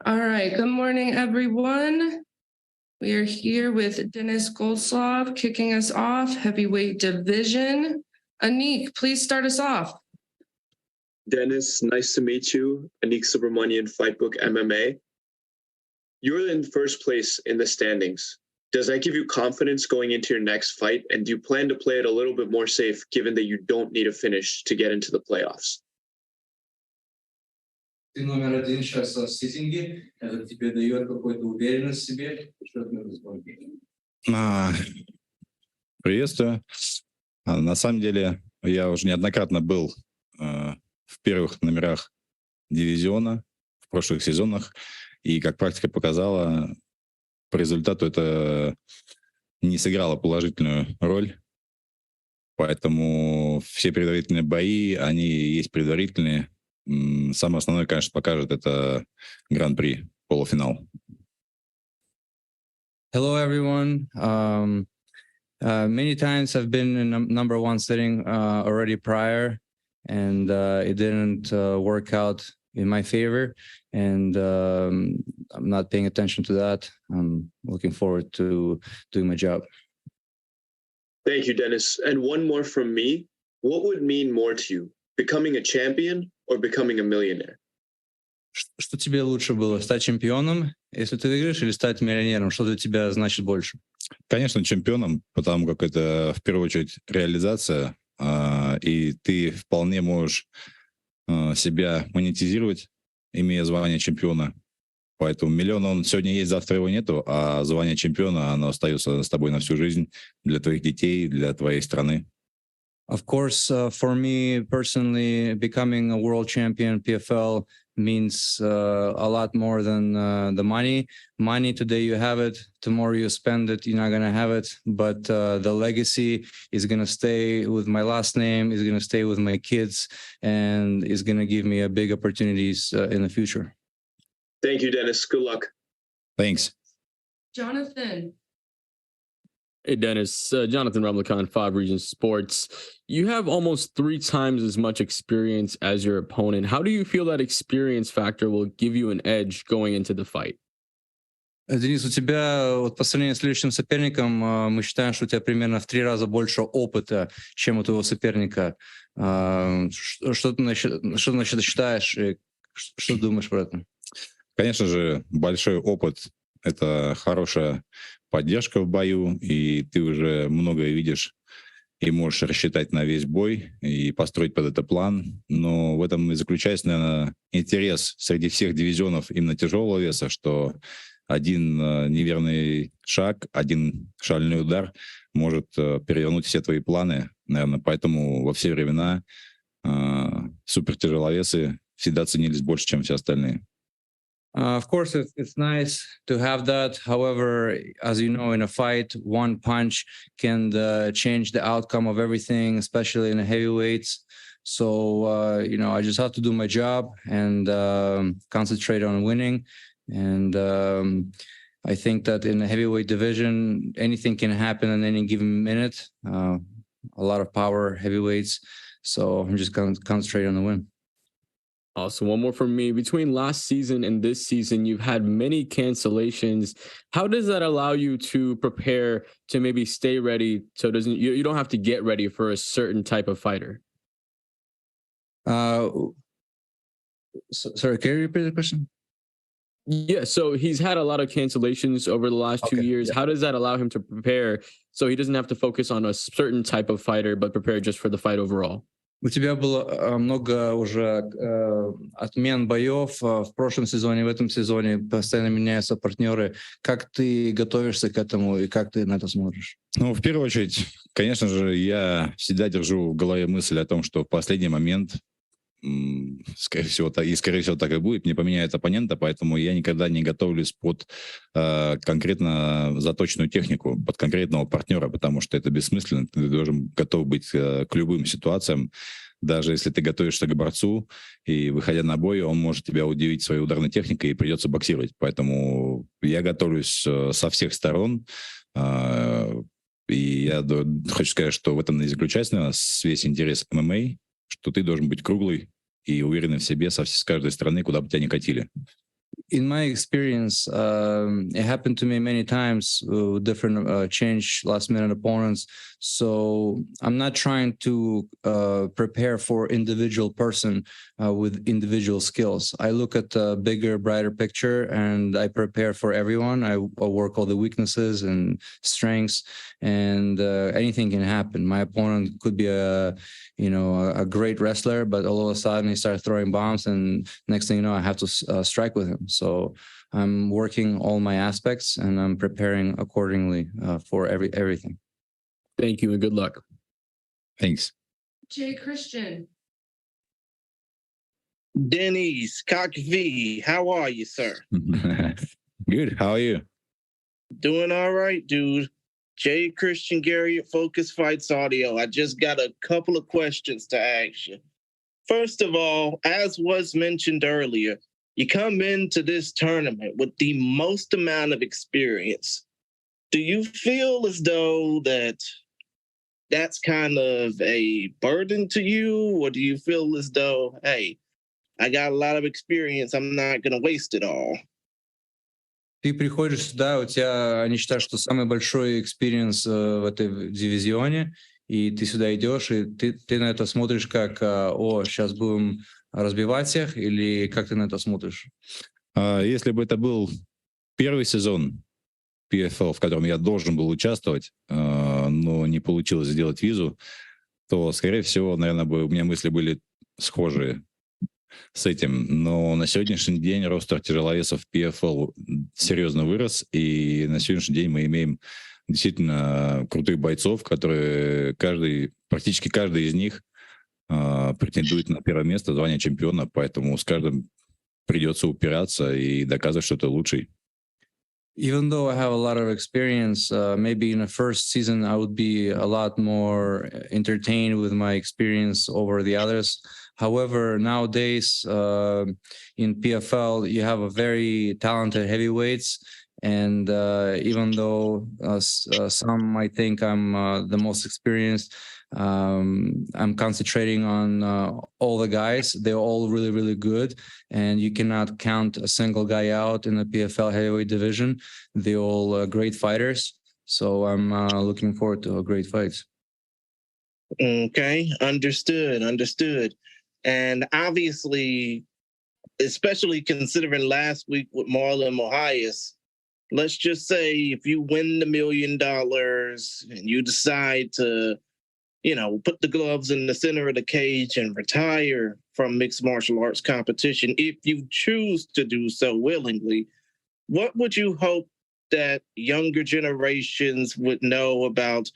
All right, good morning, everyone. We are here with Denis Goltsov kicking us off, heavyweight division. Anik, please start us off. Denis, nice to meet you. Anik Subramanian, Fightbook MMA. You're in first place in the standings. Does that give you confidence going into your next fight? And do you plan to play it a little bit more safe, given that you don't need a finish to get into the playoffs? Ты номер один сейчас в сеттинге, это тебе дает какую-то уверенность в себе, что ты можешь сделать? Приветствую. На самом деле, я уже неоднократно был в первых номерах дивизиона в прошлых сезонах, и, как практика показала, по результату это не сыграло положительную роль, поэтому все предварительные бои, они есть предварительные. Самое основное, конечно, покажет это Гран-при, полуфинал. Hello, everyone. Many times I've been in number one sitting already prior, and it didn't work out in my favor. And I'm not paying attention to that. I'm looking forward to doing my job. Thank you, Denis. And one more from me. What would mean more to you, becoming a champion or becoming a millionaire? Что тебе лучше было, стать чемпионом, если ты выиграешь, или стать миллионером? Что для тебя значит больше? Конечно, чемпионом, потому как это в первую очередь реализация, и ты вполне можешь себя монетизировать, имея звание чемпиона. Поэтому миллион он сегодня есть, завтра его нету, а звание чемпиона, оно остается с тобой на всю жизнь для твоих детей, для твоей страны. Of course, for me personally, becoming a world champion PFL means a lot more than the money. Money, today you have it, tomorrow you spend it, you're not going to have it. But the legacy is going to stay with my last name, is going to stay with my kids, and is going to give me a big opportunities in the future. Thank you, Denis. Good luck. Thanks. Jonathan. Hey, Denis. Jonathan Rumlicon, 5 Regions Sports. You have almost 3 times as much experience as your opponent. How do you feel that experience factor will give you an edge going into the fight? Денис, у тебя вот по сравнению с следующим соперником, мы считаем, что у тебя примерно в 3 раза больше опыта, чем у твоего соперника. Что ты насчет считаешь и что думаешь про это? Конечно же, большой опыт — это хорошая поддержка в бою, и ты уже многое видишь и можешь рассчитать на весь бой и построить под это план. Но в этом и заключается, наверное, интерес среди всех дивизионов именно тяжелого веса, что один неверный шаг, один шальной удар может перевернуть все твои планы. Наверное, поэтому во все времена супертяжеловесы всегда ценились больше, чем все остальные. Of course, it's nice to have that. However, as you know, in a fight, one punch can change the outcome of everything, especially in the heavyweights. So, I just have to do my job and concentrate on winning. And I think that in the heavyweight division, anything can happen in any given minute. A lot of power heavyweights. So I'm just going to concentrate on the win. Awesome. One more from me. Between last season and this season, you've had many cancellations. How does that allow you to prepare to maybe stay ready so you don't have to get ready for a certain type of fighter? Sorry, can you repeat the question? Yeah, so he's had a lot of cancellations over the last 2 years. Yeah. How does that allow him to prepare so he doesn't have to focus on a certain type of fighter, but prepare just for the fight overall? У тебя было много уже отмен боев в прошлом сезоне, в этом сезоне постоянно меняются партнеры. Как ты готовишься к этому и как ты на это смотришь? Ну, в первую очередь, конечно же, я всегда держу в голове мысль о том, что в последний момент, скорее всего, так и будет, не поменяют оппонента, поэтому я никогда не готовлюсь под конкретно заточенную технику, под конкретного партнера, потому что это бессмысленно. Ты должен готов быть к любым ситуациям. Даже если ты готовишься к борцу, и, выходя на бой, он может тебя удивить своей ударной техникой, и придется боксировать. Поэтому я готовлюсь со всех сторон, и я хочу сказать, что в этом и заключается, наверное, весь интерес ММА, что ты должен быть круглый и уверенный в себе с каждой стороны, куда бы тебя ни катили. In my experience, it happened to me many times with different change last-minute opponents. So I'm not trying to prepare for individual person with individual skills. I look at the bigger, brighter picture, and I prepare for everyone. I work all the weaknesses and strengths, and anything can happen. My opponent could be a great wrestler, but all of a sudden he starts throwing bombs, and next thing you know, I have to strike with him. So I'm working all my aspects, and I'm preparing accordingly for everything. Thank you and good luck. Thanks. Jay Christian. Denis, Cock V, how are you, sir? Good. How are you? Doing all right, dude. Jay Christian Gary at Focus Fights Audio. I just got a couple of questions to ask you. First of all, as was mentioned earlier, you come into this tournament with the most amount of experience. Do you feel as though that's kind of a burden to you? Or do you feel as though, hey, I got a lot of experience, I'm not going to waste it all? Ты приходишь сюда, у тебя, они считают, что самый большой экспириенс в этой дивизионе, и ты сюда идешь, и ты на это смотришь как, сейчас будем разбивать всех, или как ты на это смотришь? Если бы это был первый сезон PFL, в котором я должен был участвовать, но не получилось сделать визу, то, скорее всего, наверное, у меня мысли были схожие с этим. Но на сегодняшний день ростер тяжеловесов PFL серьезно вырос, и на сегодняшний день мы имеем действительно крутых бойцов, которые практически каждый из них претендует на первое место, звание чемпиона, поэтому с каждым придется упираться и доказывать, что ты лучший. Even though I have a lot of experience, maybe in the first season I would be a lot more entertained with my experience over the others. However, nowadays in PFL, you have a very talented heavyweights. And even though some might think I'm the most experienced, I'm concentrating on all the guys. They're all really, really good. And you cannot count a single guy out in the PFL heavyweight division. They're all great fighters. So I'm looking forward to a great fight. Okay, understood. And obviously, especially considering last week with Marlon Moraes, let's just say if you win the $1 million and you decide to, put the gloves in the center of the cage and retire from mixed martial arts competition, if you choose to do so willingly, what would you hope that younger generations would know about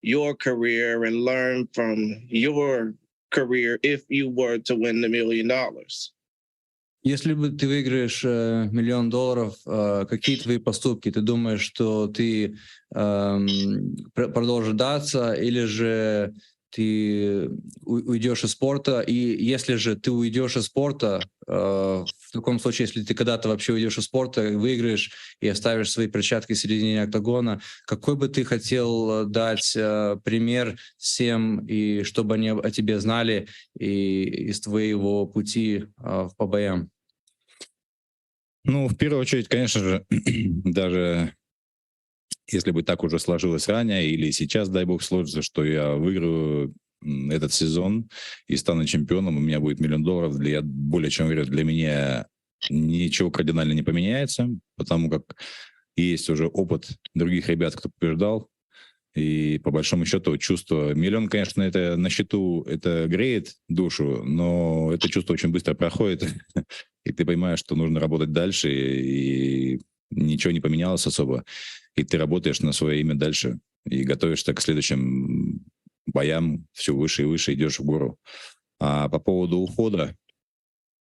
your career and learn from your career if you were to win the $1 million? Если бы ты выиграешь $1 миллион, какие твои поступки? Ты думаешь, что ты продолжишь драться, или же ты уйдешь из спорта? И если же ты уйдешь из спорта, в таком случае, если ты когда-то вообще уйдешь из спорта, выиграешь и оставишь свои перчатки в середине октагона, какой бы ты хотел дать пример всем, и чтобы они о тебе знали и из твоего пути по боям? В первую очередь, конечно же, даже если бы так уже сложилось ранее, или сейчас, дай бог, сложится, что я выиграю этот сезон и стану чемпионом, у меня будет $1 миллион, я более чем уверен, для меня ничего кардинально не поменяется, потому как есть уже опыт других ребят, кто побеждал, и по большому счету чувство... $1 миллион, конечно, это на счету, это греет душу, но это чувство очень быстро проходит, и ты понимаешь, что нужно работать дальше, и ничего не поменялось особо, и ты работаешь на свое имя дальше, и готовишься к следующим боям все выше и выше, идешь в гору. А по поводу ухода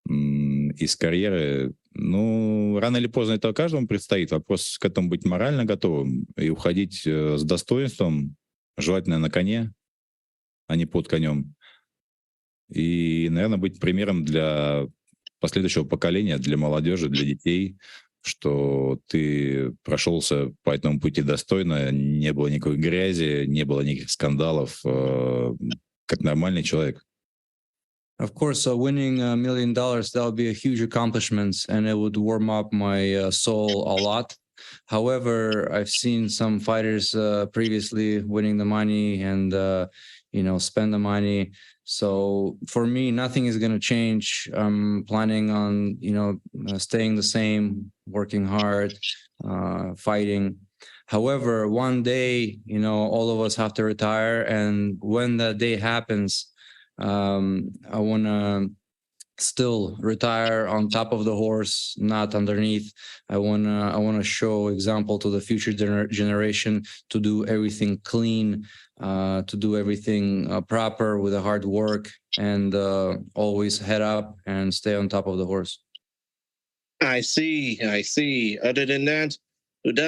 из карьеры, рано или поздно это каждому предстоит. Вопрос к этому быть морально готовым и уходить с достоинством, желательно на коне, а не под конем. И, наверное, быть примером для последующего поколения, для молодежи, для детей, что ты прошелся по этому пути достойно, не было никакой грязи, не было никаких скандалов, как нормальный человек. Of course, winning $1 million, that would be a huge accomplishment and it would warm up my soul a lot. However, I've seen some fighters previously winning the money and, spend the money. So for me, nothing is going to change. I'm planning on, staying the same, working hard, fighting. However, one day, all of us have to retire. And when that day happens, I want to still retire on top of the horse, not underneath. I want to show example to the future generation to do everything clean, to do everything proper with a hard work and always head up and stay on top of the horse. I see. Other than that, good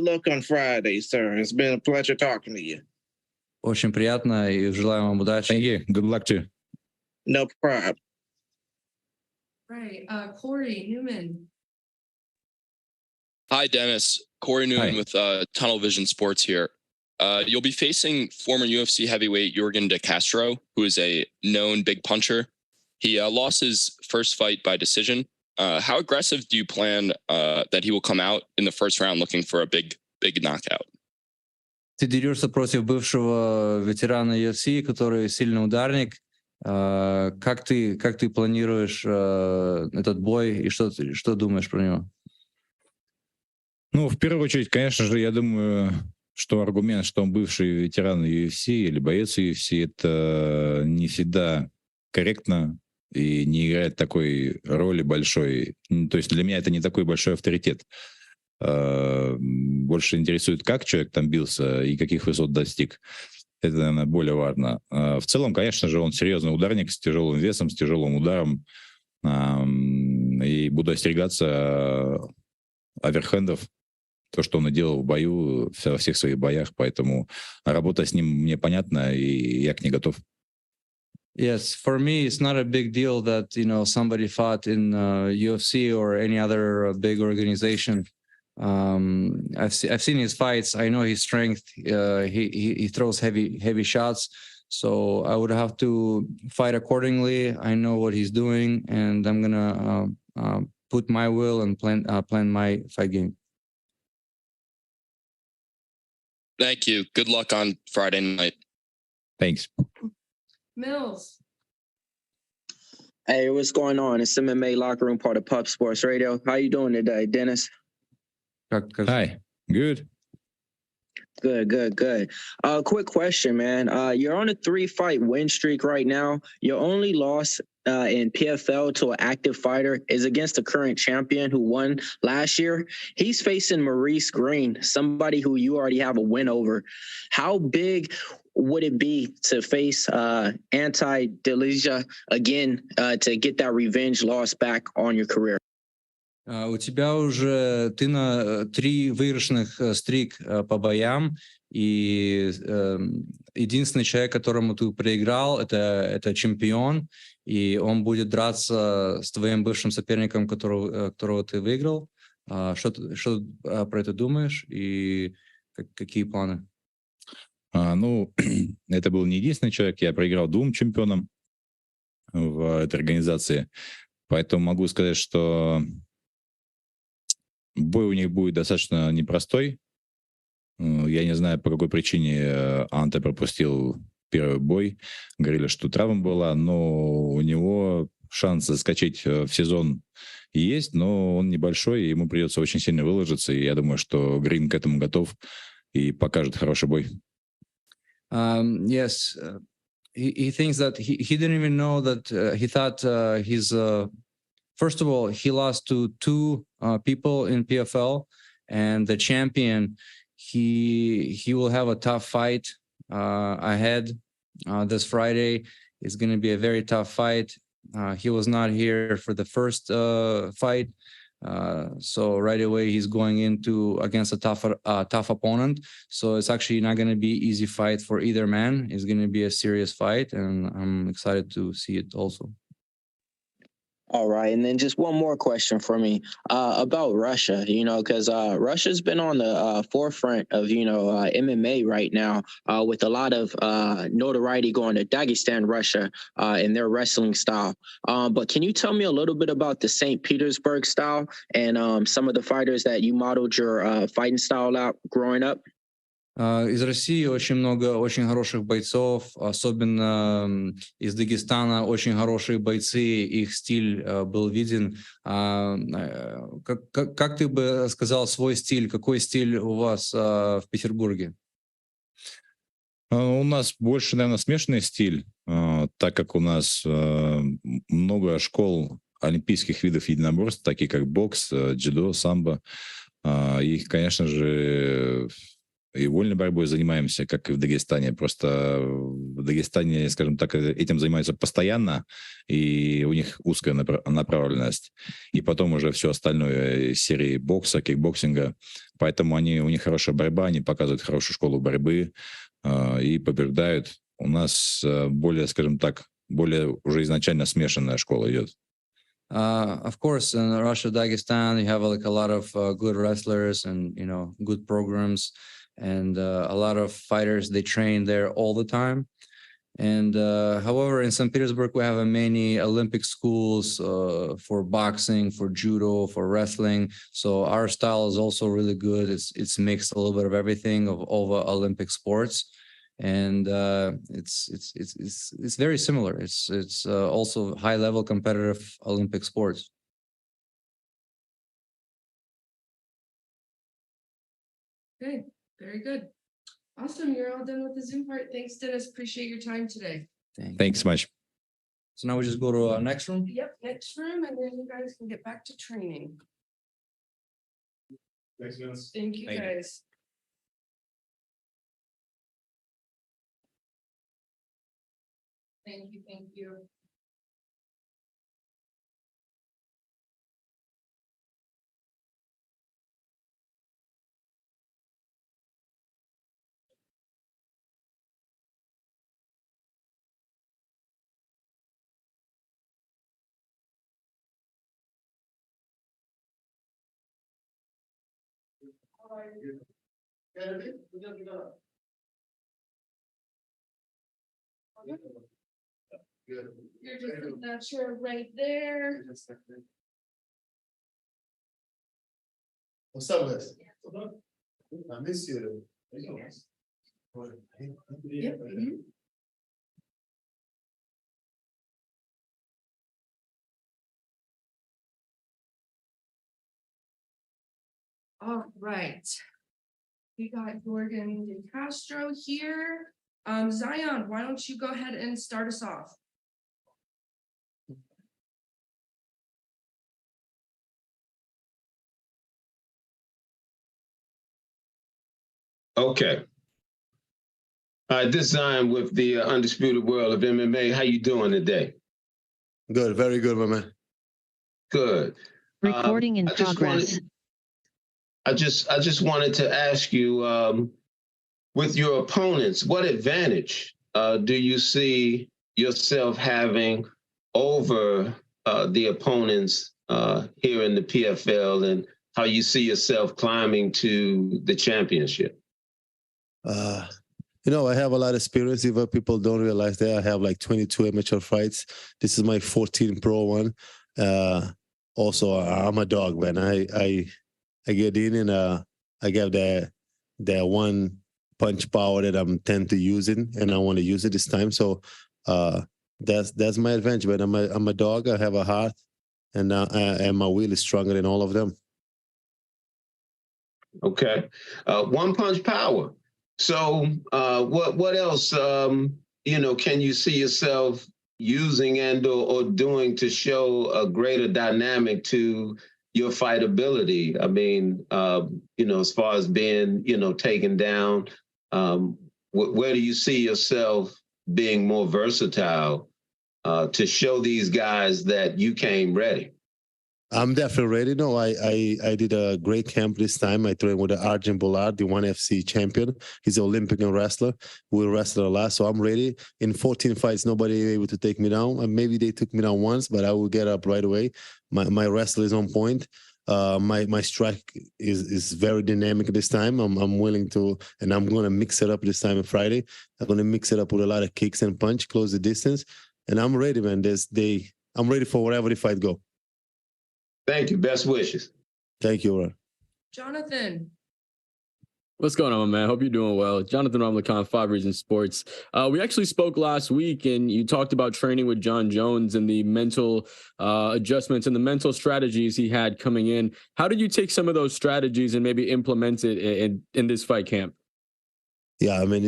luck on Friday, sir. It's been a pleasure talking to you. Очень приятно и желаю вам удачи. Thank you. Good luck to you. No problem. Right. Corey Newman. Hi, Dennis. Corey Newman Hi. with Tunnel Vision Sports here. You'll be facing former UFC heavyweight Jorgen de Castro, who is a known big puncher. He lost his first fight by decision. How aggressive do you plan that he will come out in the first round looking for a big knockout? Ты дерешься против бывшего ветерана UFC, который сильный ударник. Как ты планируешь этот бой и что думаешь про него? Ну, в первую очередь, конечно же, я думаю, что аргумент, что он бывший ветеран UFC или боец UFC, это не всегда корректно и не играет такой роли большой. То есть для меня это не такой большой авторитет. Больше интересует, как человек там бился и каких высот достиг. Это, наверное, более важно. В целом, конечно же, он серьезный ударник с тяжелым весом, с тяжелым ударом. И буду остерегаться оверхендов, то, что он и делал в бою, во всех своих боях. Поэтому работа с ним мне понятна, и я к ней готов. Yes, for me, it's not a big deal that, somebody fought in UFC or any other big organization. I've seen his fights. I know his strength. He throws heavy shots. So I would have to fight accordingly. I know what he's doing, and I'm gonna put my will and plan my fight game. Thank you. Good luck on Friday night. Thanks. Mills. Hey, what's going on? It's MMA Locker Room, part of Pup Sports Radio. How you doing today, Dennis? Hi. Good. Good. Quick question, man. You're on a 3-fight win streak right now. Your only loss in PFL to an active fighter is against the current champion who won last year. He's facing Maurice Greene, somebody who you already have a win over. How big would it be to face Ante Delija again to get that revenge loss back on your career? У тебя уже ты на 3 выигрышных стрик по боям, и единственный человек, которому ты проиграл, это чемпион, и он будет драться с твоим бывшим соперником, которого ты выиграл. Что про это думаешь и какие планы? Это был не единственный человек. Я проиграл 2 чемпионам в этой организации. Поэтому могу сказать, что бой у них будет достаточно непростой. Я не знаю, по какой причине Анте пропустил первый бой. Говорили, что травма была, но у него шанс заскочить в сезон есть, но он небольшой, и ему придется очень сильно выложиться. И я думаю, что Грин к этому готов и покажет хороший бой. Yes, he thinks that he didn't even know that he thought he's first of all, he lost to 2 people in PFL, and the champion, he will have a tough fight ahead this Friday. It's going to be a very tough fight. He was not here for the first fight. So right away he's going against a tough opponent. So it's actually not going to be an easy fight for either man. It's going to be a serious fight, and I'm excited to see it also. All right, and then just one more question for me about Russia. Because Russia's been on the forefront of MMA right now, with a lot of notoriety going to Dagestan, Russia, in their wrestling style. But can you tell me a little bit about the St. Petersburg style and some of the fighters that you modeled your fighting style out growing up? Из России очень много очень хороших бойцов, особенно из Дагестана очень хорошие бойцы, их стиль был виден. Как ты бы сказал свой стиль? Какой стиль у вас в Петербурге? У нас больше, наверное, смешанный стиль, так как у нас много школ олимпийских видов единоборств, такие как бокс, дзюдо, самбо. Их, конечно же, и вольной борьбой занимаемся, как и в Дагестане. Просто в Дагестане, скажем так, этим занимаются постоянно, и у них узкая направленность. И потом уже все остальное из серии бокса, кикбоксинга. Поэтому у них хорошая борьба, они показывают хорошую школу борьбы и побеждают. У нас более, скажем так, более уже изначально смешанная школа идет. Of course, in Russia, Dagestan, you have like a lot of good wrestlers and good programs. And a lot of fighters, they train there all the time. And however, in St. Petersburg, we have many Olympic schools for boxing, for judo, for wrestling. So our style is also really good. It's mixed a little bit of everything of all the Olympic sports, and it's very similar. It's also high level competitive Olympic sports. Okay. Very good. Awesome. You're all done with the Zoom part. Thanks, Dennis. Appreciate your time today. Thanks so much. So now we just go to our next room? Yep, next room, and then you guys can get back to training. Thanks, Dennis. Thank you, guys. Thank you, thank you. You're just putting that chair right there. What's up, Liz? I miss you. Yep. Mhm. All right. We got Jorgen de Castro here. Zion, why don't you go ahead and start us off? Okay. This Zion with the Undisputed World of MMA. How you doing today? Good, very good, my man. Good. Recording in progress. I just wanted to ask you, with your opponents, what advantage do you see yourself having over the opponents here in the PFL, and how you see yourself climbing to the championship? I have a lot of experience. Even people don't realize that I have like 22 amateur fights. This is my 14th pro one. Also, I'm a dog, man. I get in and I get that one punch power that I'm tend to using, and I want to use it this time. So that's my advantage, man. I'm a dog. I have a heart, and my will is stronger than all of them. Okay, one punch power. So what else can you see yourself using and or doing to show a greater dynamic to your fight ability? I mean, as far as being taken down, where do you see yourself being more versatile to show these guys that you came ready? I'm definitely ready. No, I did a great camp this time. I trained with Arjen Bollard, the ONE FC champion. He's an Olympic wrestler. We wrestled a lot, so I'm ready. In 14 fights, nobody able to take me down. Maybe they took me down once, but I will get up right away. My wrestle is on point. My strike is very dynamic this time. I'm willing to, and I'm gonna mix it up this time on Friday. I'm gonna mix it up with a lot of kicks and punch, close the distance, and I'm ready, man. I'm ready for wherever the fight go. Thank you. Best wishes. Thank you, Ron. Jonathan. What's going on, man? Hope you're doing well. Jonathan Ramlakan, 5 Reasons Sports. We actually spoke last week, and you talked about training with John Jones and the mental adjustments and the mental strategies he had coming in. How did you take some of those strategies and maybe implement it in this fight camp? Yeah, I mean,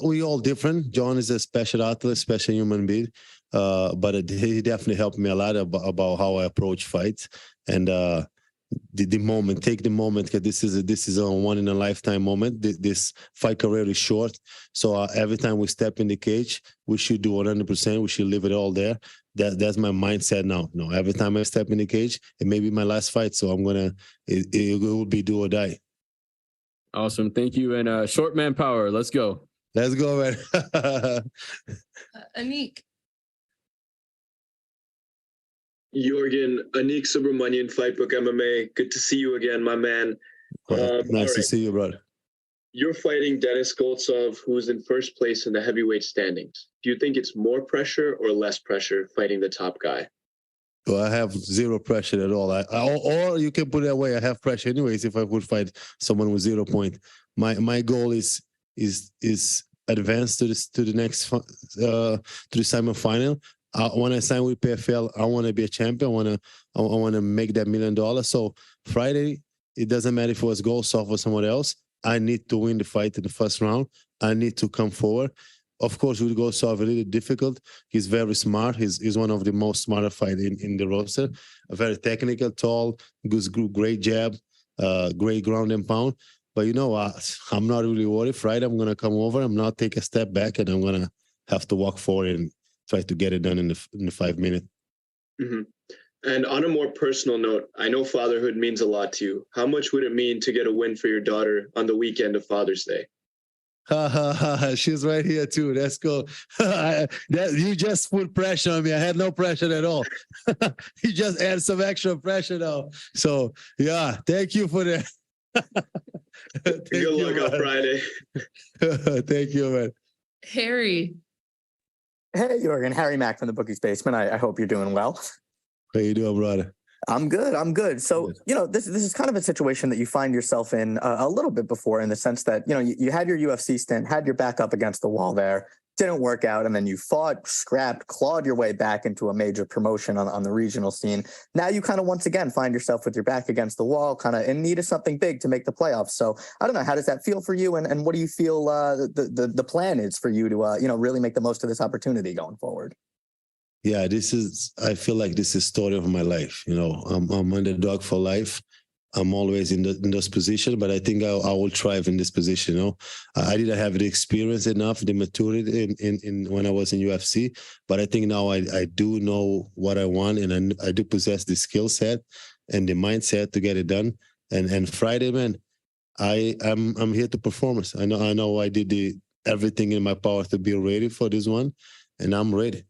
we all different. John is a special athlete, special human being, but he definitely helped me a lot about how I approach fights and the moment. Take the moment, because this is a one in a lifetime moment. This fight career is short, so every time we step in the cage, we should do 100%. We should leave it all there. That's my mindset now. No, every time I step in the cage, it may be my last fight, so it will be do or die. Awesome. Thank you. And short man power. Let's go. Let's go, man. Anik. Yorgan, Anik Subramanian, Fightbook MMA. Good to see you again, my man. Nice to see you, brother. You're fighting Denis Goltsov, who's in first place in the heavyweight standings. Do you think it's more pressure or less pressure fighting the top guy? Well, I have zero pressure at all. Or you can put it that way. I have pressure anyways if I would fight someone with 0 point. My goal is advance to the next to the semifinal. When I sign with PFL, I want to be a champion. I want to make that $1 million. So Friday, it doesn't matter if it was Goltsov or someone else. I need to win the fight in the first round. I need to come forward. Of course, with Goltsov, a little difficult. He's very smart. He's one of the most smarter fighters in the roster. A very technical, tall, great jab, great ground and pound. But I'm not really worried. Friday, I'm going to come over. I'm not take a step back, and I'm going to have to walk forward and try to get it done in the 5 minutes. Mm-hmm. And on a more personal note, I know fatherhood means a lot to you. How much would it mean to get a win for your daughter on the weekend of Father's Day? She's right here too. That's cool. You just put pressure on me. I had no pressure at all. You just add some extra pressure now. So yeah, thank you for that. Good luck on Friday. Thank you, man. Harry. Hey, Jorgen. Harry Mack from the Bookies Basement. I hope you're doing well. How you doing, brother? I'm good. So, this is kind of a situation that you find yourself in a little bit before, in the sense that, you had your UFC stint, had your back up against the wall there, didn't work out, and then you fought, scrapped, clawed your way back into a major promotion on the regional scene. Now you kind of once again find yourself with your back against the wall, kind of in need of something big to make the playoffs. So I don't know, how does that feel for you? And what do you feel the plan is for you to, really make the most of this opportunity going forward? Yeah, I feel like this is story of my life. I'm underdog for life. I'm always in this position, but I think I will thrive in this position. I didn't have the experience enough, the maturity in when I was in UFC, but I think now I do know what I want, and I do possess the skill set and the mindset to get it done. And Friday, man, I'm here to perform. I know I did everything in my power to be ready for this one, and I'm ready.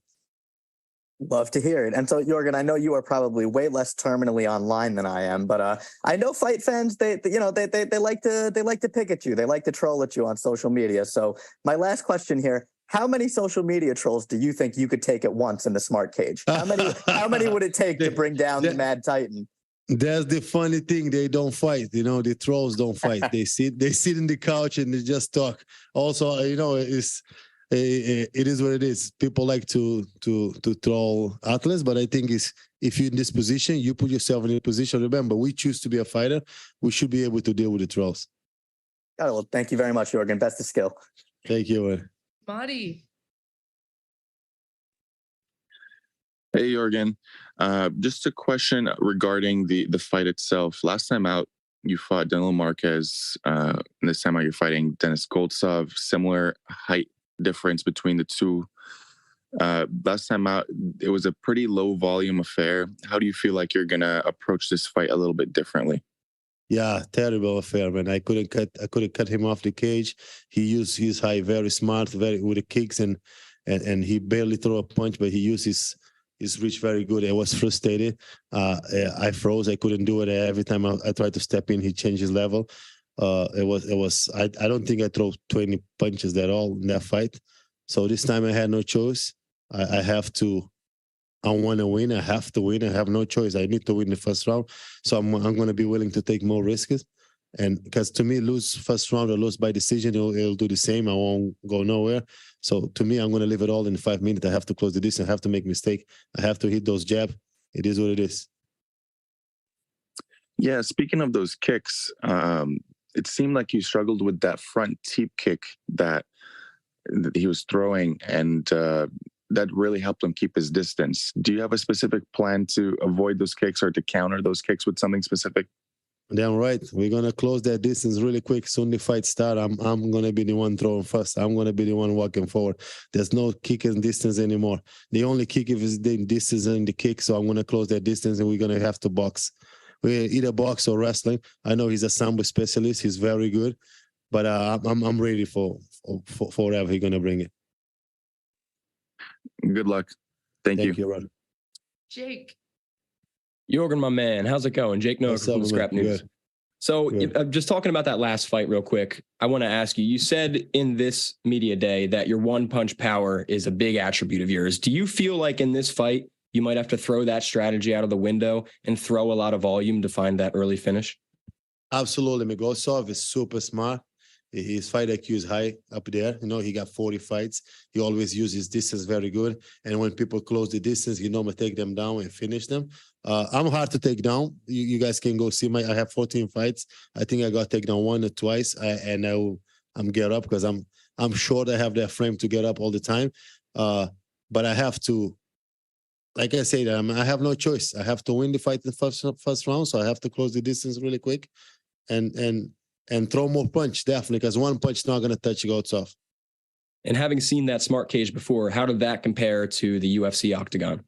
Love to hear it. And so, Jorgen, I know you are probably way less terminally online than I am, but I know fight fans, they like to pick at you. They like to troll at you on social media. So my last question here, how many social media trolls do you think you could take at once in the smart cage? How many would it take to bring down the Mad Titan? That's the funny thing. They don't fight. The trolls don't fight. They sit in the couch and they just talk. Also, it is what it is. People like to troll athletes, but I think if you're in this position, you put yourself in a position. Remember, we choose to be a fighter. We should be able to deal with the trolls. Got it. Well, thank you very much, Jorgen. Best of skill. Thank you, man. Marty. Hey, Jorgen. Just a question regarding the fight itself. Last time out, you fought Danilo Marquez. This time out, you're fighting Denis Goltsov. Similar height difference between the two Last time out, it was a pretty low volume affair. How do you feel like you're gonna approach this fight a little bit differently? Yeah, terrible affair, man. I couldn't cut him off the cage. He used his high, very smart, very with the kicks, and he barely threw a punch, but he used his reach very good. I was frustrated. I froze. I couldn't do it. Every time I tried to step in, he changed his level. It was. I don't think I threw 20 punches at all in that fight. So this time I had no choice. I have to. I want to win. I have to win. I have no choice. I need to win the first round. So I'm going to be willing to take more risks. And because to me, lose first round or lose by decision, it'll do the same. I won't go nowhere. So to me, I'm going to leave it all in 5 minutes. I have to close the distance. I have to make mistake. I have to hit those jabs. It is what it is. Yeah, speaking of those kicks, it seemed like you struggled with that front teep kick that he was throwing, and that really helped him keep his distance. Do you have a specific plan to avoid those kicks or to counter those kicks with something specific? Damn right. We're going to close that distance really quick. Soon the fight start, I'm going to be the one throwing first. I'm going to be the one walking forward. There's no kicking distance anymore. The only kick is the distance and the kick, so I'm going to close that distance, and we're going to have to box. We either box or wrestling. I know he's a sambo specialist. He's very good, but I'm ready for whatever he's going to bring it. Good luck. Thank you. Thank you, Ron. Jake. Yorgan, my man, how's it going? Jake Noah from Scrap News. Good. So Good. just talking about that last fight real quick, I want to ask you, you said in this media day that your one punch power is a big attribute of yours. Do you feel like in this fight, you might have to throw that strategy out of the window and throw a lot of volume to find that early finish? Absolutely. Goltsov is super smart. His fight IQ is high up there. You know, he got 40 fights. He always uses distance very good. And when people close the distance, he normally take them down and finish them. I'm hard to take down. You guys can go see I have 14 fights. I think I got taken down one or twice. I'm get up because I'm short. I have that frame to get up all the time. But I have to, like I said, I have no choice. I have to win the fight in the first round. So I have to close the distance really quick and throw more punch, definitely, because one punch is not going to touch Goltsov. And having seen that smart cage before, how did that compare to the UFC octagon?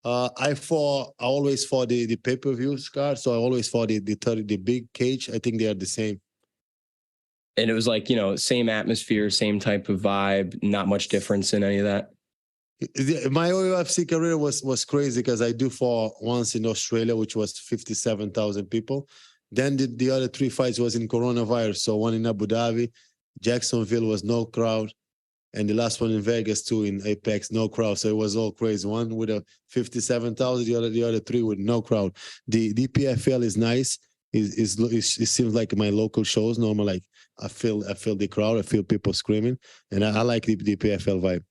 I always fought the pay-per-view card, so I always fought the big cage. I think they are the same. And it was like, same atmosphere, same type of vibe, not much difference in any of that? My UFC career was crazy because I do fought once in Australia, which was 57,000 people. Then the other 3 fights was in coronavirus. So one in Abu Dhabi, Jacksonville was no crowd, and the last one in Vegas too in Apex, no crowd. So it was all crazy. One with a 57,000, the other 3 with no crowd. The PFL is nice. It seems like my local shows. Normally, like I feel the crowd. I feel people screaming, and I like the PFL vibe.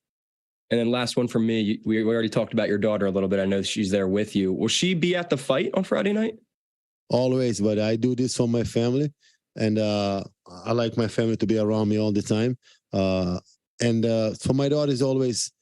And then last one from me. We already talked about your daughter a little bit. I know she's there with you. Will she be at the fight on Friday night? Always, but I do this for my family, and I like my family to be around me all the time. And for my daughter, is always,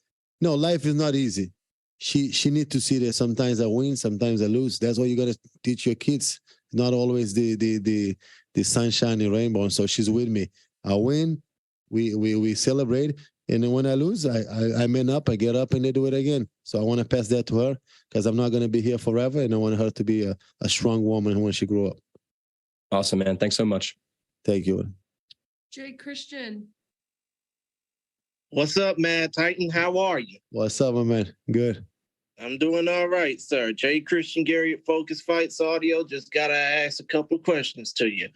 life is not easy. She needs to see that sometimes I win, sometimes I lose. That's what you got to teach your kids. Not always the sunshine and rainbow. And so she's with me. I win, we celebrate. And then when I lose, I man up, I get up, and they do it again. So I want to pass that to her because I'm not going to be here forever, and I want her to be a strong woman when she grew up. Awesome, man. Thanks so much. Thank you. Jay Christian. What's up, Mad Titan? How are you? What's up, my man? Good. I'm doing all right, sir. Jay Christian, Gary at Focus Fights Audio. Just got to ask a couple of questions to you.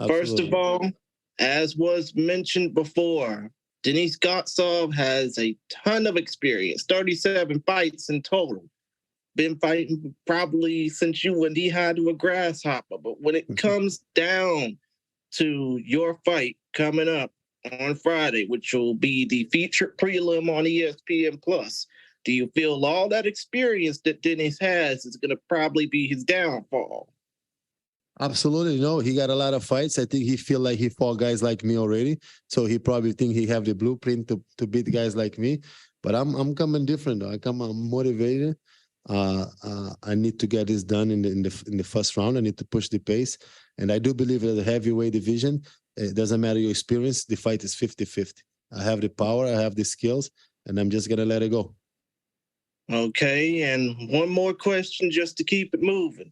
Absolutely. First of all, as was mentioned before, Denis Goltsov has a ton of experience, 37 fights in total. Been fighting probably since you were knee-high to a grasshopper. But when it comes down to your fight coming up on Friday, which will be the featured prelim on ESPN+, do you feel all that experience that Denis has is going to probably be his downfall? Absolutely. No, he got a lot of fights. I think he feel like he fought guys like me already. So he probably think he have the blueprint to beat guys like me. But I'm coming different though. I'm motivated. I need to get this done in the first round. I need to push the pace. And I do believe that the heavyweight division, it doesn't matter your experience, the fight is 50-50. I have the power, I have the skills, and I'm just gonna let it go. Okay, and one more question just to keep it moving.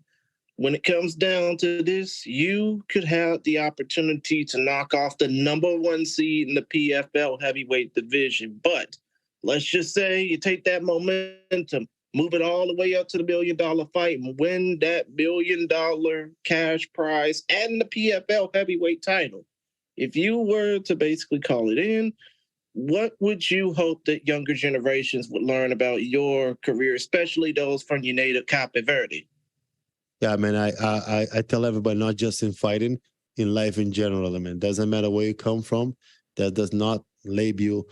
When it comes down to this, you could have the opportunity to knock off the #1 seed in the PFL heavyweight division. But let's just say you take that momentum, move it all the way up to the $1 million fight and win that $1 million cash prize and the PFL heavyweight title. If you were to basically call it in, what would you hope that younger generations would learn about your career, especially those from your native Cape Verde? Yeah, man, I tell everybody, not just in fighting, in life in general, I mean, doesn't matter where you come from, that does not label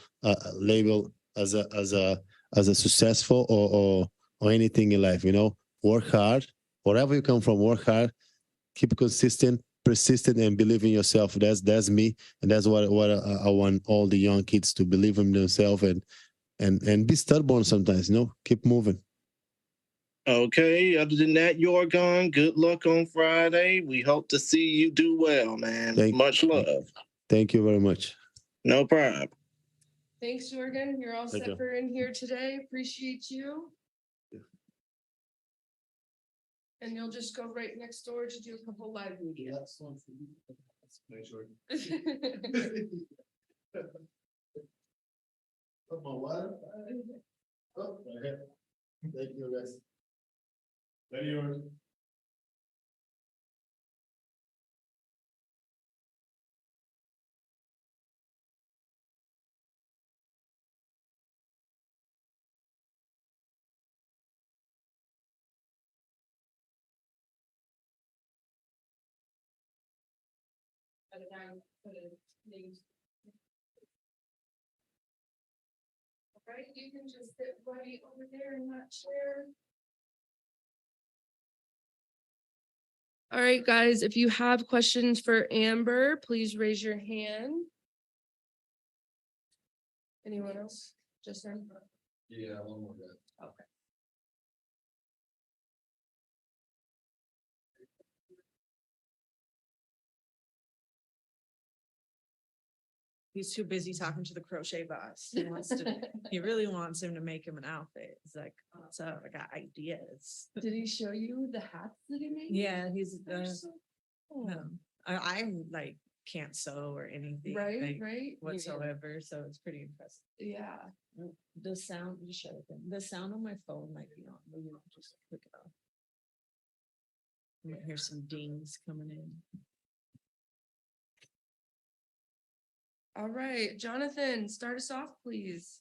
as a successful or anything in life, you know. Work hard, wherever you come from, work hard, keep consistent, persistent, and believe in yourself. That's me, and that's what I want all the young kids to believe in themselves and be stubborn sometimes, you know, keep moving. Okay, other than that, Yorgan, good luck on Friday. We hope to see you do well, man. Much love. Thank you very much. No problem. Thanks, Jorgen. You're all Thank set you. for in here today. Appreciate you. And you'll just go right next door to do a couple live media. Thank you, guys. Right, you can just sit right over there in that chair. All right, guys, if you have questions for Amber, please raise your hand. Anyone else? Just them? Yeah, one more guy. Okay. He's too busy talking to the crochet boss. He really wants him to make him an outfit. It's like, so I got ideas. Did he show you the hats that he made? Yeah, he's They're so cool. no, I'm like can't sew or anything, Right, like, right. whatsoever. So it's pretty impressive. Yeah. The sound, you show it them. The sound on my phone might be on. Maybe I'll just click it off. You might hear some dings coming in. All right, Jonathan, start us off, please.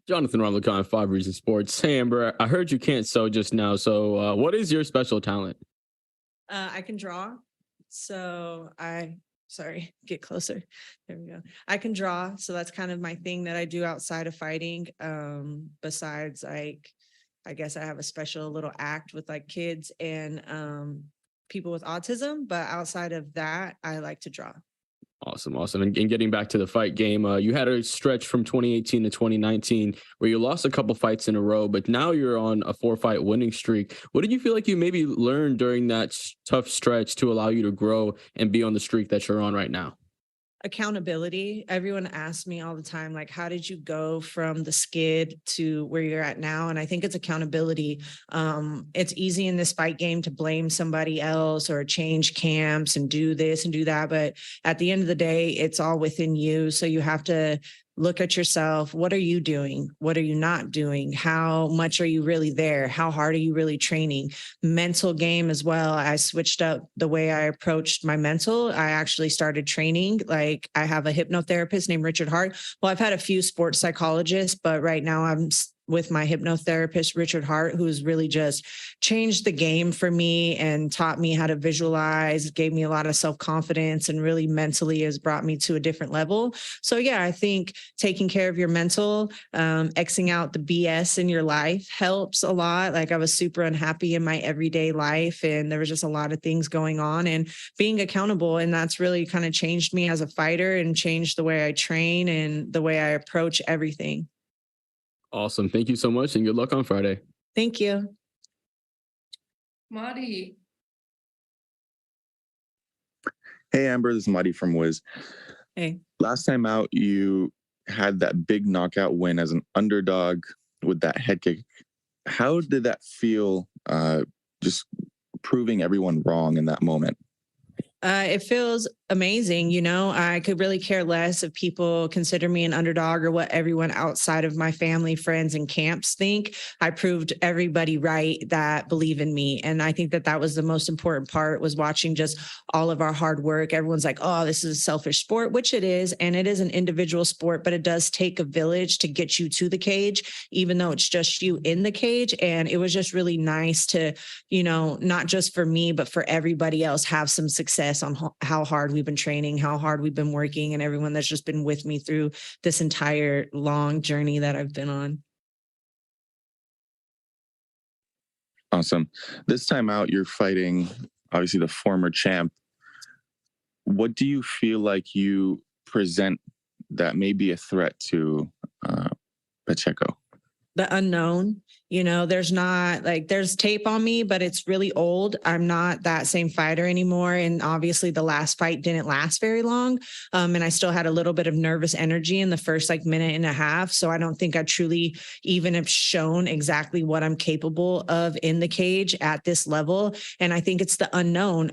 Jonathan Ramlicon, 5 Reasons Sports. Hey, Amber, I heard you can't sew just now. So what is your special talent? I can draw. So sorry, get closer. There we go. I can draw. So that's kind of my thing that I do outside of fighting. Besides, like, I guess I have a special little act with like kids and people with autism. But outside of that, I like to draw. Awesome. And getting back to the fight game, you had a stretch from 2018 to 2019 where you lost a couple fights in a row, but now you're on a 4-fight winning streak. What did you feel like you maybe learned during that tough stretch to allow you to grow and be on the streak that you're on right now? Accountability. Everyone asks me all the time, like, how did you go from the skid to where you're at now? And I think it's accountability. It's easy in this fight game to blame somebody else or change camps and do this and do that. But at the end of the day, it's all within you. So you have to look at yourself. What are you doing? What are you not doing? How much are you really there? How hard are you really training? Mental game as well. I switched up the way I approached my mental. I actually started training. Like, I have a hypnotherapist named Richard Hart. Well, I've had a few sports psychologists, but right now I'm with my hypnotherapist, Richard Hart, who's really just changed the game for me and taught me how to visualize, gave me a lot of self-confidence, and really mentally has brought me to a different level. So yeah, I think taking care of your mental, Xing out the BS in your life helps a lot. Like, I was super unhappy in my everyday life and there was just a lot of things going on, and being accountable. And that's really kind of changed me as a fighter and changed the way I train and the way I approach everything. Awesome. Thank you so much and good luck on Friday. Thank you. Madi. Hey, Amber, this is Madi from Wiz. Hey. Last time out, you had that big knockout win as an underdog with that head kick. How did that feel, just proving everyone wrong in that moment? It feels amazing. You know, I could really care less if people consider me an underdog or what everyone outside of my family, friends, and camps think. I proved everybody right that believe in me. And I think that that was the most important part, was watching just all of our hard work. Everyone's like, oh, this is a selfish sport, which it is. And it is an individual sport, but it does take a village to get you to the cage, even though it's just you in the cage. And it was just really nice to, you know, not just for me, but for everybody else, have some success on how hard we've been training, how hard we've been working, and everyone that's just been with me through this entire long journey that I've been on. Awesome. This time out, you're fighting, obviously, the former champ. What do you feel like you present that may be a threat to Pacheco? The unknown. You know, there's tape on me, but it's really old. I'm not that same fighter anymore. And obviously the last fight didn't last very long. And I still had a little bit of nervous energy in the first minute and a half. So I don't think I truly even have shown exactly what I'm capable of in the cage at this level. And I think it's the unknown.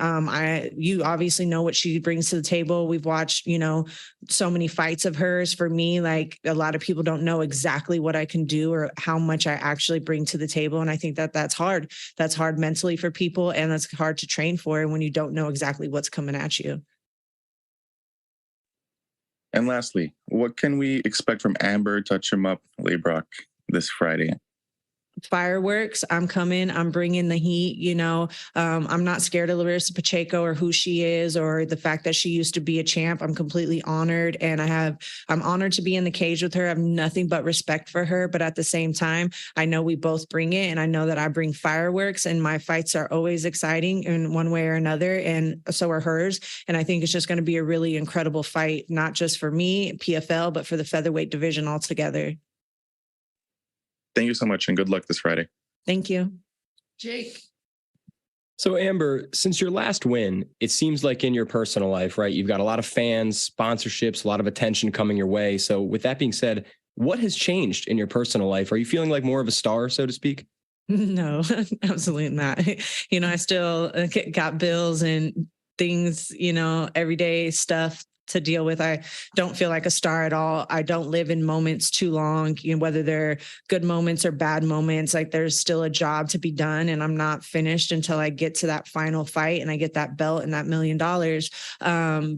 You obviously know what she brings to the table. We've watched, you know, so many fights of hers. For me, like, a lot of people don't know exactly what I can do or how much I actually bring to the table. And I think that that's hard. That's hard mentally for people, and that's hard to train for when you don't know exactly what's coming at you. And lastly, what can we expect from Amber Touch 'em Up Leibrock this Friday? Fireworks. I'm coming. I'm bringing the heat. You know, I'm not scared of Larissa Pacheco or who she is or the fact that she used to be a champ. I'm completely honored, and I'm honored to be in the cage with her. I have nothing but respect for her. But at the same time, I know we both bring it, and I know that I bring fireworks, and my fights are always exciting in one way or another, and so are hers. And I think it's just going to be a really incredible fight, not just for me, PFL, but for the featherweight division altogether. Thank you so much, and good luck this Friday. Thank you. Jake. So Amber, since your last win, it seems like in your personal life, right, you've got a lot of fans, sponsorships, a lot of attention coming your way. So with that being said, what has changed in your personal life? Are you feeling like more of a star, so to speak? No, absolutely not. You know, I still got bills and things, you know, everyday stuff to deal with. I don't feel like a star at all. I don't live in moments too long, you know, whether they're good moments or bad moments. Like, there's still a job to be done, and I'm not finished until I get to that final fight and I get that belt and that $1 million.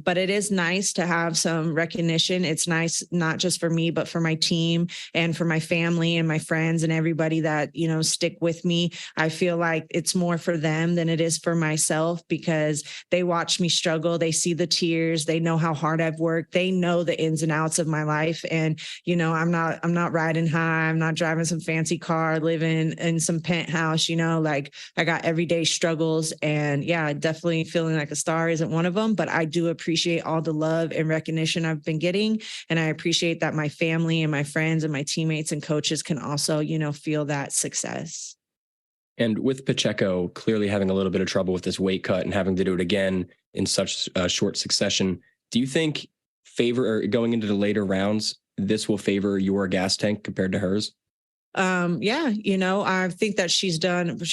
But it is nice to have some recognition. It's nice, not just for me, but for my team and for my family and my friends and everybody that, you know, stick with me. I feel like it's more for them than it is for myself, because they watch me struggle. They see the tears. They know how hard I've worked. They know the ins and outs of my life. And, you know, I'm not riding high. I'm not driving some fancy car, living in some penthouse, you know, like, I got everyday struggles. And yeah, definitely feeling like a star isn't one of them, but I do appreciate all the love and recognition I've been getting. And I appreciate that my family and my friends and my teammates and coaches can also, you know, feel that success. And with Pacheco clearly having a little bit of trouble with this weight cut and having to do it again in such a short succession, do you think going into the later rounds, this will favor your gas tank compared to hers? Yeah, you know, I think that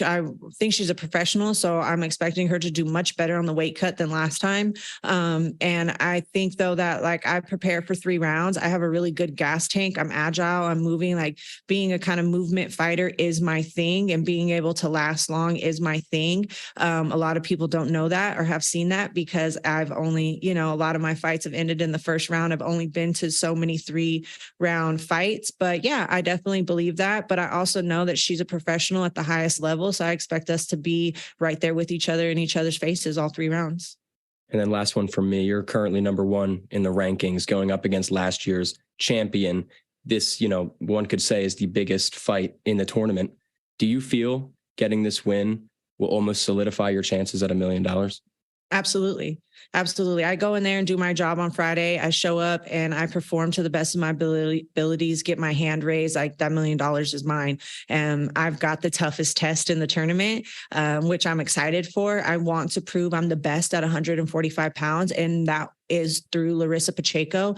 I think she's a professional, so I'm expecting her to do much better on the weight cut than last time. And I think, though, that, like, I prepare for 3 rounds. I have a really good gas tank. I'm agile. I'm moving. Like, being a kind of movement fighter is my thing, and being able to last long is my thing. A lot of people don't know that or have seen that, because I've only, you know, a lot of my fights have ended in the first round. I've only been to so many 3-round fights. But yeah, I definitely believe that. But I also know that she's a professional at the highest level. So I expect us to be right there with each other in each other's faces all 3 rounds. And then last one from me, you're currently number 1 in the rankings going up against last year's champion. This, you know, one could say is the biggest fight in the tournament. Do you feel getting this win will almost solidify your chances at $1 million? Absolutely. Absolutely. I go in there and do my job on Friday. I show up and I perform to the best of my abilities, get my hand raised. Like, that $1 million is mine. And I've got the toughest test in the tournament, which I'm excited for. I want to prove I'm the best at 145 pounds. And that is through Larissa Pacheco.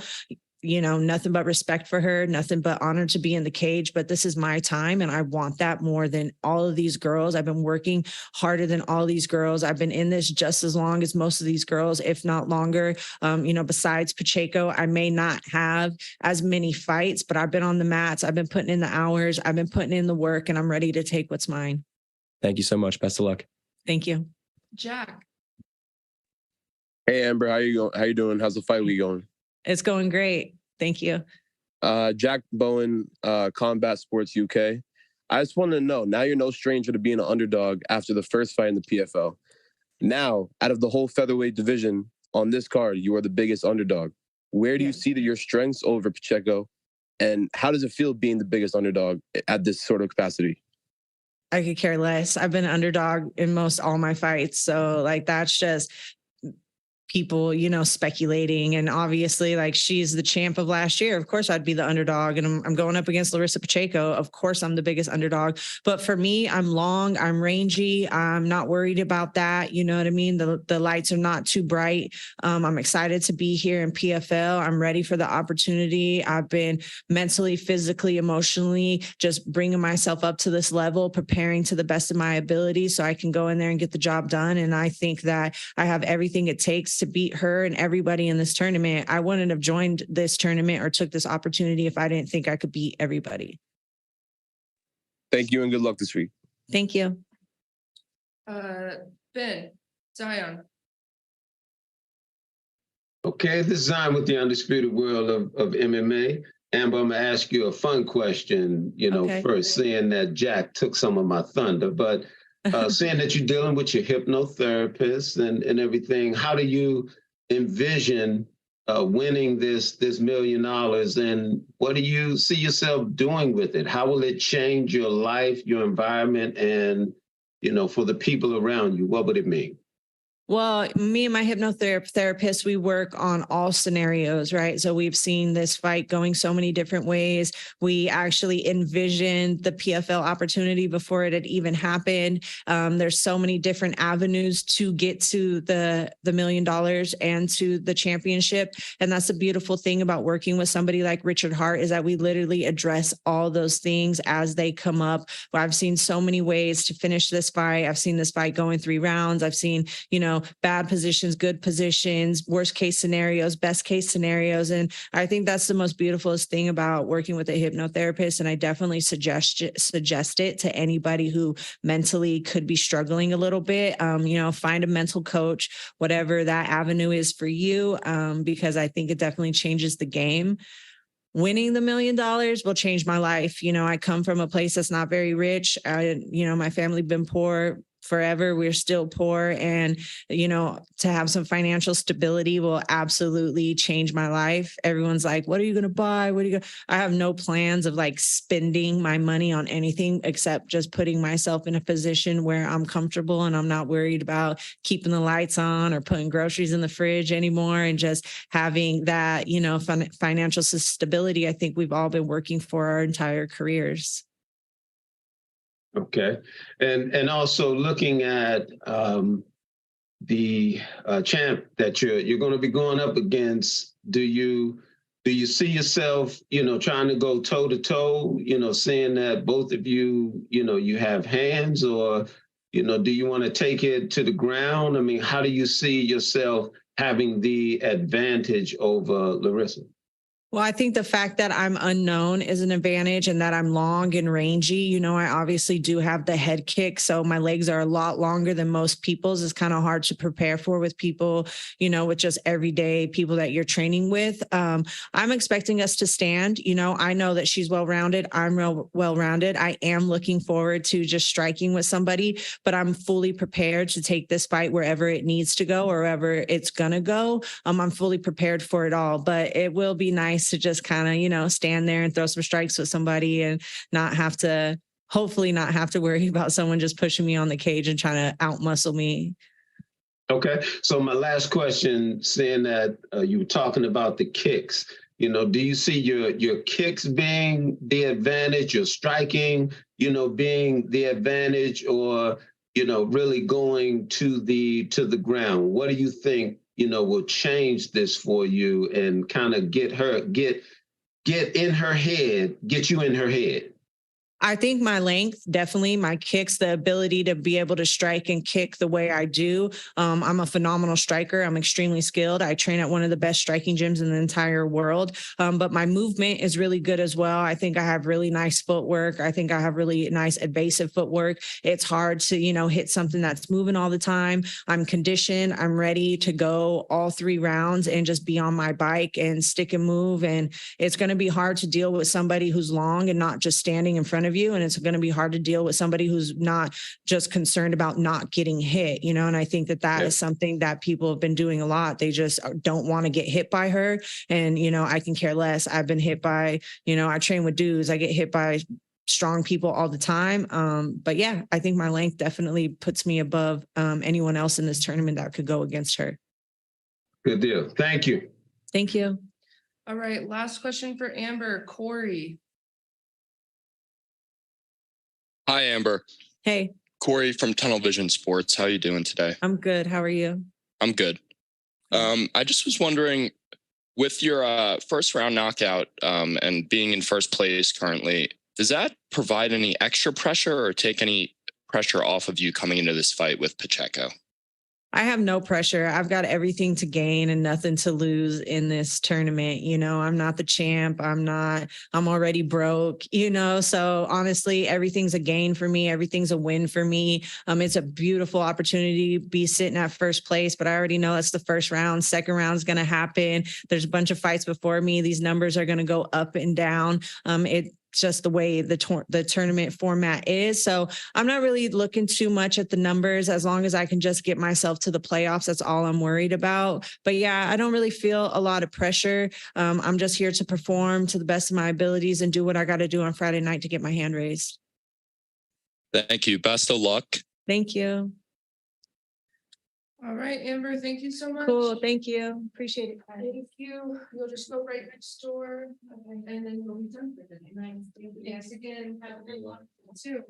nothing but respect for her, nothing but honor to be in the cage. But this is my time, and I want that more than all of these girls. I've been working harder than all these girls. I've been in this just as long as most of these girls, if not longer. Besides Pacheco, I may not have as many fights, but I've been on the mats. I've been putting in the hours. I've been putting in the work, and I'm ready to take what's mine. Thank you so much. Best of luck. Thank you. Jack. Hey, Amber, how you doing? How's the fight week going? It's going great. Thank you. Jack Bowen, Combat Sports UK. I just want to know, now you're no stranger to being an underdog after the first fight in the PFL. Now, out of the whole featherweight division on this card, you are the biggest underdog. Where do you see your strengths over Pacheco? And how does it feel being the biggest underdog at this sort of capacity? I could care less. I've been an underdog in most all my fights. So that's just people, speculating. And obviously, she's the champ of last year. Of course, I'd be the underdog. And I'm going up against Larissa Pacheco. Of course, I'm the biggest underdog. But for me, I'm long, I'm rangy. I'm not worried about that. You know what I mean? The lights are not too bright. I'm excited to be here in PFL. I'm ready for the opportunity. I've been mentally, physically, emotionally, just bringing myself up to this level, preparing to the best of my ability so I can go in there and get the job done. And I think that I have everything it takes to beat her and everybody in this tournament. I wouldn't have joined this tournament or took this opportunity if I didn't think I could beat everybody. Thank you and good luck this week. Thank you. Ben, Zion. Okay, this is Zion with the Undisputed World of MMA. Amber, I'm going to ask you a fun question, first, seeing that Jack took some of my thunder, but saying that you're dealing with your hypnotherapist and everything, how do you envision winning this $1 million, and what do you see yourself doing with it? How will it change your life, your environment, and, for the people around you? What would it mean? Well, me and my hypnotherapist, we work on all scenarios, right? So we've seen this fight going so many different ways. We actually envisioned the PFL opportunity before it had even happened. There's so many different avenues to get to the $1 million and to the championship. And that's the beautiful thing about working with somebody like Richard Hart, is that we literally address all those things as they come up. I've seen so many ways to finish this fight. I've seen this fight go in 3 rounds. I've seen, bad positions, good positions, worst case scenarios, best case scenarios. And I think that's the most beautiful thing about working with a hypnotherapist. And I definitely suggest it to anybody who mentally could be struggling a little bit. Find a mental coach, whatever that avenue is for you, because I think it definitely changes the game. Winning the $1 million will change my life. I come from a place that's not very rich. My family been poor forever. We're still poor. And, to have some financial stability will absolutely change my life. Everyone's like, what are you going to buy? I have no plans of spending my money on anything except just putting myself in a position where I'm comfortable and I'm not worried about keeping the lights on or putting groceries in the fridge anymore, and just having that, financial stability. I think we've all been working for our entire careers. Okay. And also looking at the champ that you're going to be going up against, do you see yourself, trying to go toe to toe, seeing that both of you, you have hands, or, do you want to take it to the ground? I mean, how do you see yourself having the advantage over Larissa? Well, I think the fact that I'm unknown is an advantage, and that I'm long and rangy. I obviously do have the head kick, so my legs are a lot longer than most people's. It's kind of hard to prepare for with people, with just everyday people that you're training with. I'm expecting us to stand. I know that she's well-rounded. I'm well-rounded. I am looking forward to just striking with somebody, but I'm fully prepared to take this fight wherever it needs to go or wherever it's going to go. I'm fully prepared for it all, but it will be nice to just kind of, stand there and throw some strikes with somebody and hopefully not have to worry about someone just pushing me on the cage and trying to outmuscle me. Okay. So my last question, seeing that you were talking about the kicks, do you see your kicks being the advantage, your striking, being the advantage, or, really going to the ground? What do you think, will change this for you and kind of get in her head, get you in her head? I think my length, definitely my kicks, the ability to be able to strike and kick the way I do. I'm a phenomenal striker. I'm extremely skilled. I train at one of the best striking gyms in the entire world. But my movement is really good as well. I think I have really nice footwork. I think I have really nice evasive footwork. It's hard to, hit something that's moving all the time. I'm conditioned. I'm ready to go all 3 rounds and just be on my bike and stick and move. And it's going to be hard to deal with somebody who's long and not just standing in front of you. And it's going to be hard to deal with somebody who's not just concerned about not getting hit, and I think that is something that people have been doing a lot. They just don't want to get hit by her. And, I can care less. I've been hit by, I train with dudes. I get hit by strong people all the time. But yeah, I think my length definitely puts me above anyone else in this tournament that could go against her. Good deal. Thank you. Thank you. All right. Last question for Amber. Corey. Hi, Amber. Hey. Corey from Tunnel Vision Sports. How are you doing today? I'm good. How are you? I'm good. I just was wondering, with your first round knockout and being in first place currently, does that provide any extra pressure or take any pressure off of you coming into this fight with Pacheco? I have no pressure. I've got everything to gain and nothing to lose in this tournament. I'm not the champ. I'm already broke, so honestly, everything's a gain for me. Everything's a win for me. It's a beautiful opportunity to be sitting at first place, but I already know that's the first round. Second round is going to happen. There's a bunch of fights before me. These numbers are going to go up and down. It's just the way the tournament format is. So I'm not really looking too much at the numbers. As long as I can just get myself to the playoffs, that's all I'm worried about. But yeah, I don't really feel a lot of pressure. I'm just here to perform to the best of my abilities and do what I got to do on Friday night to get my hand raised. Thank you. Best of luck. Thank you. All right, Amber, thank you so much. Cool. Thank you. Appreciate it. Thank you. You'll just go right next door. Okay. And then you'll be done for the night. Yes, again, have a good one too.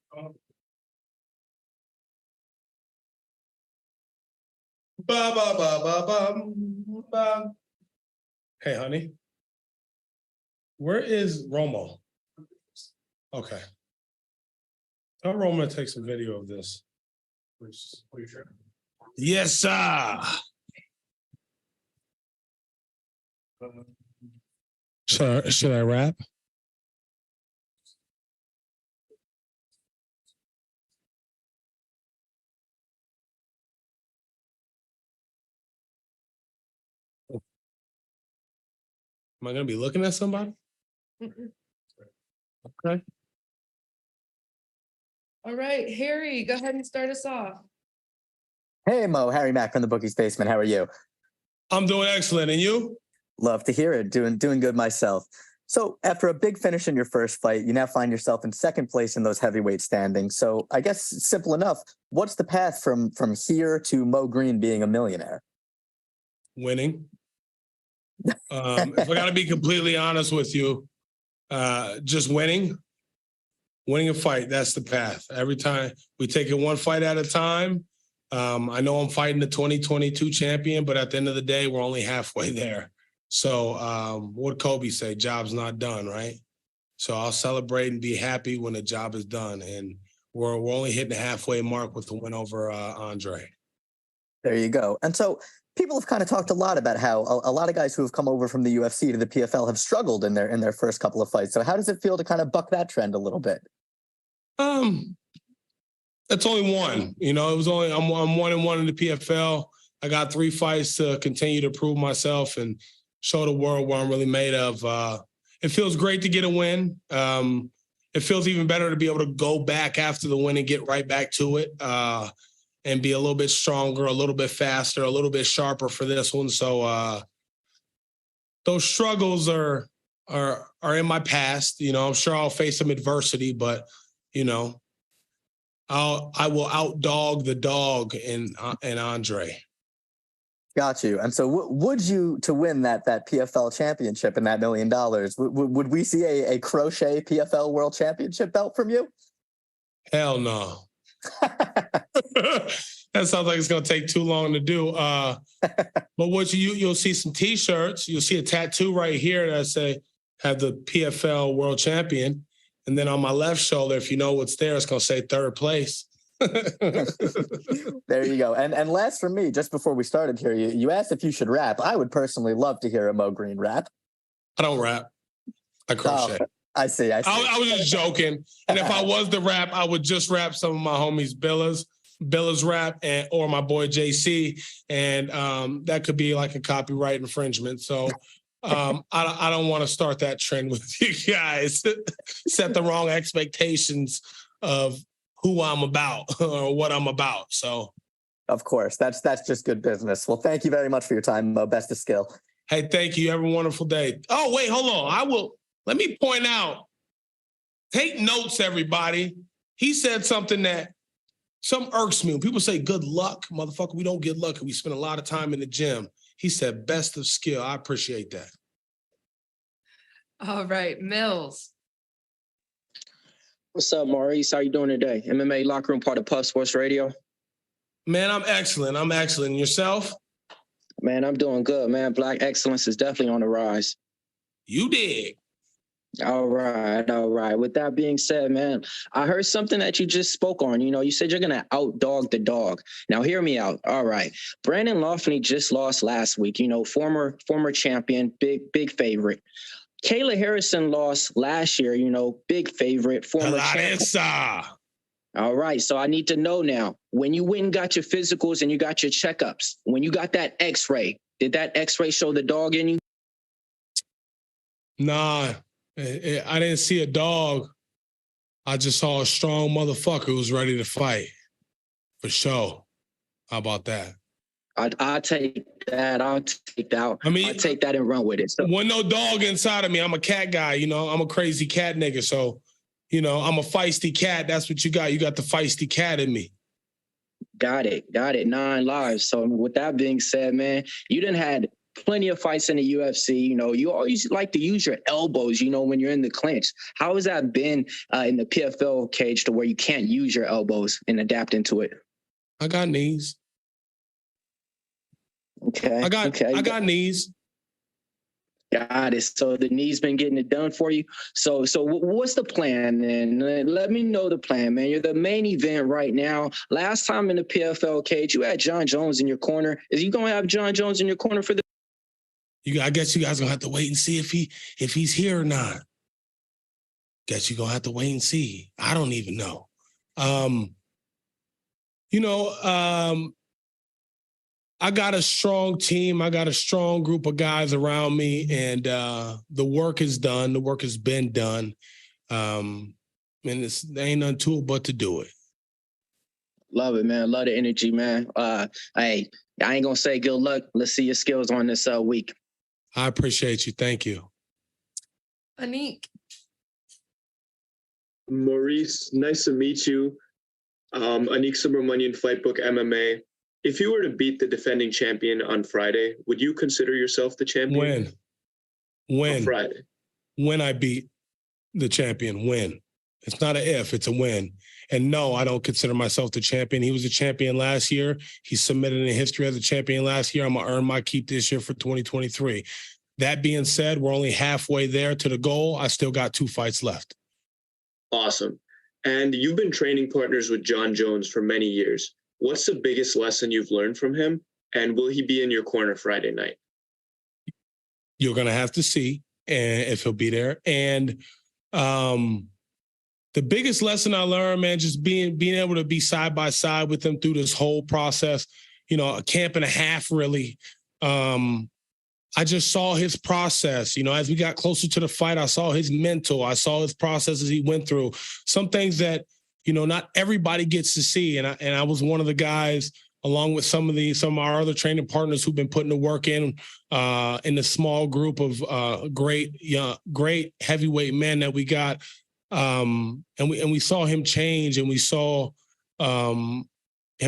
Ba ba ba ba ba ba. Hey, honey, where is Romo? Okay, tell Romo to take some video of this. Yes, sir. Should I rap? Am I gonna be looking at somebody? Okay. All right, Harry, go ahead and start us off. Hey, Mo, Harry Mack from the Bookie's Basement. How are you? I'm doing excellent, and you? Love to hear it. Doing good myself. So after a big finish in your first fight, you now find yourself in second place in those heavyweight standings. So I guess simple enough. What's the path from here to Mo Greene being a millionaire? Winning. If I got to be completely honest with you, just winning a fight. That's the path. Every time we take it one fight at a time. I know I'm fighting the 2022 champion, but at the end of the day, we're only halfway there. So what Kobe say? Job's not done, right? So I'll celebrate and be happy when the job is done. And we're only hitting the halfway mark with the win over Andre. There you go. And so people have kind of talked a lot about how a lot of guys who have come over from the UFC to the PFL have struggled in their first couple of fights. So how does it feel to kind of buck that trend a little bit? That's only one. You know, it was only I'm 1-1 in the PFL. I got 3 fights to continue to prove myself and show the world what I'm really made of. It feels great to get a win. It feels even better to be able to go back after the win and get right back to it and be a little bit stronger, a little bit faster, a little bit sharper for this one. So those struggles are in my past. You know, I'm sure I'll face some adversity, but you know, I will outdog the dog in Andre. Got you. And so would you, to win that PFL championship and that $1 million, would we see a crochet PFL world championship belt from you? Hell no. That sounds like it's going to take too long to do. But what you'll see some T-shirts. You'll see a tattoo right here that have the PFL world champion. And then on my left shoulder, if you know what's there, it's going to say third place. There you go. And last from me, just before we started here, you asked if you should rap. I would personally love to hear a Mo Greene rap. I don't rap. I crochet. Oh, I see. I was just joking. And if I was to rap, I would just rap some of my homies Billa's rap or my boy JC. And that could be like a copyright infringement. So I don't want to start that trend with you guys. Set the wrong expectations of who I'm about or what I'm about. So, of course, that's just good business. Well, thank you very much for your time, Mo. Best of skill. Hey, thank you. Have a wonderful day. Oh, wait, hold on. Let me point out. Take notes, everybody. He said something that some irks me. When people say good luck, motherfucker, we don't get lucky. We spend a lot of time in the gym. He said best of skill. I appreciate that. All right, Mills. What's up, Maurice? How you doing today? MMA Locker Room, part of Puff Sports Radio. Man, I'm excellent. Yourself? Man, I'm doing good, man. Black excellence is definitely on the rise. You dig. All right. With that being said, man, I heard something that you just spoke on. You know, you said you're going to outdog the dog. Now, hear me out. All right. Brandon Loughnane just lost last week, you know, former champion, big favorite. Kayla Harrison lost last year, big favorite, former champ. Larissa. All right, so I need to know now, when you went and got your physicals and you got your checkups, when you got that x-ray, did that x-ray show the dog in you? Nah, I didn't see a dog. I just saw a strong motherfucker who was ready to fight. For sure. How about that? I'll take that. I'll take that and run with it. So, wasn't no dog inside of me. I'm a cat guy, I'm a crazy cat nigga. So, I'm a feisty cat. That's what you got. You got the feisty cat in me. Got it. 9 lives. So with that being said, man, you done had plenty of fights in the UFC. You always like to use your elbows, when you're in the clinch. How has that been in the PFL cage to where you can't use your elbows and adapt into it? I got knees. Okay. I got knees. Got it. So the knee's been getting it done for you. So what's the plan then? Let me know the plan, man. You're the main event right now. Last time in the PFL cage, you had John Jones in your corner. Is you gonna have John Jones in your corner for the? I guess you guys gonna have to wait and see if he's here or not. Guess you're gonna have to wait and see. I don't even know. I got a strong team. I got a strong group of guys around me, and the work is done. The work has been done. And there ain't nothing to it but to do it. Love it, man. Love the energy, man. Hey, I ain't gonna say good luck. Let's see your skills on this week. I appreciate you. Thank you. Anik. Maurice, nice to meet you. Anik Subramanian, Fightbook MMA. If you were to beat the defending champion on Friday, would you consider yourself the champion? When? On Friday. When I beat the champion, when. It's not an if, it's a win. And no, I don't consider myself the champion. He was a champion last year. He submitted in history as a champion last year. I'm going to earn my keep this year for 2023. That being said, we're only halfway there to the goal. I still got 2 fights left. Awesome. And you've been training partners with John Jones for many years. What's the biggest lesson you've learned from him? And will he be in your corner Friday night? You're going to have to see if he'll be there. And the biggest lesson I learned, man, just being able to be side by side with him through this whole process, a camp and a half, really. I just saw his process. As we got closer to the fight, I saw his mental. I saw his processes he went through. Some things that not everybody gets to see. And I was one of the guys, along with some of our other training partners who've been putting the work in the small group of great heavyweight men that we got. And we saw him change, and we saw him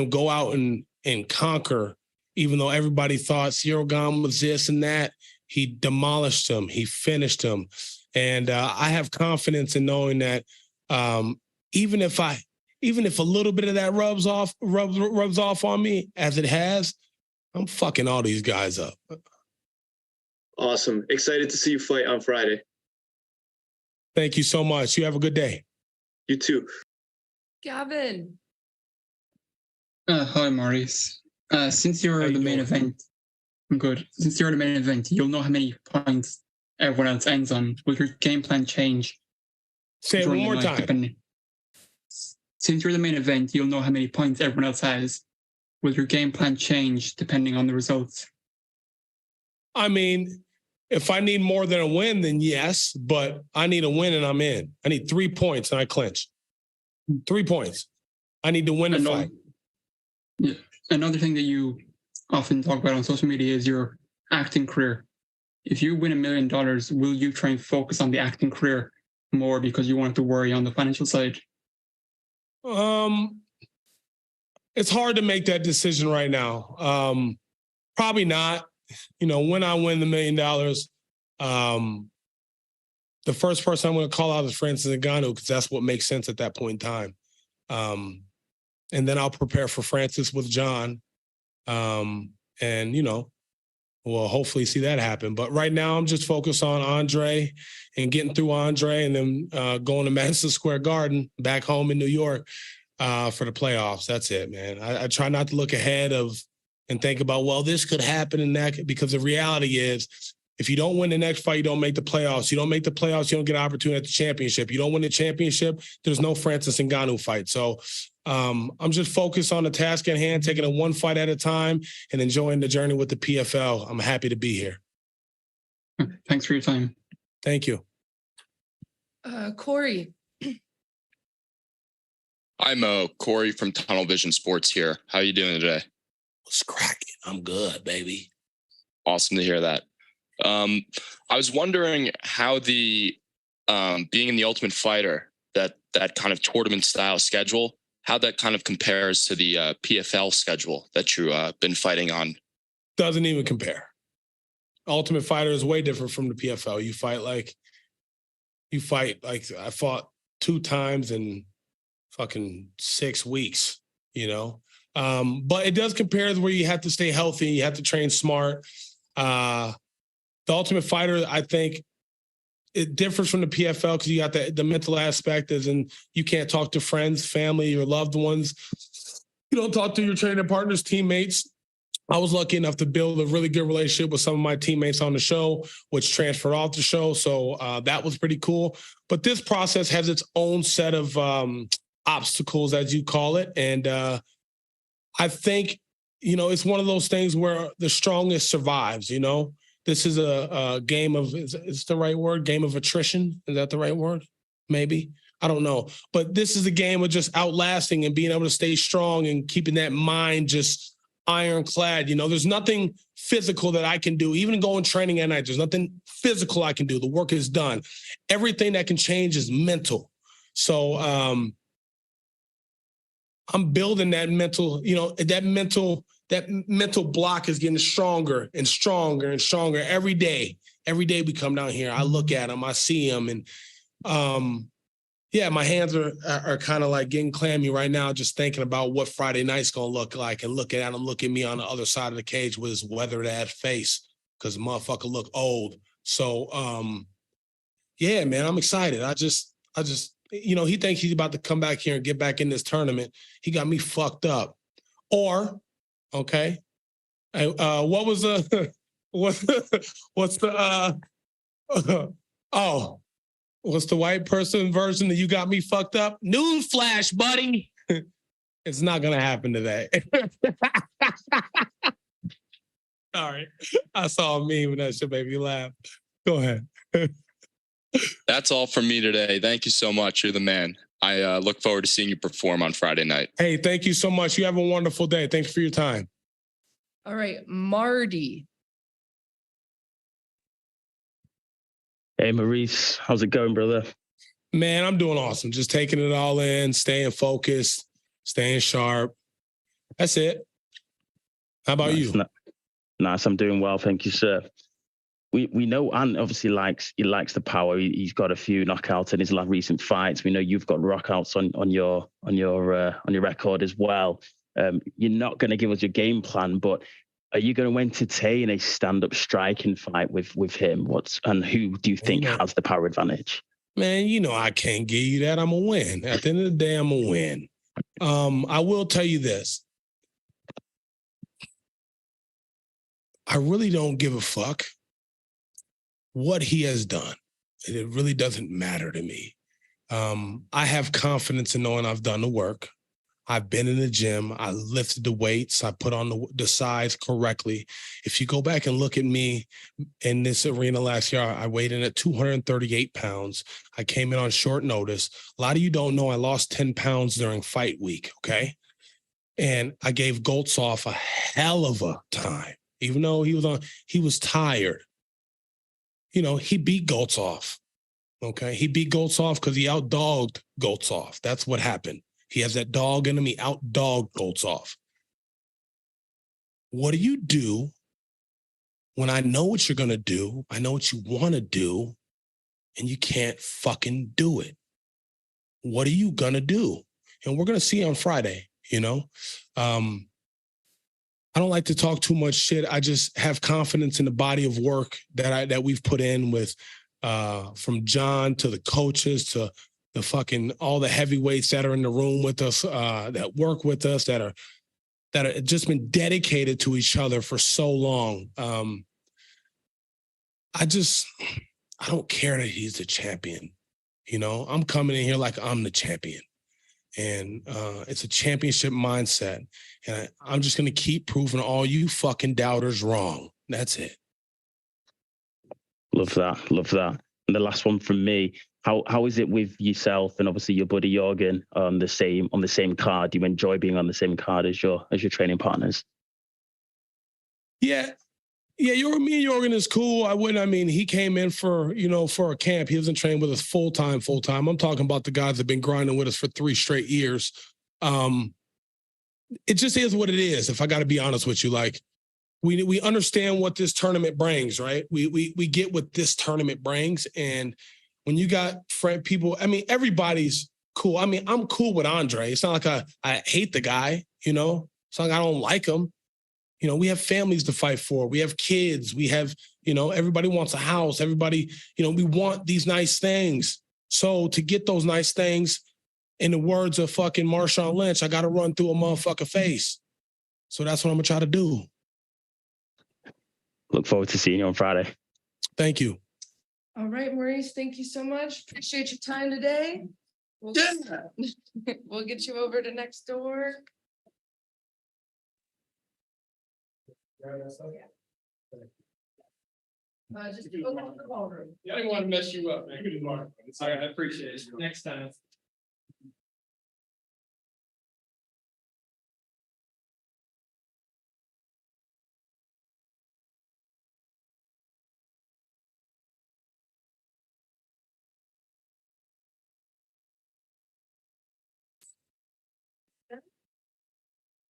go out and conquer, even though everybody thought Yorgan was this and that. He demolished him. He finished him. And I have confidence in knowing that even if a little bit of that rubs off on me, as it has, I'm fucking all these guys up. Awesome. Excited to see you fight on Friday. Thank you so much. You have a good day. You too. Gavin. Hi, Maurice. Since you're the main event, I'm good. Since you're the main event, you'll know how many points everyone else ends on. Will your game plan change? Say it one more time. Since you're the main event, you'll know how many points everyone else has. Will your game plan change depending on the results? I mean, if I need more than a win, then yes, but I need a win and I'm in. I need 3 points and I clinch. 3 points. I need to win the fight. Yeah. Another thing that you often talk about on social media is your acting career. If you win $1 million, will you try and focus on the acting career more because you want to worry on the financial side? It's hard to make that decision right now. Probably not. When I win the $1 million, the first person I'm going to call out is Francis Ngannou, because that's what makes sense at that point in time. And then I'll prepare for Francis with John. We'll hopefully see that happen. But right now I'm just focused on Andre and getting through Andre, and then going to Madison Square Garden back home in New York for the playoffs. That's it, man. I try not to look ahead and think about, well, this could happen and that, because the reality is If you don't win the next fight, you don't make the playoffs. You don't make the playoffs, you don't get an opportunity at the championship. You don't win the championship, there's no Francis Ngannou fight. So I'm just focused on the task at hand, taking it one fight at a time and enjoying the journey with the PFL. I'm happy to be here. Thanks for your time. Thank you. Corey. I'm Corey from Tunnel Vision Sports here. How are you doing today? What's cracking? I'm good, baby. Awesome to hear that. I was wondering how the being in the Ultimate Fighter, that kind of tournament style schedule, how that kind of compares to the PFL schedule that you've been fighting on. Doesn't even compare. Ultimate Fighter is way different from the PFL. You fight like I fought 2 times in fucking 6 weeks, you know? But it does compare where you have to stay healthy, you have to train smart. The Ultimate Fighter, I think it differs from the PFL because you got the mental aspect and you can't talk to friends, family, your loved ones. You don't talk to your training partners, teammates. I was lucky enough to build a really good relationship with some of my teammates on the show, which transferred off the show. So that was pretty cool. But this process has its own set of obstacles, as you call it. And I think, you know, it's one of those things where the strongest survives, you know? This is a game of, is the right word? Game of attrition? Is that the right word? Maybe. I don't know. But this is a game of just outlasting and being able to stay strong and keeping that mind just ironclad. You know, there's nothing physical that I can do. Even going training at night, there's nothing physical I can do. The work is done. Everything that can change is mental. So I'm building that mental, you know, that mental block is getting stronger and stronger and stronger every day. Every day we come down here, I look at them, I see them. And yeah, my hands are kind of like getting clammy right now, just thinking about what Friday night's going to look like and looking at him, look at me on the other side of the cage with his weathered ass face because the motherfucker look old. So, yeah, man, I'm excited. I just, you know, he thinks he's about to come back here and get back in this tournament. He got me fucked up. Or, okay, what was the, what's the white person version that you got me fucked up? Newsflash, buddy. It's not going to happen today. All right. I saw a meme and that shit made me laugh. Go ahead. That's all from me today. Thank you so much. You're the man. I look forward to seeing you perform on Friday night. Hey, thank you so much. You have a wonderful day. Thanks for your time. All right, Marty. Hey, Maurice. How's it going, brother? Man, I'm doing awesome. Just taking it all in, staying focused, staying sharp. That's it. How about you? Nice. I'm doing well. Thank you, sir. We know Ant obviously likes the power. He's got a few knockouts in his recent fights. We know you've got knockouts on your record as well. You're not going to give us your game plan, but are you going to entertain a stand-up striking fight with him? And who do you think has the power advantage? Man, you know I can't give you that. I'm going to win. At the end of the day, I'm going to win. I will tell you this. I really don't give a fuck what he has done. It really doesn't matter to me. I have confidence in knowing I've done the work. I've been in the gym. I lifted the weights. I put on the size correctly. If you go back and look at me in this arena last year, I weighed in at 238 pounds. I came in on short notice. A lot of you don't know I lost 10 pounds during fight week, okay? And I gave Goltsov a hell of a time. Even though he was tired. You know, he beat Goltsov, okay? He beat Goltsov because he outdogged Goltsov. That's what happened. He has that dog in him. He outdogged Goltsov. What do you do when I know what you're going to do, I know what you want to do, and you can't fucking do it? What are you going to do? And we're going to see on Friday, you know? I don't like to talk too much shit. I just have confidence in the body of work that we've put in with from John to the coaches to the fucking all the heavyweights that are in the room with us, that work with us, that are just been dedicated to each other for so long. I don't care that he's the champion. You know, I'm coming in here like I'm the champion. And it's a championship mindset. And I'm just going to keep proving all you fucking doubters wrong. That's it. Love that. Love that. And the last one from me, how is it with yourself and obviously your buddy Yorgan on the same card? Do you enjoy being on the same card as your training partners? Yeah. Yeah, me and Jorgen is cool. He came in for a camp. He doesn't train with us full time. I'm talking about the guys that have been grinding with us for 3 straight years. It just is what it is, if I got to be honest with you. Like, we understand what this tournament brings, right? We get what this tournament brings. And when you got people, everybody's cool. I'm cool with Andre. It's not like I hate the guy, It's not like I don't like him. We have families to fight for. We have kids. We have, everybody wants a house. Everybody, we want these nice things. So to get those nice things, in the words of fucking Marshawn Lynch, I got to run through a motherfucker face. So that's what I'm going to try to do. Look forward to seeing you on Friday. Thank you. All right, Maurice, thank you so much. Appreciate your time today. We'll get you over to next door. Just go to the ballroom. Yeah, I didn't want to mess you up, man. Good morning. Sorry, I appreciate it. Next time.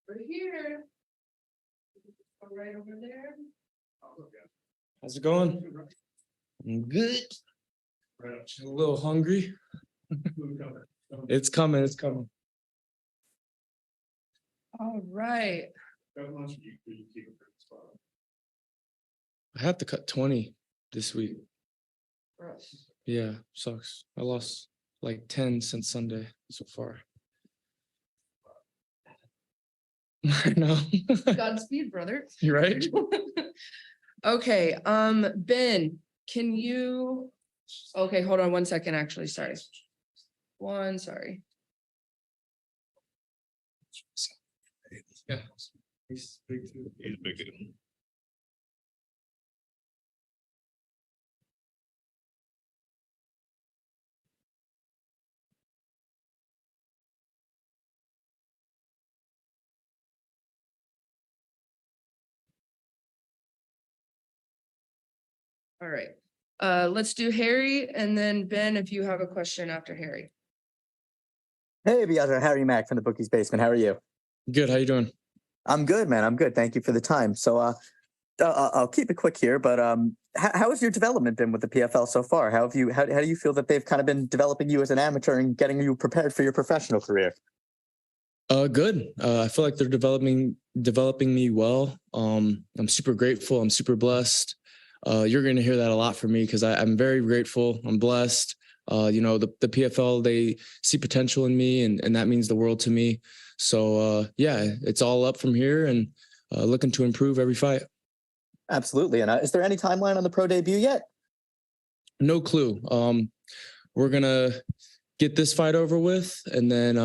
We're here. Right over there. How's it going? I'm good. Just a little hungry. It's coming. All right. I have to cut 20 this week. Gross. Yeah, sucks. I lost like 10 since Sunday so far. I know. Godspeed, brother. You're right. Okay, Ben, can you, okay, hold on 1 second, actually, sorry. Sorry. Yeah. He's big too. He's big too. All right, let's do Harry, and then Ben, if you have a question after Harry. Hey, Biagio, Harry Mack from the Bookies Basement. How are you? Good. How you doing? I'm good, man. I'm good. Thank you for the time. So I'll keep it quick here, but how has your development been with the PFL so far? How do you feel that they've kind of been developing you as an amateur and getting you prepared for your professional career? Good. I feel like they're developing me well. I'm super grateful. I'm super blessed. You're going to hear that a lot from me because I'm very grateful. I'm blessed. The PFL, they see potential in me and that means the world to me. So it's all up from here and looking to improve every fight. Absolutely. And is there any timeline on the pro debut yet? No clue. We're going to get this fight over with and then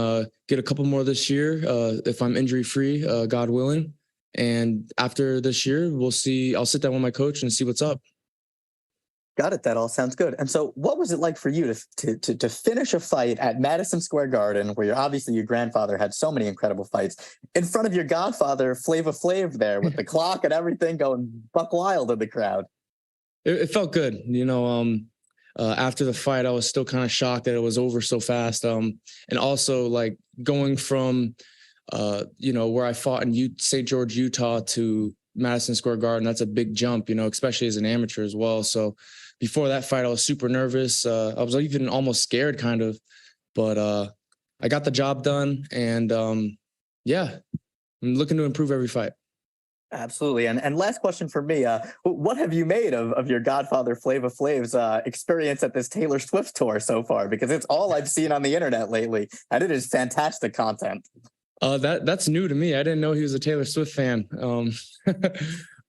get a couple more this year if I'm injury free, God willing. And after this year, we'll see. I'll sit down with my coach and see what's up. Got it. That all sounds good. And so what was it like for you to finish a fight at Madison Square Garden, where obviously your grandfather had so many incredible fights, in front of your godfather, Flava Flav, there with the clock and everything going buck wild in the crowd? It felt good. After the fight, I was still kind of shocked that it was over so fast. And also like going from, where I fought in St. George, Utah to Madison Square Garden, that's a big jump, especially as an amateur as well. So before that fight, I was super nervous. I was even almost scared kind of, but I got the job done and I'm looking to improve every fight. Absolutely. And last question for me, what have you made of your godfather Flava Flav's experience at this Taylor Swift tour so far? Because it's all I've seen on the internet lately, and it is fantastic content. That's new to me. I didn't know he was a Taylor Swift fan.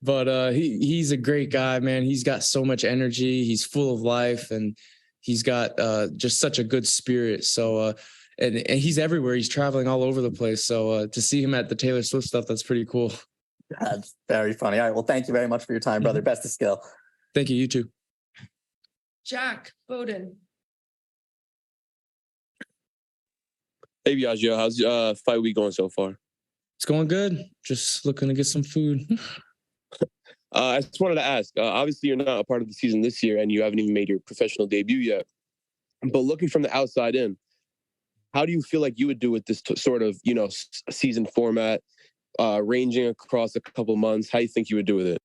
But he's a great guy, man. He's got so much energy. He's full of life, and he's got just such a good spirit. So and he's everywhere. He's traveling all over the place. So to see him at the Taylor Swift stuff, that's pretty cool. That's very funny. All right. Well, thank you very much for your time, brother. Best of skill. Thank you. You too. Jack Bowden. Hey, Biagio, how's fight week going so far? It's going good. Just looking to get some food. I just wanted to ask, obviously you're not a part of the season this year and you haven't even made your professional debut yet, but looking from the outside in, how do you feel like you would do with this sort of, season format, ranging across a couple months? How do you think you would do with it?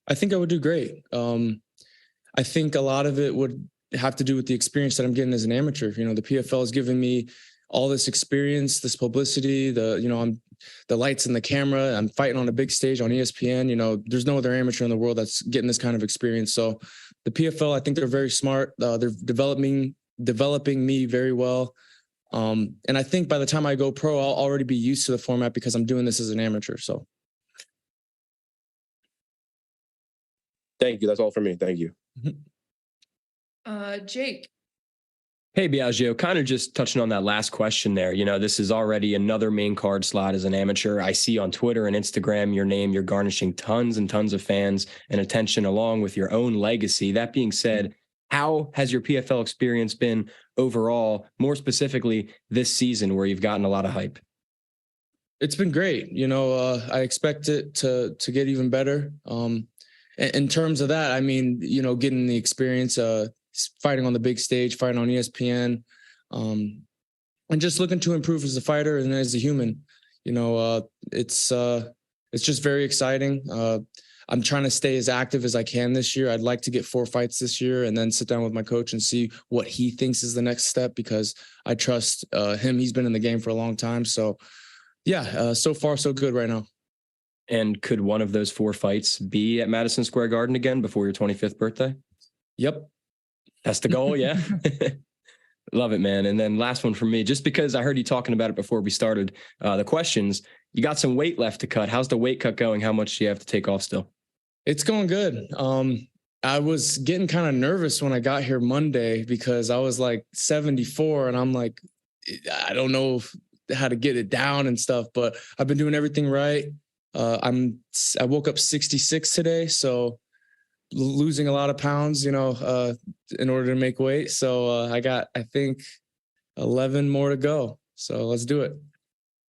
I think I would do great. I think a lot of it would have to do with the experience that I'm getting as an amateur. The PFL has given me all this experience, this publicity, I'm the lights and the camera. I'm fighting on a big stage on ESPN. There's no other amateur in the world that's getting this kind of experience. So the PFL, I think they're very smart. They're developing me very well. And I think by the time I go pro, I'll already be used to the format because I'm doing this as an amateur. So. Thank you. That's all for me. Thank you. Jake. Hey, Biagio, kind of just touching on that last question there. This is already another main card slot as an amateur. I see on Twitter and Instagram your name, you're garnishing tons and tons of fans and attention along with your own legacy. That being said, how has your PFL experience been overall, more specifically this season where you've gotten a lot of hype? It's been great. I expect it to get even better. In terms of that, I mean, getting the experience, fighting on the big stage, fighting on ESPN, and just looking to improve as a fighter and as a human. It's just very exciting. I'm trying to stay as active as I can this year. I'd like to get 4 fights this year and then sit down with my coach and see what he thinks is the next step because I trust him. He's been in the game for a long time. So yeah, so far so good right now. And could one of those 4 fights be at Madison Square Garden again before your 25th birthday? Yep. That's the goal, yeah? Love it, man. And then last one from me, just because I heard you talking about it before we started the questions, you got some weight left to cut. How's the weight cut going? How much do you have to take off still? It's going good. I was getting kind of nervous when I got here Monday because I was like 74 and I'm like, I don't know how to get it down and stuff, but I've been doing everything right. I woke up 66 today, so losing a lot of pounds, in order to make weight. So I got, I think, 11 more to go. So let's do it.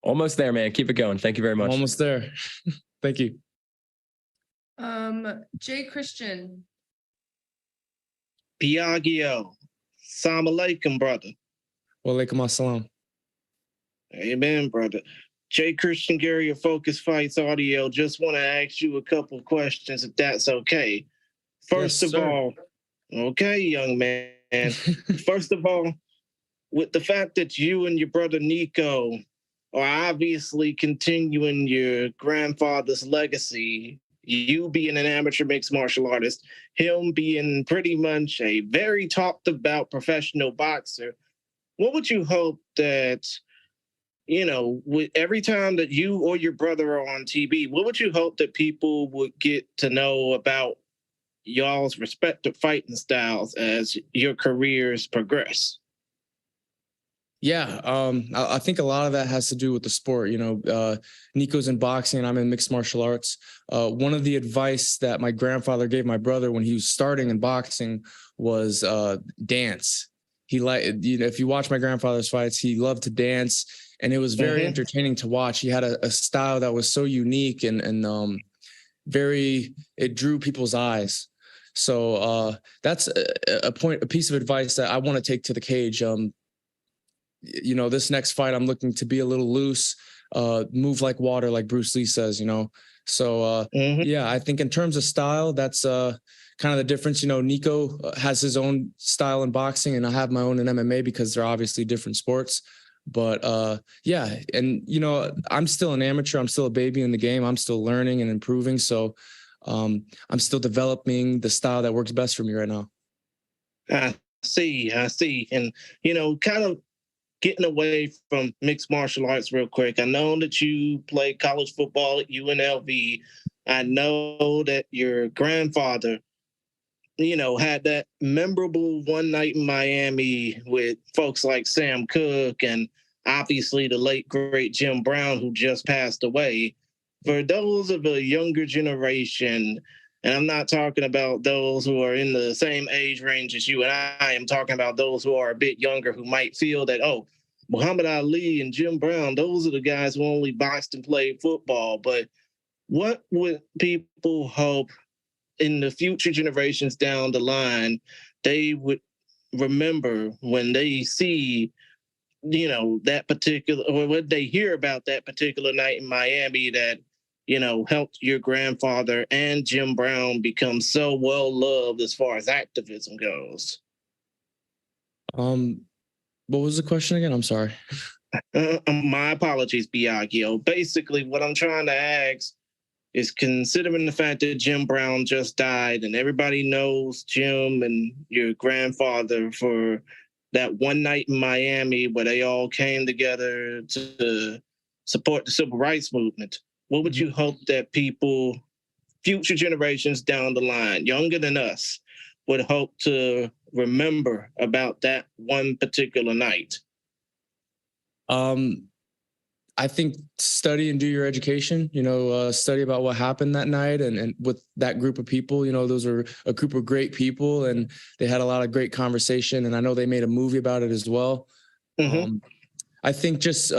Almost there, man. Keep it going. Thank you very much. Almost there. Thank you. Jay Christian. Biagio. Assalamu alaikum, brother. Wa alaikum assalam. Amen, brother. Jay Christian Gary of Focus Fights Audio. Just want to ask you a couple of questions, if that's okay. First of all, okay, young man. First of all, with the fact that you and your brother Nico are obviously continuing your grandfather's legacy, you being an amateur mixed martial artist, him being pretty much a very talked about professional boxer, what would you hope that, with every time that you or your brother are on TV, what would you hope that people would get to know about y'all's respective fighting styles as your careers progress? Yeah, I think a lot of that has to do with the sport. Nico's in boxing and I'm in mixed martial arts. One of the advice that my grandfather gave my brother when he was starting in boxing was dance. He if you watch my grandfather's fights, he loved to dance, and it was very entertaining to watch. He had a style that was so unique and it drew people's eyes. So that's a piece of advice that I want to take to the cage. This next fight, I'm looking to be a little loose, move like water, like Bruce Lee says, So, yeah, I think in terms of style, that's kind of the difference. Nico has his own style in boxing and I have my own in MMA because they're obviously different sports. But yeah, and, I'm still an amateur. I'm still a baby in the game. I'm still learning and improving. So I'm still developing the style that works best for me right now. I see. And, kind of getting away from mixed martial arts real quick. I know that you played college football at UNLV. I know that your grandfather, had that memorable one night in Miami with folks like Sam Cooke and obviously the late, great Jim Brown, who just passed away. For those of a younger generation, and I'm not talking about those who are in the same age range as you and I am talking about those who are a bit younger who might feel that, oh, Muhammad Ali and Jim Brown, those are the guys who only boxed and played football. But what would people hope in the future generations down the line they would remember when they see, that particular, or what they hear about that particular night in Miami that, helped your grandfather and Jim Brown become so well loved as far as activism goes? What was the question again? I'm sorry. My apologies, Biagio. Basically, what I'm trying to ask is, considering the fact that Jim Brown just died and everybody knows Jim and your grandfather for that one night in Miami where they all came together to support the civil rights movement, what would you hope that people, future generations down the line, younger than us, would hope to remember about that one particular night? I think study and do your education, study about what happened that night and with that group of people, those are a group of great people and they had a lot of great conversation. And I know they made a movie about it as well. Mm-hmm. I think just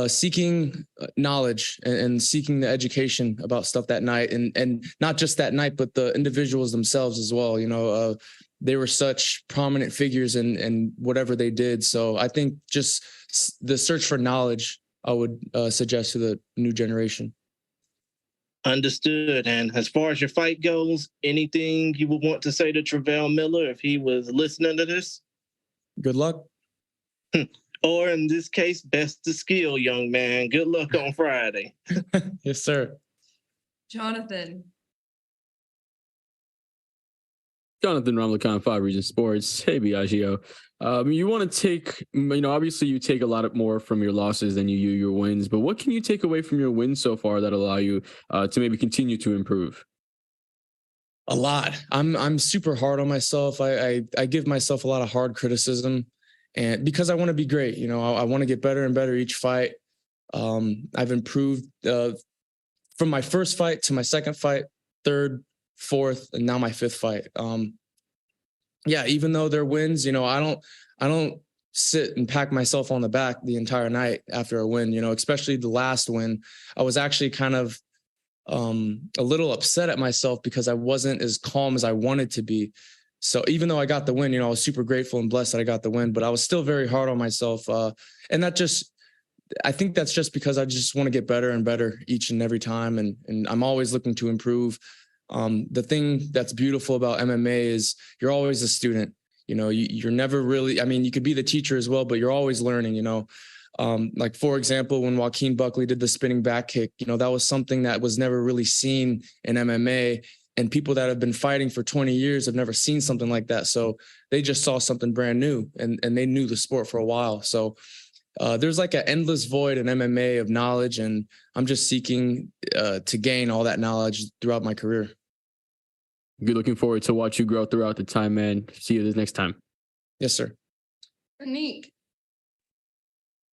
seeking knowledge and seeking the education about stuff that night and not just that night, but the individuals themselves as well. They were such prominent figures in whatever they did. So I think just the search for knowledge, I would suggest to the new generation. Understood. And as far as your fight goes, anything you would want to say to Travell Miller if he was listening to this? Good luck. Or in this case, best of skill, young man. Good luck on Friday. Yes, sir. Jonathan. Jonathan Ramlakan, 5 Region Sports. Hey, Biagio. You want to take, obviously you take a lot more from your losses than you your wins, but what can you take away from your wins so far that allow you to maybe continue to improve? A lot. I'm super hard on myself. I give myself a lot of hard criticism, and because I want to be great, I want to get better and better each fight. I've improved from my first fight to my second fight, third, fourth, and now my fifth fight. Even though they're wins, I don't sit and pat myself on the back the entire night after a win, especially the last win. I was actually kind of a little upset at myself because I wasn't as calm as I wanted to be. So even though I got the win, I was super grateful and blessed that I got the win, but I was still very hard on myself. And I think that's just because I just want to get better and better each and every time. And I'm always looking to improve. The thing that's beautiful about MMA is you're always a student. You're never really, you could be the teacher as well, but you're always learning, like, for example, when Joaquin Buckley did the spinning back kick, that was something that was never really seen in MMA. And people that have been fighting for 20 years have never seen something like that. So they just saw something brand new and they knew the sport for a while. So there's like an endless void in MMA of knowledge. And I'm just seeking to gain all that knowledge throughout my career. Good. Looking forward to watch you grow throughout the time, man. See you this next time. Yes, sir. Anik.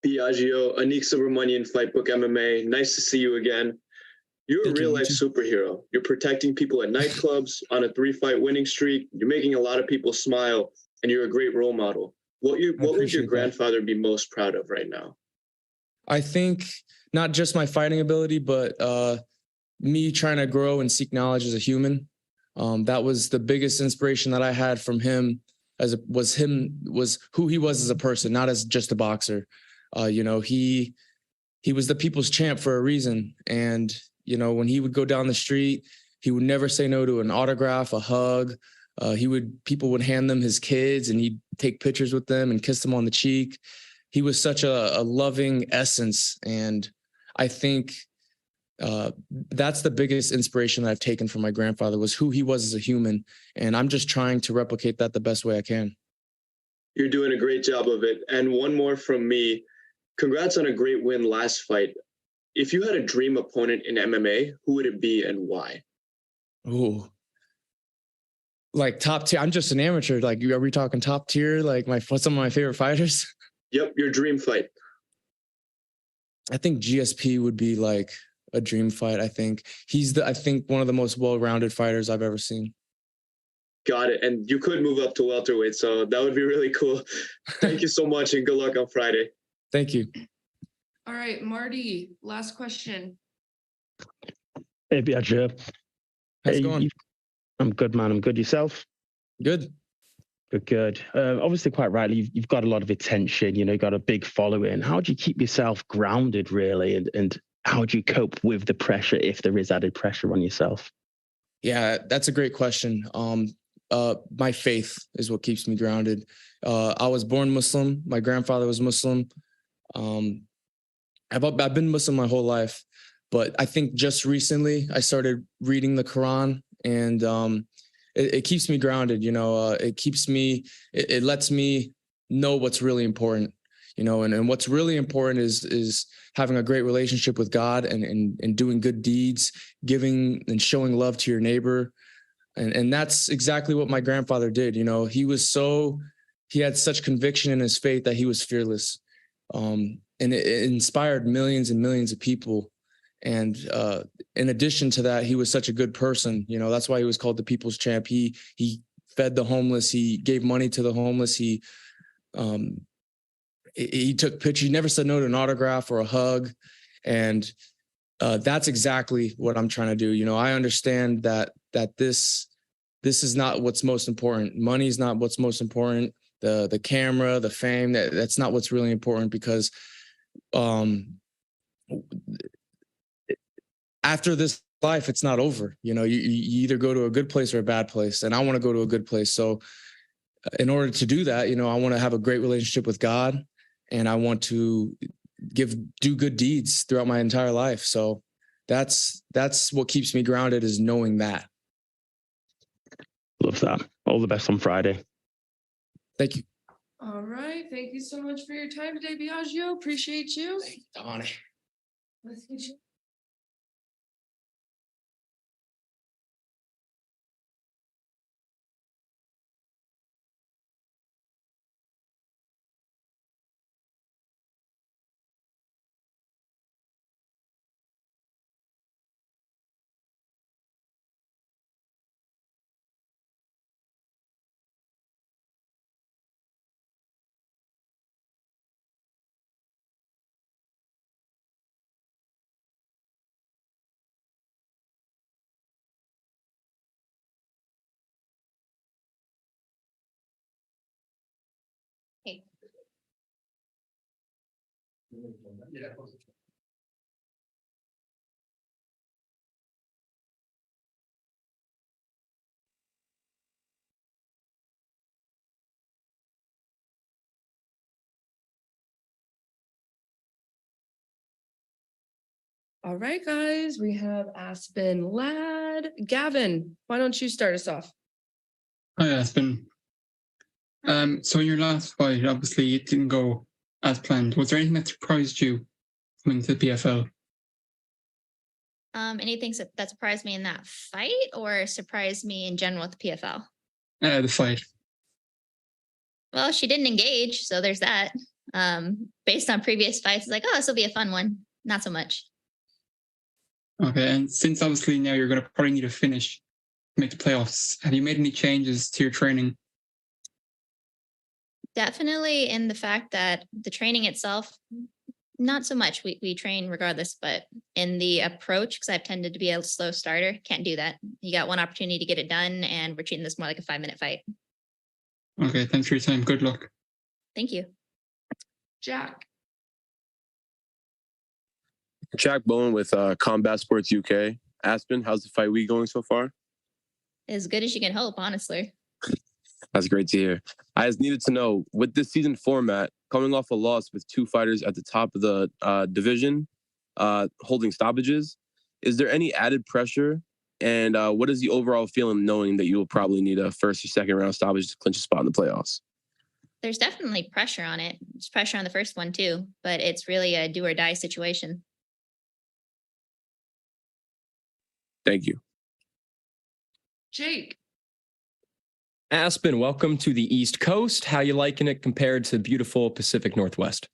Biagio, Anik Subramanian, Fightbook MMA. Nice to see you again. You're a real-life superhero. You're protecting people at nightclubs, on a 3-fight winning streak. You're making a lot of people smile, and you're a great role model. What would your grandfather be most proud of right now? I think not just my fighting ability, but me trying to grow and seek knowledge as a human. That was the biggest inspiration that I had from him, was who he was as a person, not as just a boxer. He was the people's champ for a reason. And, when he would go down the street, he would never say no to an autograph, a hug. People would hand them his kids and he'd take pictures with them and kiss them on the cheek. He was such a loving essence. And I think that's the biggest inspiration that I've taken from my grandfather, was who he was as a human. And I'm just trying to replicate that the best way I can. You're doing a great job of it. And one more from me. Congrats on a great win last fight. If you had a dream opponent in MMA, who would it be and why? Ooh. Like top tier. I'm just an amateur. Like, are we talking top tier? Like some of my favorite fighters? Yep, your dream fight. I think GSP would be like a dream fight. I think he's I think one of the most well-rounded fighters I've ever seen. Got it. And you could move up to welterweight, so that would be really cool. Thank you so much and good luck on Friday. Thank you. All right, Marty, last question. Hey, Biagio. How's it going? I'm good, man. I'm good. Yourself? Good. Good. Obviously, quite rightly, you've got a lot of attention. You know, you've got a big following. How do you keep yourself grounded, really? And how do you cope with the pressure if there is added pressure on yourself? Yeah, that's a great question. My faith is what keeps me grounded. I was born Muslim. My grandfather was Muslim. I've been Muslim my whole life, but I think just recently I started reading the Quran, and it keeps me grounded. You know, it lets me know what's really important. You know, and what's really important is having a great relationship with God and doing good deeds, giving and showing love to your neighbor. And that's exactly what my grandfather did. You know, he had such conviction in his faith that he was fearless. And it inspired millions and millions of people. And in addition to that, he was such a good person. You know, that's why he was called the People's Champ. He fed the homeless. He gave money to the homeless. He took pictures. He never said no to an autograph or a hug. And that's exactly what I'm trying to do. You know, I understand that this is not what's most important. Money is not what's most important. The camera, the fame, that's not what's really important, because after this life, it's not over. You know, you either go to a good place or a bad place. And I want to go to a good place. So in order to do that, you know, I want to have a great relationship with God, and I want to do good deeds throughout my entire life. So that's what keeps me grounded, is knowing that. Love that. All the best on Friday. Thank you. All right. Thank you so much for your time today, Biagio. Appreciate you. Thank you, Donnie. Let's get you. Hey. All right, guys, we have Aspen Ladd. Gavin, why don't you start us off? Hi, Aspen. So in your last fight, obviously it didn't go as planned. Was there anything that surprised you coming to the PFL? Anything that surprised me in that fight, or surprised me in general with the PFL? The fight. Well, she didn't engage, so there's that. Based on previous fights, it's like, oh, this will be a fun one. Not so much. Okay, and since obviously now you're going to probably need to finish to make the playoffs, have you made any changes to your training? Definitely in the fact that the training itself, not so much. We train regardless, but in the approach, because I've tended to be a slow starter, can't do that. You got one opportunity to get it done, and we're treating this more like a 5-minute fight. Okay, thanks for your time. Good luck. Thank you. Jack. Jack Bowen with Combat Sports UK. Aspen, how's the fight week going so far? As good as you can hope, honestly. That's great to hear. I just needed to know, with this season format, coming off a loss with 2 fighters at the top of the division, holding stoppages, is there any added pressure? And what is the overall feeling knowing that you will probably need a first or second round stoppage to clinch a spot in the playoffs? There's definitely pressure on it. There's pressure on the first one too, but it's really a do or die situation. Thank you. Jake. Aspen, welcome to the East Coast. How you liking it compared to beautiful Pacific Northwest?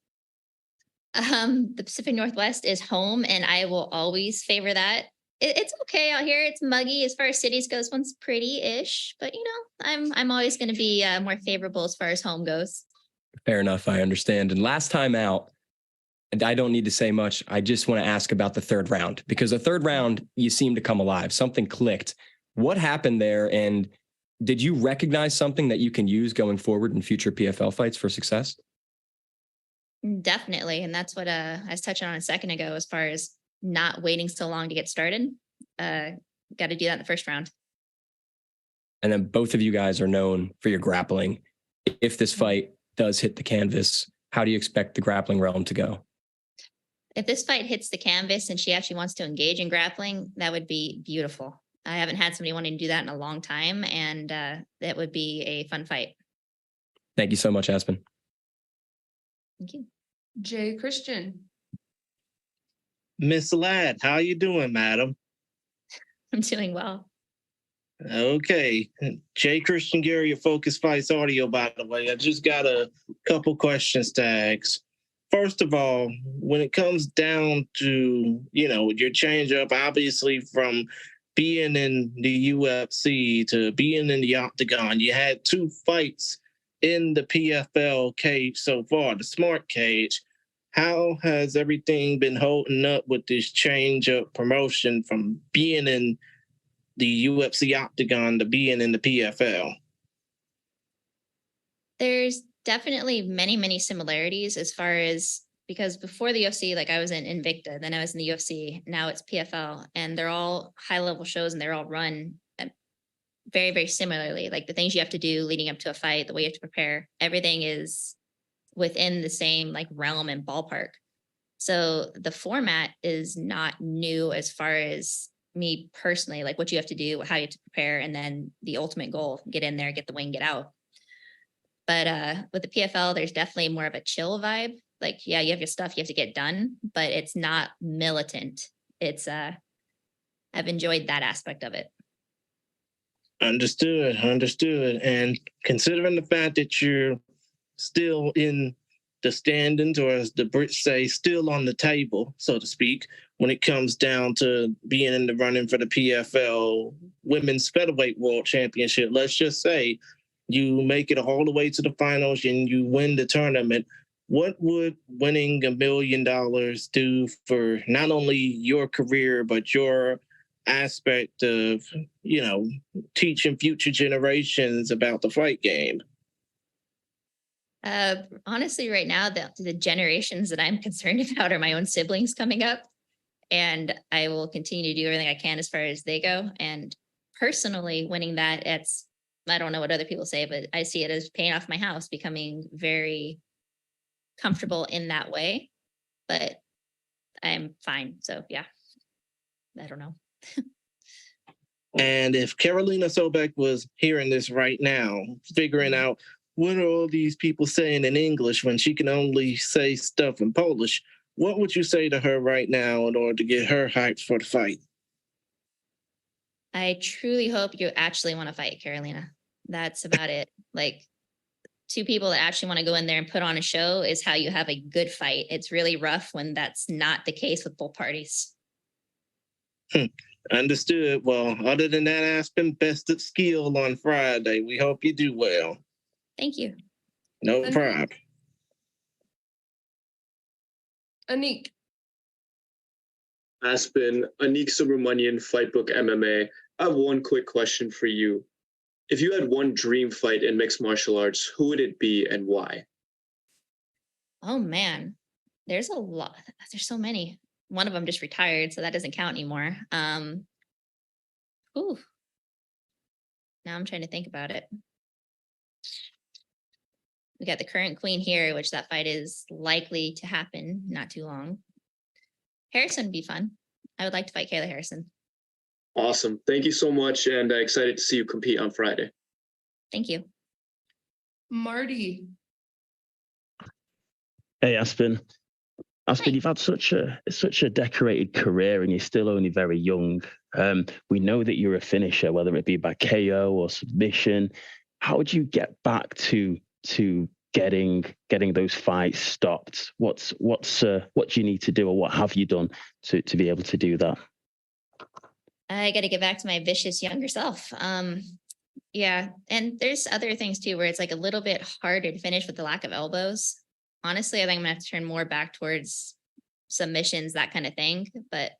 The Pacific Northwest is home, and I will always favor that. It's okay out here. It's muggy as far as cities goes. One's pretty-ish, but I'm always going to be more favorable as far as home goes. Fair enough. I understand. And last time out, and I don't need to say much. I just want to ask about the third round, because the third round, you seem to come alive. Something clicked. What happened there? And did you recognize something that you can use going forward in future PFL fights for success? Definitely. And that's what I was touching on a second ago, as far as not waiting so long to get started. Got to do that in the first round. And then both of you guys are known for your grappling. If this fight does hit the canvas, how do you expect the grappling realm to go? If this fight hits the canvas and she actually wants to engage in grappling, that would be beautiful. I haven't had somebody wanting to do that in a long time, and that would be a fun fight. Thank you so much, Aspen. Thank you. Jay Christian. Miss Ladd, how you doing, madam? I'm doing well. Okay. Jay Christian Gary, your Focus Fights audio, by the way. I just got a couple questions to ask. First of all, when it comes down to, your change up, obviously from being in the UFC to being in the octagon, you had 2 fights in the PFL cage so far, the smart cage. How has everything been holding up with this change of promotion from being in the UFC octagon to being in the PFL? There's definitely many, many similarities, as far as, because before the UFC, like I was in Invicta, then I was in the UFC, now it's PFL, and they're all high level shows, and they're all run very, very similarly. Like the things you have to do leading up to a fight, the way you have to prepare, everything is within the same like realm and ballpark. So the format is not new as far as me personally, like what you have to do, how you have to prepare, and then the ultimate goal, get in there, get the win, get out. But with the PFL, there's definitely more of a chill vibe. Like, yeah, you have your stuff you have to get done, but it's not militant. It's I've enjoyed that aspect of it. Understood. And considering the fact that you're still in the standings, or as the Brits say, still on the table, so to speak, when it comes down to being in the running for the PFL Women's Featherweight World Championship, let's just say you make it all the way to the finals and you win the tournament, what would winning $1 million do for not only your career, but your aspect of, teaching future generations about the fight game? Honestly, right now, the generations that I'm concerned about are my own siblings coming up, and I will continue to do everything I can as far as they go. And personally, winning that, I don't know what other people say, but I see it as paying off my house, becoming very comfortable in that way. But I'm fine. So yeah, I don't know. And if Karolina Sobek was hearing this right now, figuring out what are all these people saying in English when she can only say stuff in Polish, what would you say to her right now in order to get her hyped for the fight? I truly hope you actually want to fight, Karolina. That's about it. Like, 2 people that actually want to go in there and put on a show is how you have a good fight. It's really rough when that's not the case with both parties. Understood. Well, other than that, Aspen, best of skill on Friday. We hope you do well. Thank you. No problem. Anik. Aspen, Anik Subramanian, Fightbook MMA. I have one quick question for you. If you had one dream fight in mixed martial arts, who would it be and why? Oh man, there's a lot. There's so many. One of them just retired, so that doesn't count anymore. Ooh. Now I'm trying to think about it. We got the current queen here, which that fight is likely to happen not too long. Harrison would be fun. I would like to fight Kayla Harrison. Awesome. Thank you so much, and excited to see you compete on Friday. Thank you. Marty. Hey, Aspen. Aspen, you've had such a decorated career, and you're still only very young. We know that you're a finisher, whether it be by KO or submission. How would you get back to getting those fights stopped? What do you need to do, or what have you done to be able to do that? I got to get back to my vicious younger self. Yeah. And there's other things too, where it's like a little bit harder to finish with the lack of elbows. Honestly, I think I'm gonna have to turn more back towards submissions, that kind of thing, but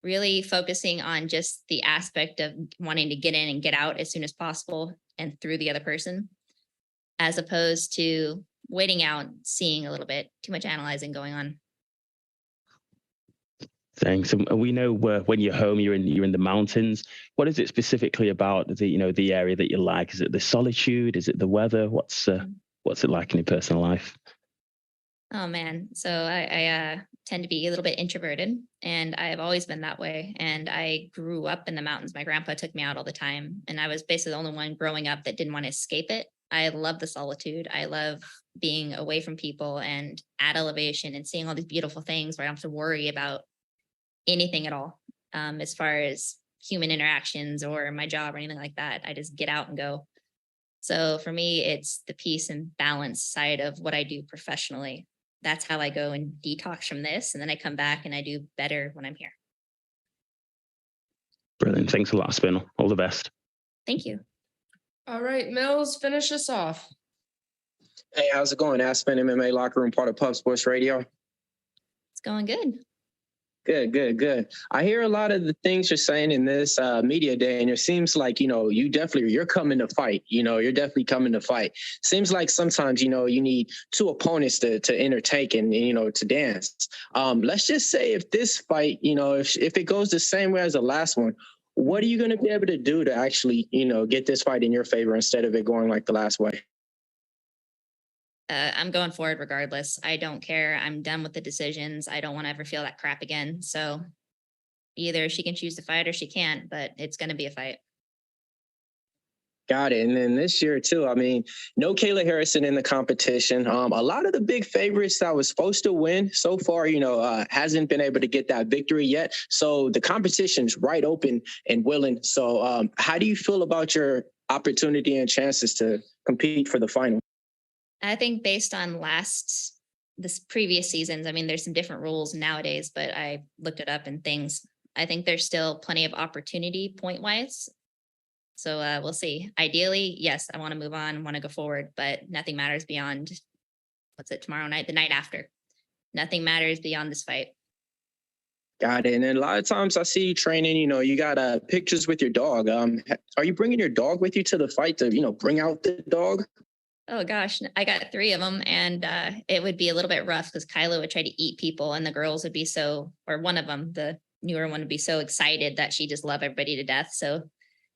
really focusing on just the aspect of wanting to get in and get out as soon as possible and through the other person, as opposed to waiting out, seeing a little bit too much analyzing going on. Thanks. And we know when you're home, you're in the mountains. What is it specifically about the area that you like? Is it the solitude? Is it the weather? What's it like in your personal life? Oh man. So I tend to be a little bit introverted, and I've always been that way. And I grew up in the mountains. My grandpa took me out all the time, and I was basically the only one growing up that didn't want to escape it. I love the solitude. I love being away from people and at elevation and seeing all these beautiful things where I don't have to worry about anything at all, as far as human interactions or my job or anything like that. I just get out and go. So for me, it's the peace and balance side of what I do professionally. That's how I go and detox from this. And then I come back and I do better when I'm here. Brilliant. Thanks a lot, Aspen. All the best. Thank you. All right, Mills, finish us off. Hey, how's it going? Aspen MMA Locker Room, part of Pub Sports Radio. It's going good. Good. I hear a lot of the things you're saying in this media day, and it seems like, you're coming to fight. You're definitely coming to fight. Seems like sometimes, you need two opponents to entertain and to dance. Let's just say if this fight, if it goes the same way as the last one, what are you going to be able to do to actually, get this fight in your favor instead of it going like the last way? I'm going forward regardless. I don't care. I'm done with the decisions. I don't want to ever feel that crap again. So either she can choose to fight or she can't, but it's going to be a fight. Got it. And then this year too, no Kayla Harrison in the competition. A lot of the big favorites that was supposed to win so far, hasn't been able to get that victory yet. So the competition's right open and willing. So how do you feel about your opportunity and chances to compete for the final? I think based on this previous seasons, there's some different rules nowadays, but I looked it up and things. I think there's still plenty of opportunity point wise. So we'll see. Ideally, yes, I want to move on, want to go forward, but nothing matters beyond, tomorrow night, the night after. Nothing matters beyond this fight. Got it. And then a lot of times I see you training, you got pictures with your dog. Are you bringing your dog with you to the fight to, bring out the dog? Oh gosh, I got 3 of them, and it would be a little bit rough because Kyla would try to eat people, and the girls would be or one of them, the newer one, would be so excited that she just loved everybody to death. So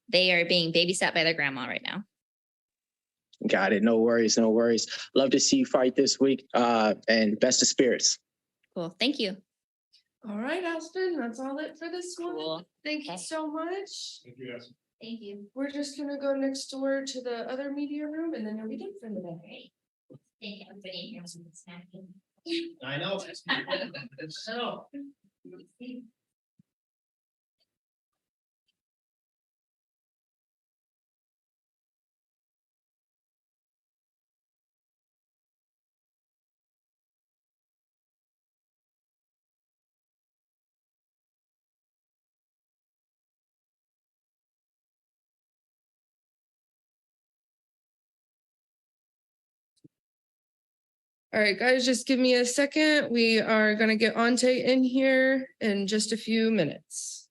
they are being babysat by their grandma right now. Got it. No worries. Love to see you fight this week, and best of spirits. Cool. Thank you. All right, Aspen, that's all it for this one. Cool. Thank you so much. Thank you, Aspen. Thank you. We're just going to go next door to the other media room, and then you'll be done for the day. Thank everybody here for snacking. I know. All right, guys, just give me a second. We are going to get Ante in here in just a few minutes.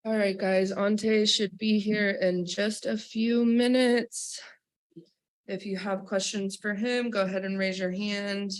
All right, guys, Ante should be here in just a few minutes. If you have questions for him, go ahead and raise your hand.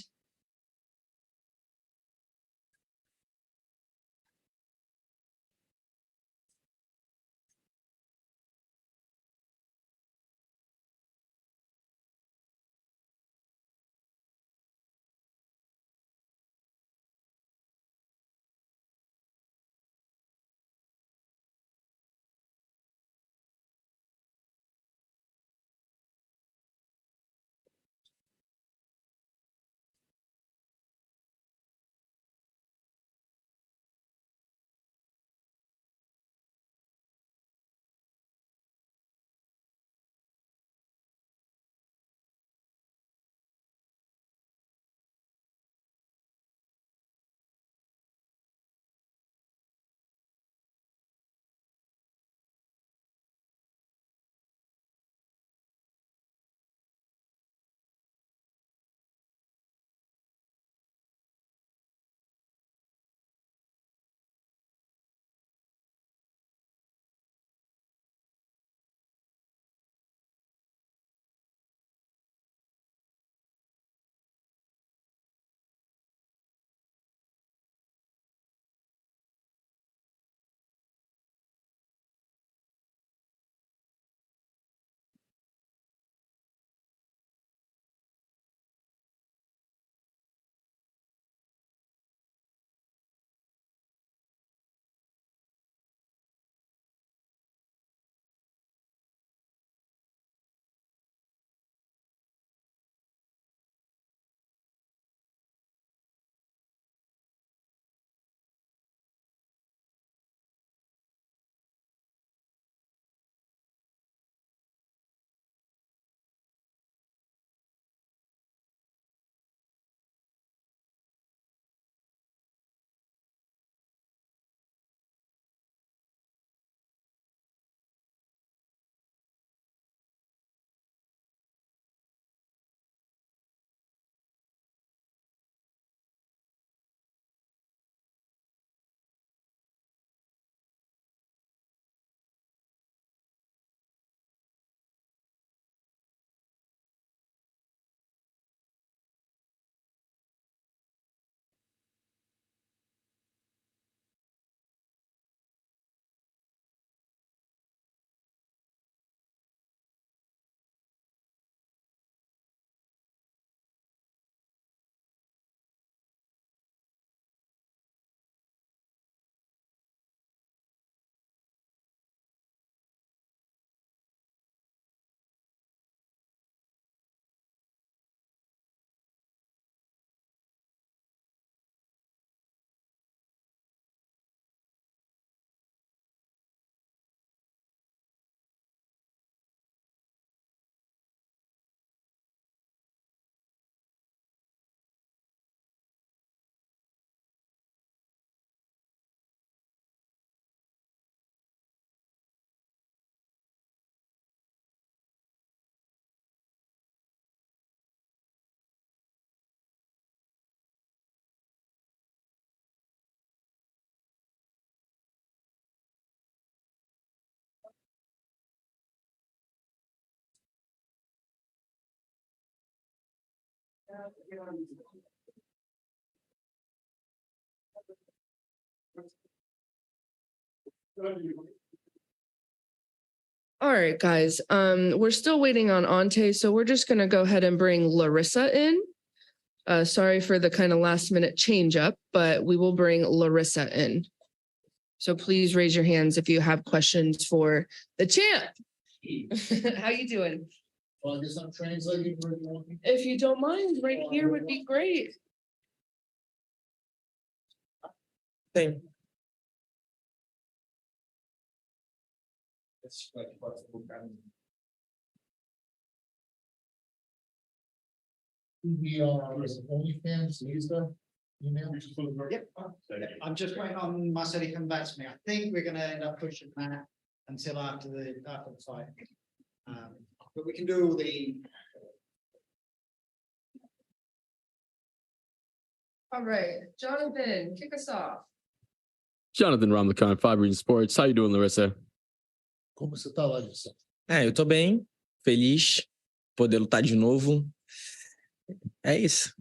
All right, guys. We're still waiting on Ante, so we're just gonna go ahead and bring Larissa in. Sorry for the kind of last minute change up, but we will bring Larissa in. So please raise your hands if you have questions for the champ. How you doing? Well, I guess I'm translating. If you don't mind, right here would be great. Thank you. The OnlyFans Lisa email. Yep. I'm just waiting on Marcel to come back to me. I think we're gonna end up pushing that until after the fight. But we can do the. All right, Jonathan, kick us off. Jonathan Ramlakan, 5 Region Sports. How you doing, Larissa? Como você tá, Larissa? Eu tô bem, feliz, poder lutar de novo. É isso.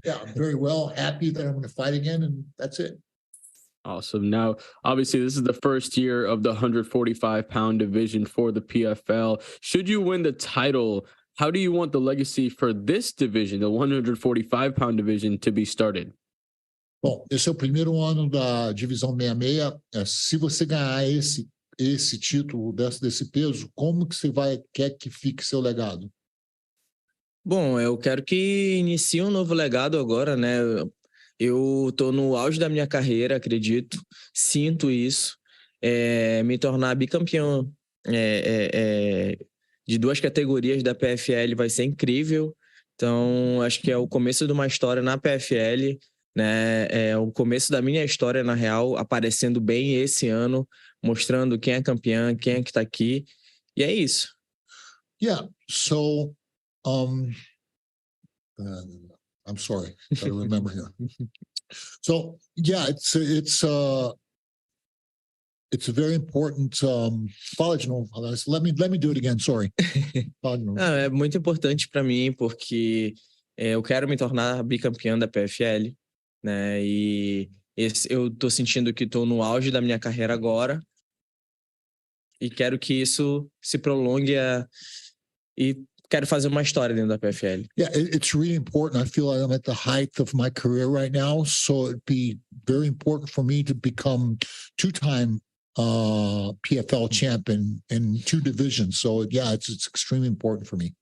Yeah, I'm very well, happy that I'm going to fight again, and that's it. Awesome. Now, obviously, this is the first year of the 145-pound division for the PFL. Should you win the title, how do you want the legacy for this division, the 145-pound division, to be started? Bom, esse é o primeiro ano da divisão 66. Se você ganhar esse título desse peso, como que você quer que fique seu legado? Bom, eu quero que inicie um novo legado agora, né? Eu tô no auge da minha carreira, acredito, sinto isso. Me tornar bicampeão de 2 categorias da PFL vai ser incrível. Então, acho que é o começo de uma história na PFL, né? É o começo da minha história, na real, aparecendo bem esse ano, mostrando quem é campeão, quem é que tá aqui. E é isso. Yeah, so I'm sorry, gotta remember here. So yeah, it's a very important. Fala de novo, let me do it again. Sorry. É muito importante para mim porque eu quero me tornar bicampeão da PFL, né? E eu tô sentindo que tô no auge da minha carreira agora e quero que isso se prolongue e quero fazer uma história dentro da PFL. Yeah, it's really important. I feel like I'm at the height of my career right now, so it'd be very important for me to become 2-time PFL champion in 2 divisions. So yeah, it's extremely important for me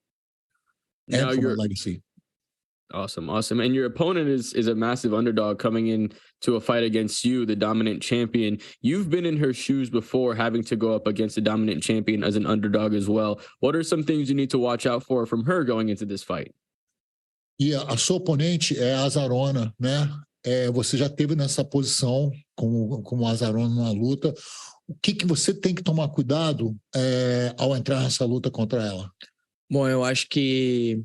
and for my legacy. Awesome. And your opponent is a massive underdog coming in to a fight against you, the dominant champion. You've been in her shoes before, having to go up against the dominant champion as an underdog as well. What are some things you need to watch out for from her going into this fight? Yeah, a sua oponente é a Azarona, né? Você já teve nessa posição como Azarona numa luta. O que você tem que tomar cuidado ao entrar nessa luta contra ela? Bom, eu acho que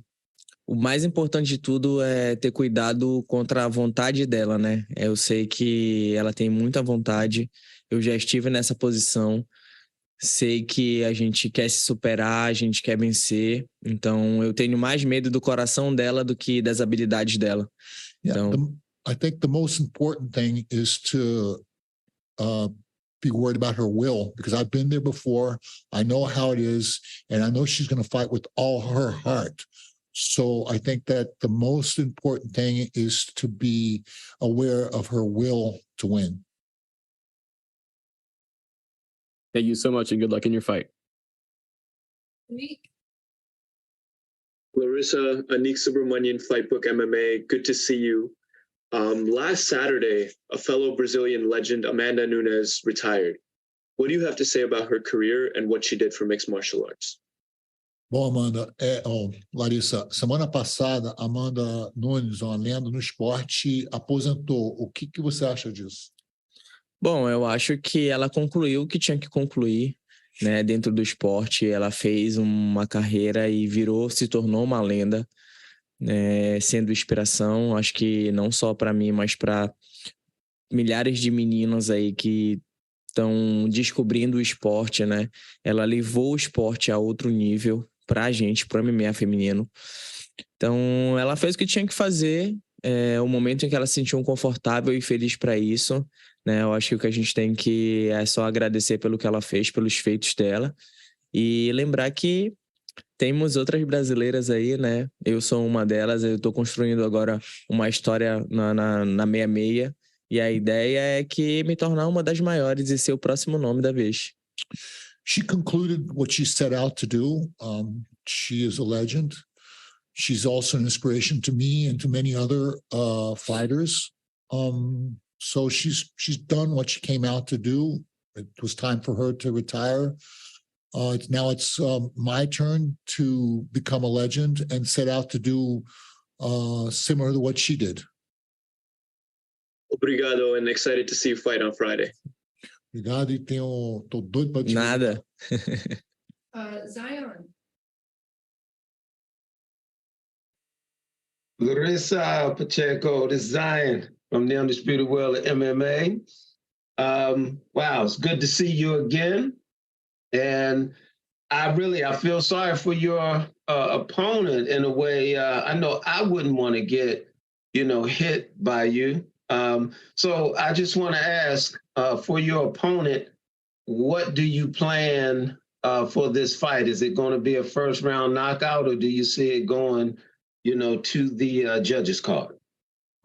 o mais importante de tudo é ter cuidado contra a vontade dela, né? Eu sei que ela tem muita vontade, eu já estive nessa posição, sei que a gente quer se superar, a gente quer vencer, então eu tenho mais medo do coração dela do que das habilidades dela. I think the most important thing is to be worried about her will, because I've been there before, I know how it is, and I know she's going to fight with all her heart. So I think that the most important thing is to be aware of her will to win. Thank you so much and good luck in your fight. Larissa, Anik Subramanian, Fightbook MMA, good to see you. Last Saturday, a fellow Brazilian legend, Amanda Nunes, retired. What do you have to say about her career and what she did for mixed martial arts? Bom, Amanda, Larissa, semana passada, Amanda Nunes, uma lenda no esporte, aposentou. O que você acha disso? Bom, eu acho que ela concluiu o que tinha que concluir, né? Dentro do esporte, ela fez uma carreira e se tornou uma lenda, né? Sendo inspiração, acho que não só para mim, mas para milhares de meninos aí que estão descobrindo o esporte, né? Ela levou o esporte a outro nível pra gente, pro MMA feminino. Então, ela fez o que tinha que fazer, o momento em que ela se sentiu confortável e feliz para isso, né? Eu acho que o que a gente tem que é só agradecer pelo que ela fez, pelos feitos dela e lembrar que temos outras brasileiras aí, né? Eu sou uma delas, eu tô construindo agora uma história na 66 e a ideia é que me tornar uma das maiores e ser o próximo nome da vez. She concluded what she set out to do. She is a legend. She's also an inspiration to me and to many other fighters. So she's done what she came out to do. It was time for her to retire. Now it's my turn to become a legend and set out to do similar to what she did. Obrigado, and excited to see you fight on Friday. Obrigado e tô doido para te Nada. Zion. Larissa Pacheco, this is Zion from the Undisputed World of MMA. Wow, it's good to see you again. And I feel sorry for your opponent in a way. I know I wouldn't want to get, hit by you. So I just want to ask for your opponent, what do you plan for this fight? Is it going to be a first round knockout, or do you see it going, to the judges' card?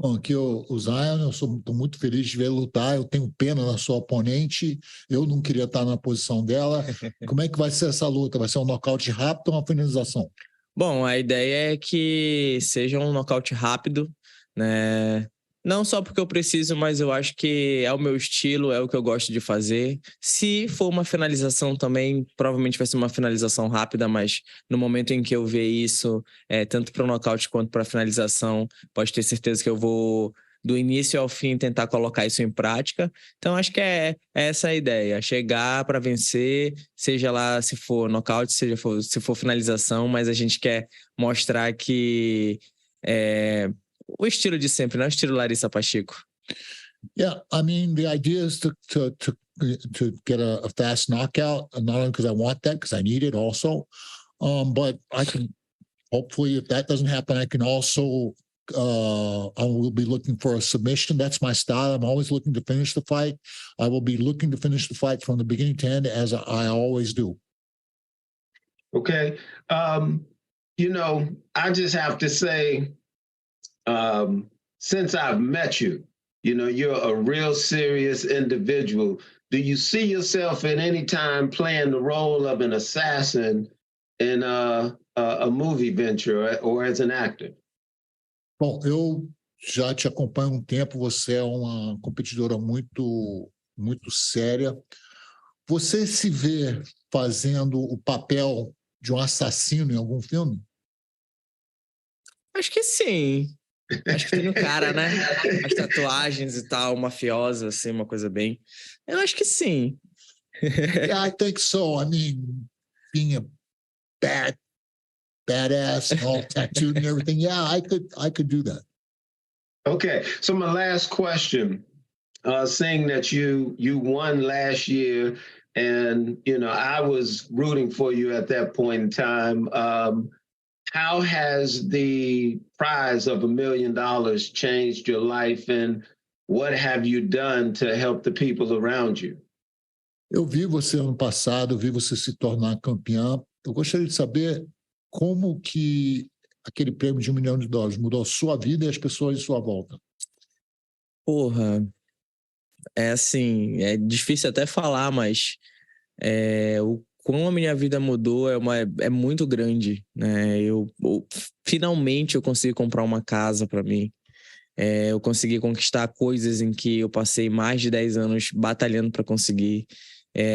Bom, aqui o Zion, eu estou muito feliz de ver lutar, eu tenho pena da sua oponente, eu não queria estar na posição dela. Como é que vai ser essa luta? Vai ser um nocaute rápido ou uma finalização? Bom, a ideia é que seja um nocaute rápido, né? Não só porque eu preciso, mas eu acho que é o meu estilo, é o que eu gosto de fazer. Se for uma finalização também, provavelmente vai ser uma finalização rápida, mas no momento em que eu ver isso, tanto para o nocaute quanto para a finalização, pode ter certeza que eu vou, do início ao fim, tentar colocar isso em prática. Então, acho que é essa a ideia, chegar para vencer, seja lá se for nocaute, se for finalização, mas a gente quer mostrar que o estilo de sempre, né? O estilo Larissa Pacheco. Yeah, I mean, the idea is to get a fast knockout, not only because I want that, because I need it also, but I can, hopefully, if that doesn't happen, I can also, I will be looking for a submission. That's my style. I'm always looking to finish the fight. I will be looking to finish the fight from the beginning to end, as I always do. Okay. I just have to say, since I've met you, you're a real serious individual. Do you see yourself at any time playing the role of an assassin in a movie venture or as an actor? Bom, eu já te acompanho há um tempo, você é uma competidora muito, muito séria. Você se vê fazendo o papel de um assassino em algum filme? Acho que sim. Acho que tem o cara, né? As tatuagens e tal, mafiosa, assim, uma coisa bem... Eu acho que sim. Yeah, I think so. I mean, being a badass, all tattooed and everything. Yeah, I could do that. Okay, so my last question, saying that you won last year, and I was rooting for you at that point in time. How has the prize of $1 million changed your life, and what have you done to help the people around you? Eu vi você ano passado, vi você se tornar campeã. Eu gostaria de saber como que aquele prêmio de $1 milhão mudou a sua vida e as pessoas em sua volta. Porra, é assim, é difícil até falar, mas o como a minha vida mudou é muito grande, né? Finalmente eu consegui comprar uma casa para mim. Eu consegui conquistar coisas em que eu passei mais de 10 anos batalhando para conseguir.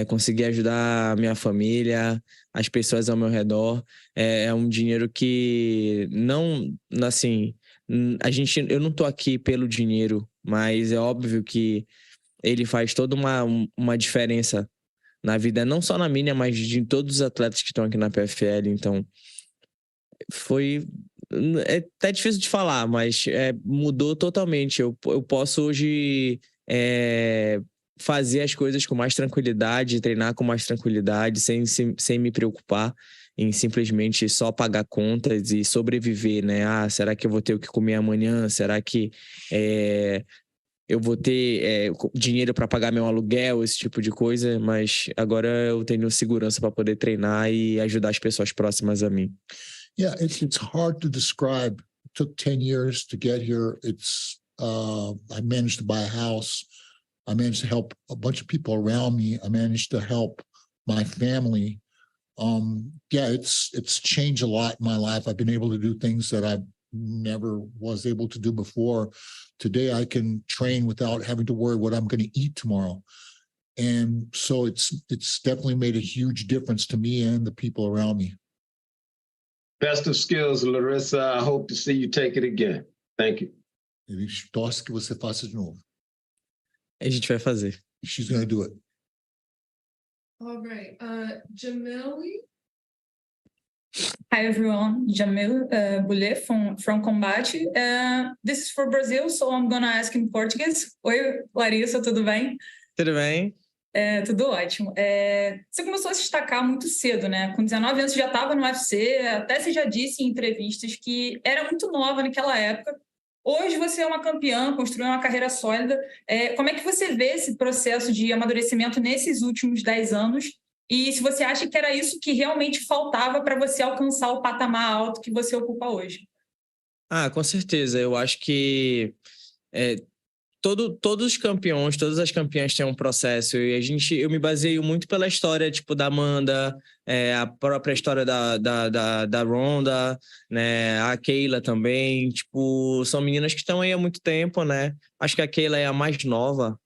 Conseguir ajudar a minha família, as pessoas ao meu redor. É um dinheiro que não, assim, eu não tô aqui pelo dinheiro, mas é óbvio que ele faz toda uma diferença na vida, não só na minha, mas de todos os atletas que estão aqui na PFL. Então, é até difícil de falar, mas mudou totalmente. Eu posso hoje fazer as coisas com mais tranquilidade, treinar com mais tranquilidade, sem me preocupar em simplesmente só pagar contas e sobreviver, né? Será que eu vou ter o que comer amanhã? Será que eu vou ter dinheiro para pagar meu aluguel, esse tipo de coisa? Mas agora eu tenho segurança para poder treinar e ajudar as pessoas próximas a mim. Yeah, it's hard to describe. It took 10 years to get here. I managed to buy a house. I managed to help a bunch of people around me. I managed to help my family. Yeah, it's changed a lot in my life. I've been able to do things that I never was able to do before. Today, I can train without having to worry what I'm going to eat tomorrow. And so it's definitely made a huge difference to me and the people around me. Best of skills, Larissa. I hope to see you take it again. Thank you. Ele torce que você faça de novo. A gente vai fazer. She's going to do it. All right. Jamil? Hi, everyone. Jamil Boulet from Combate. This is for Brazil, so I'm going to ask in Portuguese. Oi, Larissa, tudo bem? Tudo bem? Tudo ótimo. Você começou a se destacar muito cedo, né? Com 19 anos você já estava no UFC, até você já disse em entrevistas que era muito nova naquela época. Hoje você é uma campeã, construiu uma carreira sólida. Como é que você vê esse processo de amadurecimento nesses últimos 10 anos? E se você acha que era isso que realmente faltava para você alcançar o patamar alto que você ocupa hoje? Com certeza. Eu acho que todos os campeões, todas as campeãs têm um processo e eu me baseio muito pela história, tipo, da Amanda, a própria história da Ronda, né, a Keila também, tipo, são meninas que estão aí há muito tempo, né, acho que a Keila é a mais nova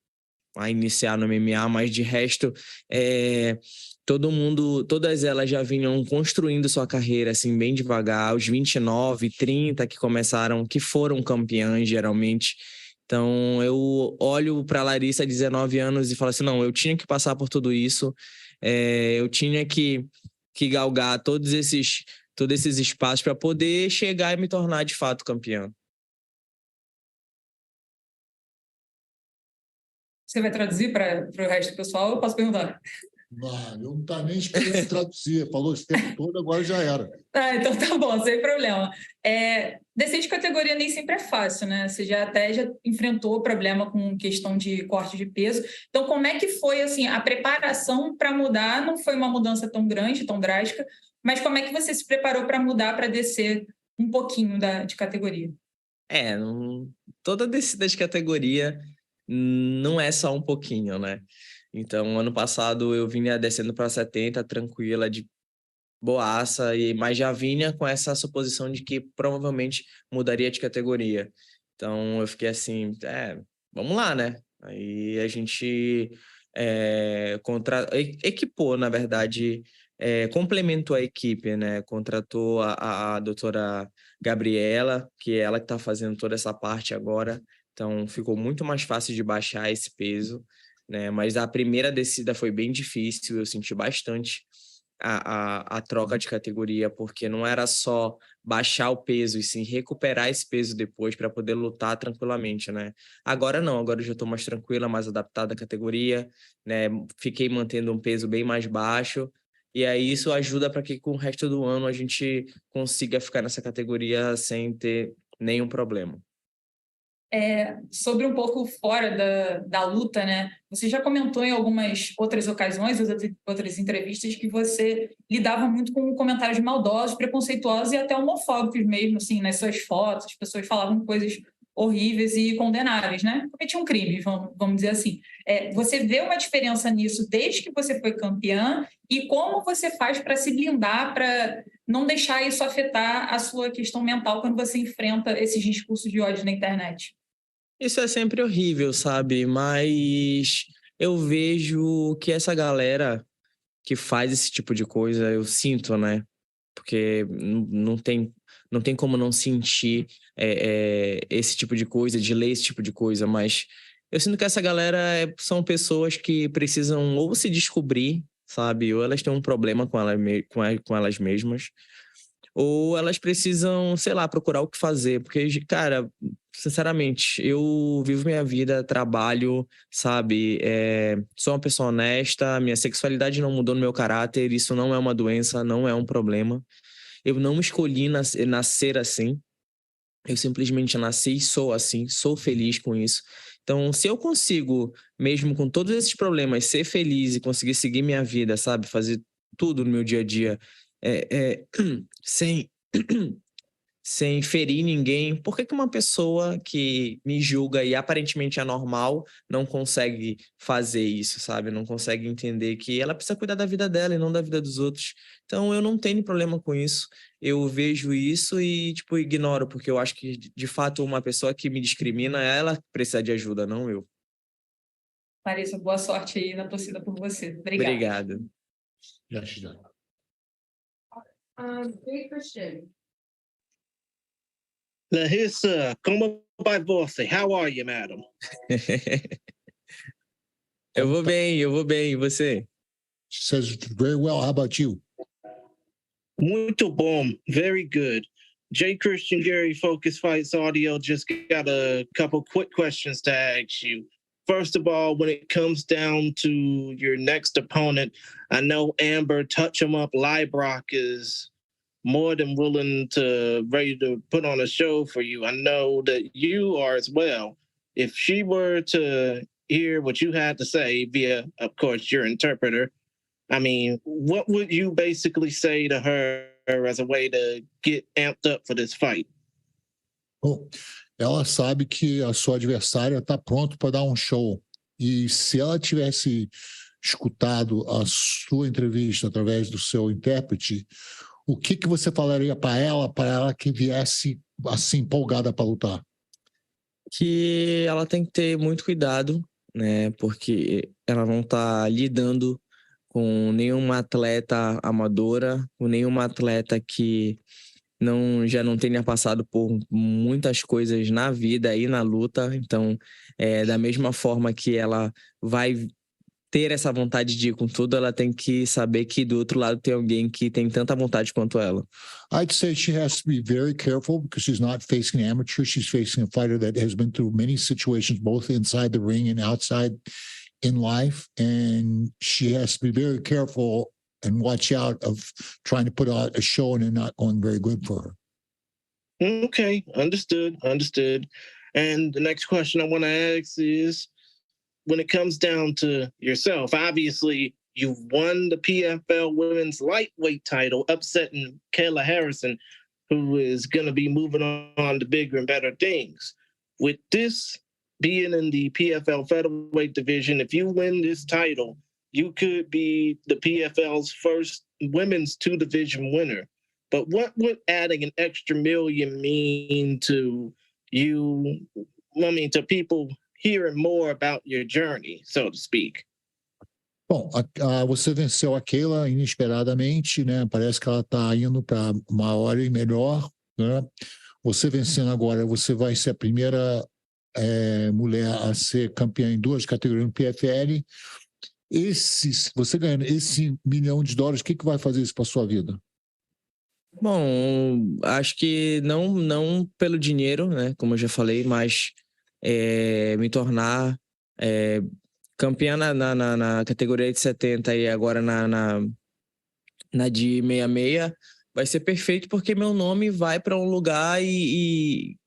a iniciar no MMA, mas de resto, todas elas já vinham construindo sua carreira, assim, bem devagar, aos 29, 30 que começaram, que foram campeãs, geralmente. Então, eu olho para a Larissa, 19 anos, e falo assim, não, eu tinha que passar por tudo isso, eu tinha que galgar todos esses espaços para poder chegar e me tornar, de fato, campeã. Você vai traduzir para o resto do pessoal? Eu posso perguntar. Não está nem esperando traduzir. Falou esse tempo todo, agora já era. Então tá bom, sem problema. Descer de categoria nem sempre é fácil, né? Você já enfrentou problema com questão de corte de peso. Então, como é que foi assim, a preparação para mudar? Não foi uma mudança tão grande, tão drástica, mas como é que você se preparou para mudar, para descer um pouquinho de categoria? Toda descida de categoria não é só um pouquinho, né? Então, ano passado eu vinha descendo para 70, tranquila, de boaça, mas já vinha com essa suposição de que provavelmente mudaria de categoria. Então, eu fiquei assim, vamos lá, né? Aí a gente equipou, na verdade, complementou a equipe, né? Contratou a doutora Gabriela, que é ela que está fazendo toda essa parte agora. Então, ficou muito mais fácil de baixar esse peso, né? Mas a primeira descida foi bem difícil, eu senti bastante a troca de categoria, porque não era só baixar o peso, e sim recuperar esse peso depois para poder lutar tranquilamente, né? Agora não, agora eu já estou mais tranquila, mais adaptada à categoria, né? Fiquei mantendo um peso bem mais baixo, e aí isso ajuda para que com o resto do ano a gente consiga ficar nessa categoria sem ter nenhum problema. Sobre um pouco fora da luta, né? Você já comentou em algumas outras ocasiões, outras entrevistas, que você lidava muito com comentários maldosos, preconceituosos e até homofóbicos mesmo, assim, nas suas fotos. As pessoas falavam coisas horríveis e condenáveis, né? Cometiam crimes, vamos dizer assim. Você vê uma diferença nisso desde que você foi campeã e como você faz para se blindar, para não deixar isso afetar a sua questão mental quando você enfrenta esses discursos de ódio na internet? Isso é sempre horrível, sabe? Mas eu vejo que essa galera que faz esse tipo de coisa, eu sinto, né? Porque não tem como não sentir esse tipo de coisa, de ler esse tipo de coisa, mas eu sinto que essa galera são pessoas que precisam ou se descobrir, sabe? Ou elas têm um problema com elas mesmas, ou elas precisam, sei lá, procurar o que fazer, porque, cara, sinceramente, eu vivo minha vida, trabalho, sabe, sou uma pessoa honesta, minha sexualidade não mudou no meu caráter, isso não é uma doença, não é um problema, eu não escolhi nascer assim, eu simplesmente nasci e sou assim, sou feliz com isso. Então, se eu consigo, mesmo com todos esses problemas, ser feliz e conseguir seguir minha vida, sabe, fazer tudo no meu dia a dia, sem sem ferir ninguém, por que uma pessoa que me julga e aparentemente é normal não consegue fazer isso, sabe? Não consegue entender que ela precisa cuidar da vida dela e não da vida dos outros. Então, eu não tenho problema com isso. Eu vejo isso e, tipo, ignoro, porque eu acho que, de fato, uma pessoa que me discrimina, ela precisa de ajuda, não eu. Larissa, boa sorte aí na torcida por você. Obrigado. Gratidão. Great question. Larissa, como vai você? How are you, madam? Eu vou bem, e você? She says very well. How about you? Muito bom. Very good. J. Christian Gary Focus Fights Audio just got a couple quick questions to ask you. first of all, when it comes down to your next opponent, I know Amber Touch 'em Up Leibrock is more than willing to ready to put on a show for you. I know that you are as well. If she were to hear what you had to say via, of course, your interpreter, I mean, what would you basically say to her as a way to get amped up for this fight? Bom, ela sabe que a sua adversária está pronto para dar um show. E se ela tivesse escutado a sua entrevista através do seu intérprete, o que você falaria para ela que viesse assim empolgada para lutar? Que ela tem que ter muito cuidado, né? Porque ela não está lidando com nenhuma atleta amadora, com nenhuma atleta que já não tenha passado por muitas coisas na vida e na luta. Então, da mesma forma que ela vai ter essa vontade de ir com tudo, ela tem que saber que do outro lado tem alguém que tem tanta vontade quanto ela. I'd say she has to be very careful because she's not facing an amateur. She's facing a fighter that has been through many situations, both inside the ring and outside in life. And she has to be very careful and watch out of trying to put out a show and it not going very good for her. Okay, understood. And the next question I want to ask is, when it comes down to yourself, obviously you've won the PFL Women's Lightweight title, upsetting Kayla Harrison, who is going to be moving on to bigger and better things. With this being in the PFL Featherweight division, if you win this title, you could be the PFL's first women's two-division winner. But what would adding an extra million mean to you, to people hearing more about your journey, so to speak? Bom, você venceu a Kayla inesperadamente, né? Parece que ela está indo para maior e melhor, né? Você vencendo agora, você vai ser a primeira mulher a ser campeã em 2 categorias no PFL. Você ganhando esse $1 milhão, o que vai fazer isso para sua vida? Bom, acho que não pelo dinheiro, né? Como eu já falei, mas me tornar campeã na categoria de 70 e agora na de 66 vai ser perfeito, porque meu nome vai para um lugar e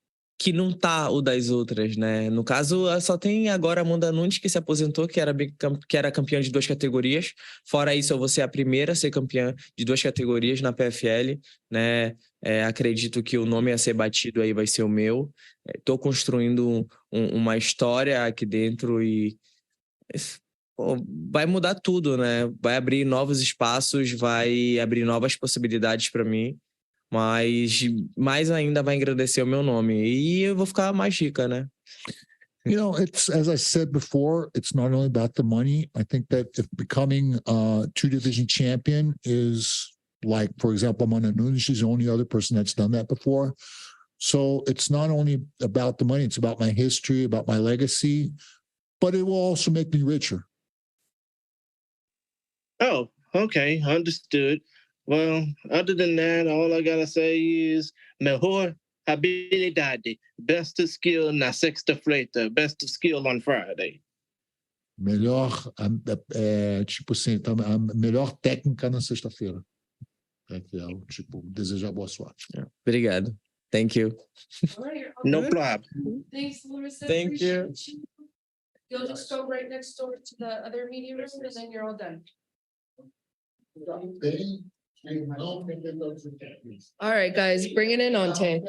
que não tá o das outras, né? No caso, só tem agora a Amanda Nunes, que se aposentou, que era campeã de 2 categorias. Fora isso, eu vou ser a primeira a ser campeã de 2 categorias na PFL, né? Acredito que o nome a ser batido aí vai ser o meu. Estou construindo uma história aqui dentro e vai mudar tudo, né? Vai abrir novos espaços, vai abrir novas possibilidades para mim. Mas mais ainda vai engrandecer o meu nome e eu vou ficar mais rica, né? You know, it's, as I said before, it's not only about the money. I think that if becoming a 2-division champion is like, for example, Amanda Nunes, she's the only other person that's done that before. So it's not only about the money, it's about my history, about my legacy, but it will also make me richer. Oh, okay, understood. Well, other than that, all I gotta say is mejor habilidade, best of skill na sexta-feira, best of skill on Friday. Melhor, tipo assim, a melhor técnica na sexta-feira. Tipo, desejar boa sorte. Obrigado. Thank you. No problem. Thanks, Larissa. Thank you. Appreciate you. You'll just go right next door to the other meeting room and then you're all done. All right, guys, bring it in, Ante.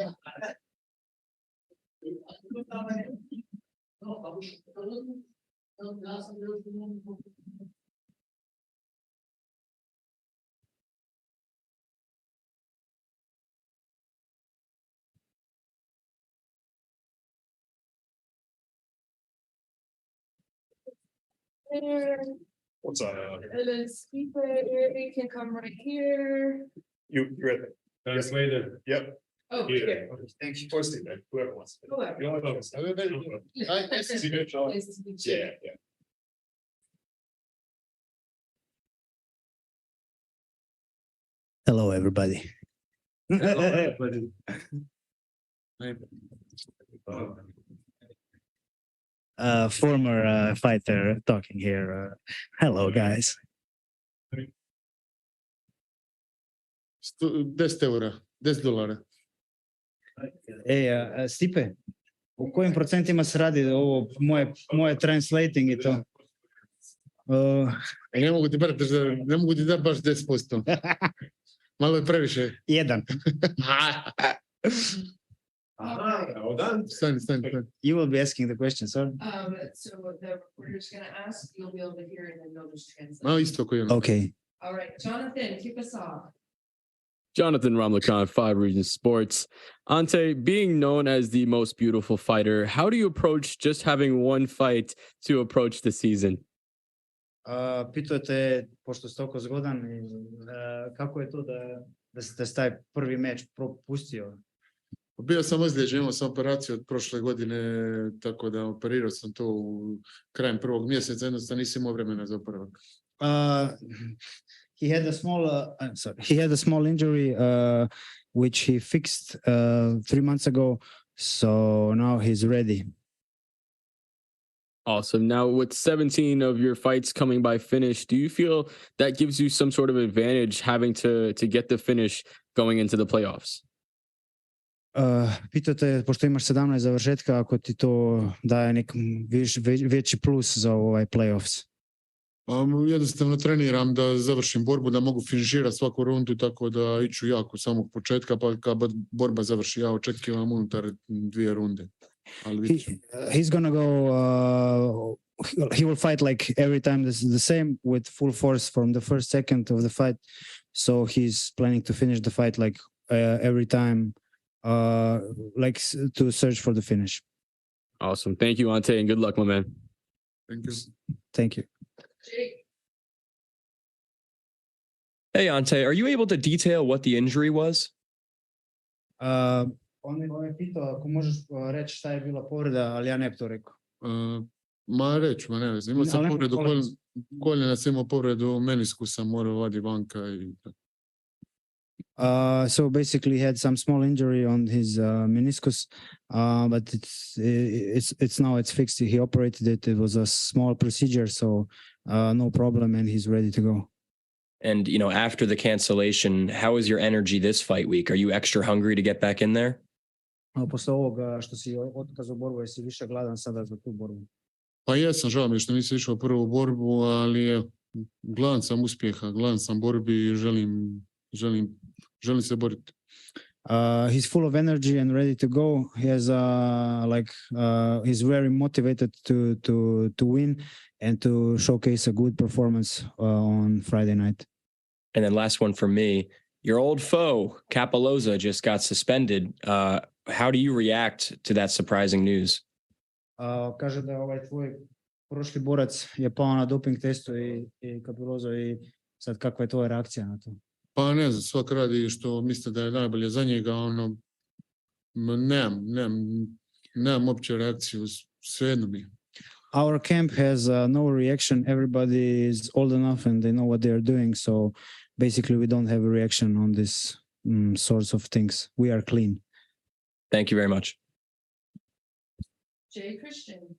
What's that? And then Stipe area can come right here. You're at that's later. Yep. Oh, Yeah. here. Thank you. Or Steve, whoever wants. Whoever. You don't know. Nice to see you, Sean. Nice to meet you. Yeah, yeah. Hello, everybody. former fighter talking here. Hello, guys. 10 eura, $10. Stipe, u kojim procentima se radi ovo moje translating i to? Ne mogu ti brate, ne mogu ti dati baš 10%. Malo je previše. Jedan. Stani. You will be asking the question, sorry. So the reporter's going to ask, you'll be able to hear and then they'll just translate. Malo isto koji ono. Okay. All right, Jonathan, kick us off. Jonathan Ramlakan, 5 Regions Sports. Ante, being known as the most beautiful fighter, how do you approach just having one fight to approach the season? Pitao te, pošto si toliko zgodan, kako je to da ste taj prvi meč propustio? Bio sam ozlijeđen, imao sam operaciju od prošle godine, tako da operirao sam to u krajem prvog mjeseca, jednostavno nisam imao vremena za oporavak. He had a small injury, which he fixed 3 months ago. So now he's ready. Awesome. Now, with 17 of your fights coming by finish, do you feel that gives you some sort of advantage having to get the finish going into the playoffs? Pitao te, pošto imaš 17 završetka, ako ti to daje nek veći plus za ovaj playoffs? Jednostavno treniram da završim borbu, da mogu finiširati svaku rundu, tako da iću jako samog početka, pa kad borba završi, ja očekivam unutar 2 runde. He's gonna go, he will fight like every time the same with full force from the first second of the fight. So he's planning to finish the fight like every time, like to search for the finish. Awesome. Thank you, Ante, and good luck, my man. Thank you. Thank you. Hey, Ante, are you able to detail what the injury was? On je pitao ako možeš reći šta je bila povreda, ali ja ne bi to rekao. Reću, ne znam. Imao sam povredu koljena, sam imao povredu meniskusa, morao vadi vanka i... So basically he had some small injury on his meniscus, but it's now it's fixed. He operated it. It was a small procedure, so no problem, and he's ready to go. And, you know, after the cancellation, how is your energy this fight week? Are you extra hungry to get back in there? Posle ovoga što si otkazao borbu, jesi više gladan sada za tu borbu? Pa jesam, žao mi što nisam išao prvu borbu, ali gladan sam uspjeha, gladan sam borbi i želim se boriti. He's full of energy and ready to go. He has he's very motivated to win and to showcase a good performance on Friday night. And then last one for me, your old foe, Capoloza, just got suspended. How do you react to that surprising news? Kaže da ovaj tvoj prošli borac je pao na doping testu i Capoloza i sad kakva je tvoja reakcija na to? Pa ne znam, svak radi što misle da je najbolje za njega, nemam uopće reakciju, svejedno mi. Our camp has no reaction. Everybody is old enough and they know what they are doing. So basically we don't have a reaction on this sorts of things. We are clean. Thank you very much. Jay Christian.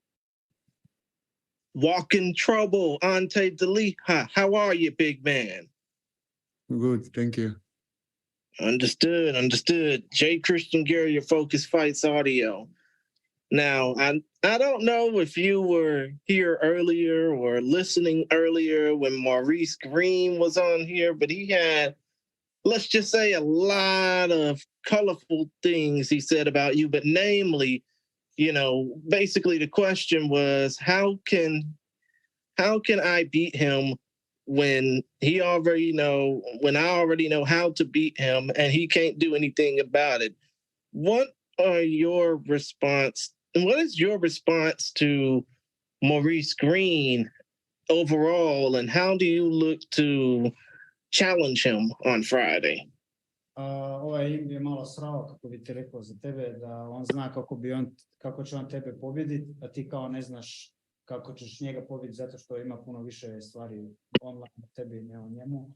Walking trouble, Ante Delija. How are you, big man? Good, thank you. Understood. Jay Christian Gary, your Focus Fights audio. Now, I don't know if you were here earlier or listening earlier when Maurice Greene was on here, but he had, let's just say, a lot of colorful things he said about you, but namely, you know, basically the question was, how can I beat him when I already know how to beat him and he can't do anything about it? What is your response to Maurice Greene overall, and how do you look to challenge him on Friday? Ovaj je malo srao, kako bi ti rekao za tebe, da on zna kako će on tebe pobjediti, a ti kao ne znaš kako ćeš njega pobjediti zato što ima puno više stvari online na tebi, ne o njemu.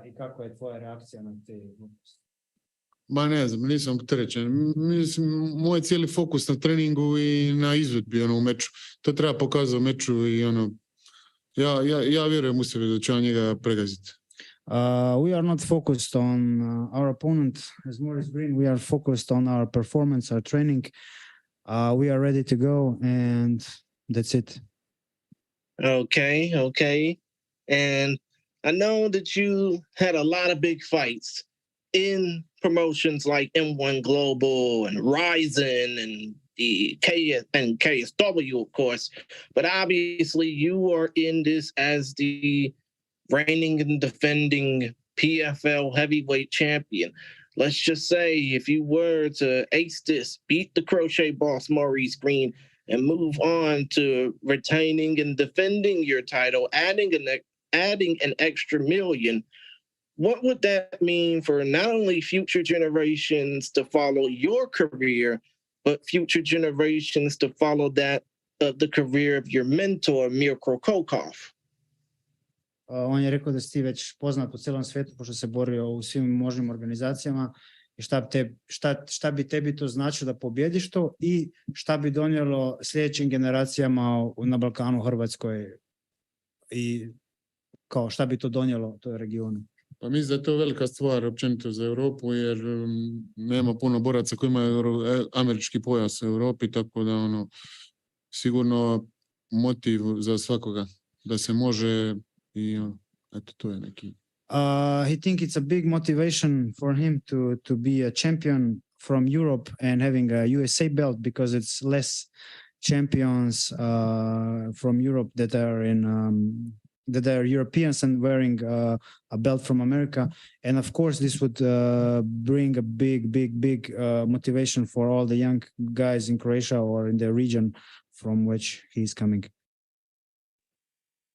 I kako je tvoja reakcija na te gluposti? Ma ne znam, nisam opterećen. Mislim, moj cijeli fokus na treningu i na izvedbi u meču. To treba pokazati u meču i ja vjerujem u sebe da ću njega pregaziti. We are not focused on our opponent as Maurice Greene. We are focused on our performance, our training. We are ready to go, and that's it. Okay. And I know that you had a lot of big fights in promotions like M1 Global and Ryzen and the KSW, of course. But obviously, you are in this as the reigning and defending PFL heavyweight champion. Let's just say if you were to ace this, beat the crochet boss Maurice Greene, and move on to retaining and defending your title, adding an extra million, what would that mean for not only future generations to follow your career, but future generations to follow that of the career of your mentor, Mirko Kokov? On je rekao da si ti već poznat po celom svetu, pošto se borio u svim možnim organizacijama i šta bi tebi to značilo da pobjediš to i šta bi donijelo sljedećim generacijama na Balkanu, Hrvatskoj i kao šta bi to donijelo toj regionu? Pa mislim da je to velika stvar općenito za Europu, jer nema puno boraca koji imaju američki pojas u Europi, tako da sigurno motiv za svakoga da se može i eto to je neki. He think it's a big motivation for him to be a champion from Europe and having a USA belt, because it's less champions from Europe that are Europeans and wearing a belt from America. And of course, this would bring a big motivation for all the young guys in Croatia or in the region from which he's coming.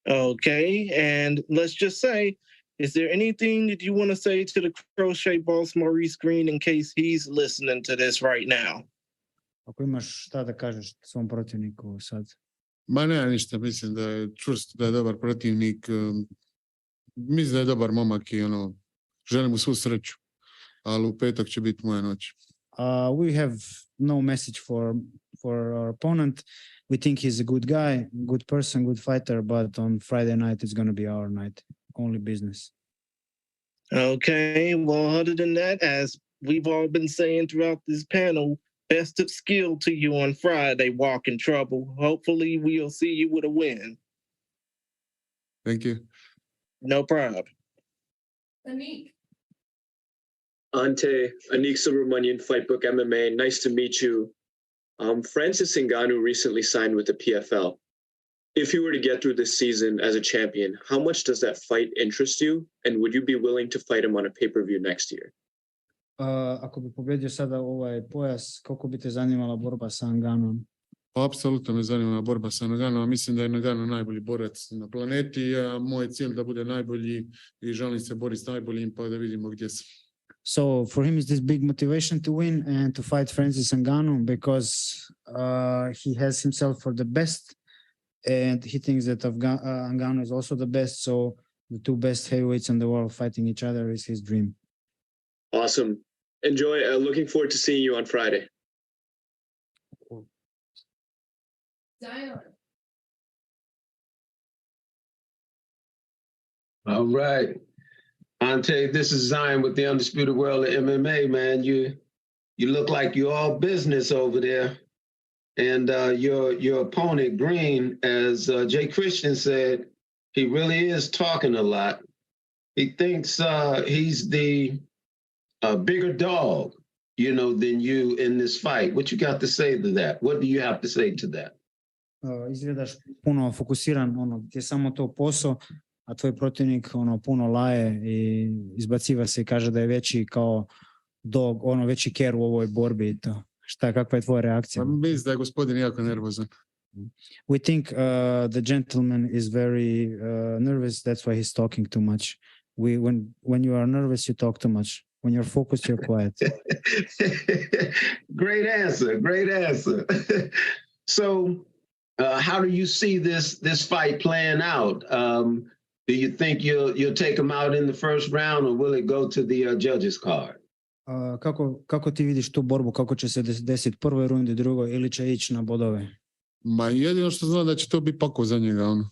Okay, and let's just say, is there anything that you want to say to the crochet boss Maurice Greene in case he's listening to this right now? Ako imaš šta da kažeš svom protivniku sad? Ma ne, ništa, mislim da je čvrst, da je dobar protivnik. Mislim da je dobar momak i želim mu svu sreću, ali u petak će biti moja noć. We have no message for our opponent. We think he's a good guy, good person, good fighter, but on Friday night it's going to be our night. Only business. Okay, well, other than that, as we've all been saying throughout this panel, best of skill to you on Friday, Walk in Trouble. Hopefully we'll see you with a win. Thank you. No problem. Ante, Anik Subramanian, Fightbook MMA. Nice to meet you. Francis Ngannou recently signed with the PFL. If you were to get through this season as a champion, how much does that fight interest you? And would you be willing to fight him on a pay-per-view next year? Ako bi pobjedio sada ovaj pojas, koliko bi te zanimala borba sa Ngannouom? Pa apsolutno me zanima borba sa Ngannouom. Mislim da je Ngannou najbolji borac na planeti, a moj cilj da bude najbolji i želim se boriti s najboljim pa da vidimo gdje sam. So for him is this big motivation to win and to fight Francis Ngannou, because he has himself for the best and he thinks that Ngannou is also the best. So the two best heavyweights in the world fighting each other is his dream. Awesome. Enjoy. Looking forward to seeing you on Friday. All right. Ante, this is Zion with the Undisputed World of MMA, man. You look like you're all business over there. And your opponent, Greene, as Jay Christian said, he really is talking a lot. He thinks he's the bigger dog, than you in this fight. What you got to say to that? What do you have to say to that? Izgledaš puno fokusiran, ti je samo to posao, a tvoj protivnik puno laje i izbaciva se i kaže da je veći kao dog, veći ker u ovoj borbi i to. Kakva je tvoja reakcija? Mislim da je gospodin jako nervozan. We think the gentleman is very nervous, that's why he's talking too much. When you are nervous, you talk too much. When you're focused, you're quiet. Great answer. So, how do you see this fight playing out? Do you think you'll take him out in the first round, or will it go to the judges' card? Kako ti vidiš tu borbu, kako će se desiti prvoj rundi, drugoj ili će ići na bodove? Ma jedino što znam da će to biti pako za njega. Ono.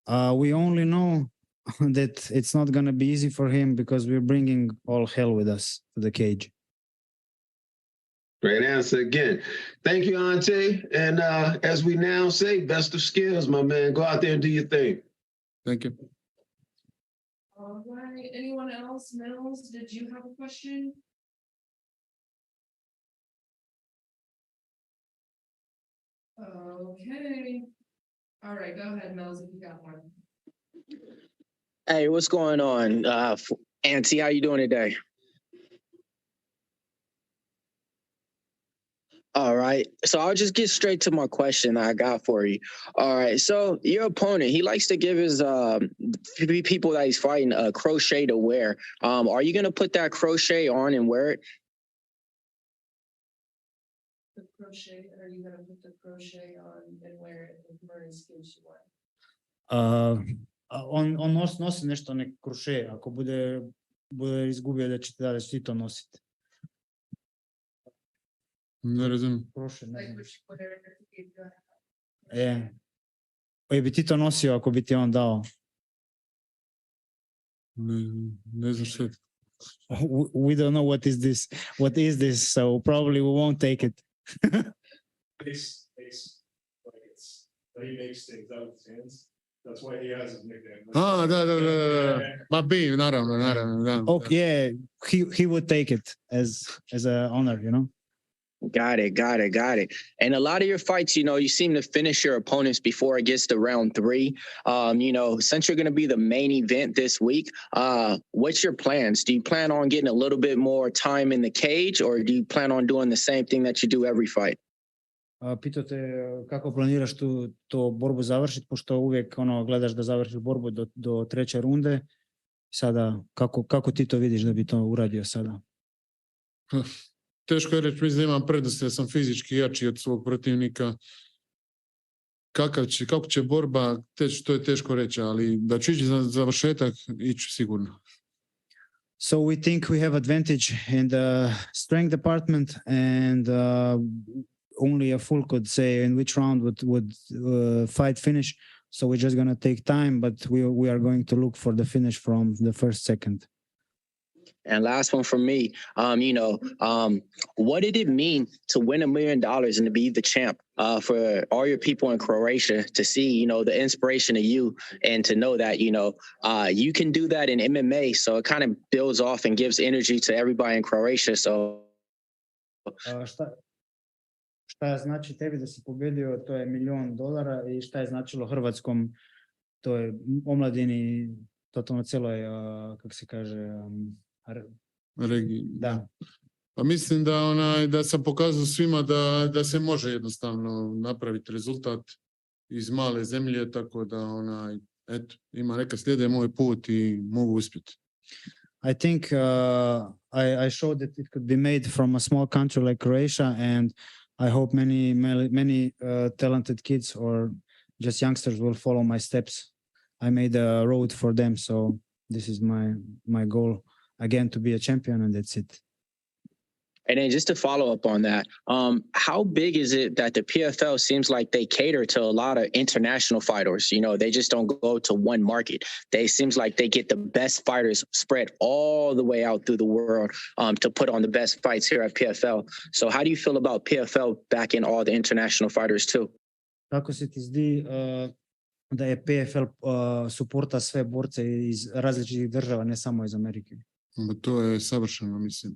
We only know that it's not going to be easy for him because we're bringing all hell with us to the cage. Great answer again. Thank you, Ante. And as we now say, best of skills, my man. Go out there and do your thing. Thank you. All right. Anyone else? Mills, did you have a question? Okay. All right. Go ahead, Mills, if you got one. Hey, what's going on? Auntie, how you doing today? All right. So I'll just get straight to my question I got for you. All right. So your opponent, he likes to give his people that he's fighting a crochet to wear. Are you going to put that crochet on and wear it? The crochet, are you going to put the crochet on and wear it if Maurice gives you one? On nosi nešto nek kruše, ako bude izgubio da će ti to nositi. Ne razumijem. Kruše, ne znam. Bi ti to nosio ako bi ti on dao? Ne znam što je. We don't know what is this, so probably we won't take it. He makes things out of his hands. That's why he has his nickname. Da. Ma bi, naravno. Da. Okay, yeah, he would take it as an honor, you know. Got it. And a lot of your fights, you seem to finish your opponents before it gets to round 3. Since you're going to be the main event this week, what's your plans? Do you plan on getting a little bit more time in the cage, or do you plan on doing the same thing that you do every fight? Pitao te kako planiraš to borbu završiti, pošto uvijek gledaš da završiš borbu do treće runde. Sada, kako ti to vidiš da bi to uradio sada? Teško je reći, mislim da imam prednost, jer sam fizički jači od svog protivnika. Kako će borba, to je teško reći, ali da ću ići za završetak, iću sigurno. So we think we have advantage in the strength department, and only a fool could say in which round would fight finish. So we're just going to take time, but we are going to look for the finish from the first second. And last one from me, what did it mean to win $1 million and to be the champ for all your people in Croatia to see, the inspiration of you and to know that, you can do that in MMA. So it kind of builds off and gives energy to everybody in Croatia. So. Šta znači tebi da si pobedio, to je $1 milion, i šta je značilo Hrvatskom, to je omladini, totalno cijeloj, kako se kaže, regiji. Da. Pa mislim da sam pokazao svima da se može jednostavno napraviti rezultat iz male zemlje, tako da ima neka slijede moj put i mogu uspjeti. I think I showed that it could be made from a small country like Croatia, and I hope many talented kids or just youngsters will follow my steps. I made a road for them, so this is my goal again, to be a champion, and that's it. And then just to follow up on that, how big is it that the PFL seems like they cater to a lot of international fighters? They just don't go to one market. Seems like they get the best fighters spread all the way out through the world to put on the best fights here at PFL. So how do you feel about PFL backing all the international fighters too? Kako se ti zdi da je PFL suporta sve borce iz različitih država, ne samo iz Amerike? To je savršeno, mislim.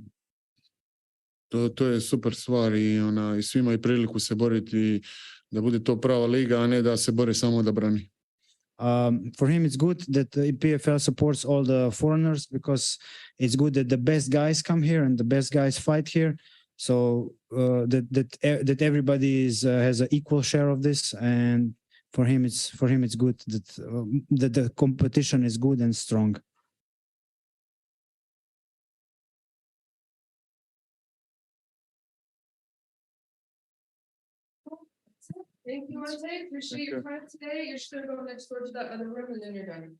To je super stvar i svi imaju priliku se boriti, da bude to prava liga, a ne da se bore samo da brani. For him it's good that the PFL supports all the foreigners, because it's good that the best guys come here and the best guys fight here, so that everybody has an equal share of this, and for him it's good that the competition is good and strong. Thank you, Ante. Appreciate your time today. You're just going to go next door to that other room and then you're done.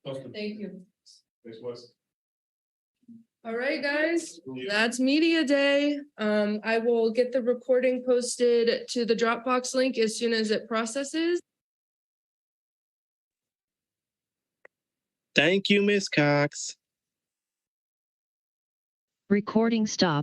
Awesome. Thank you. Thanks, Wes. All right, guys, that's media day. I will get the recording posted to the Dropbox link as soon as it processes. Thank you, Miss Cox. Recording stop.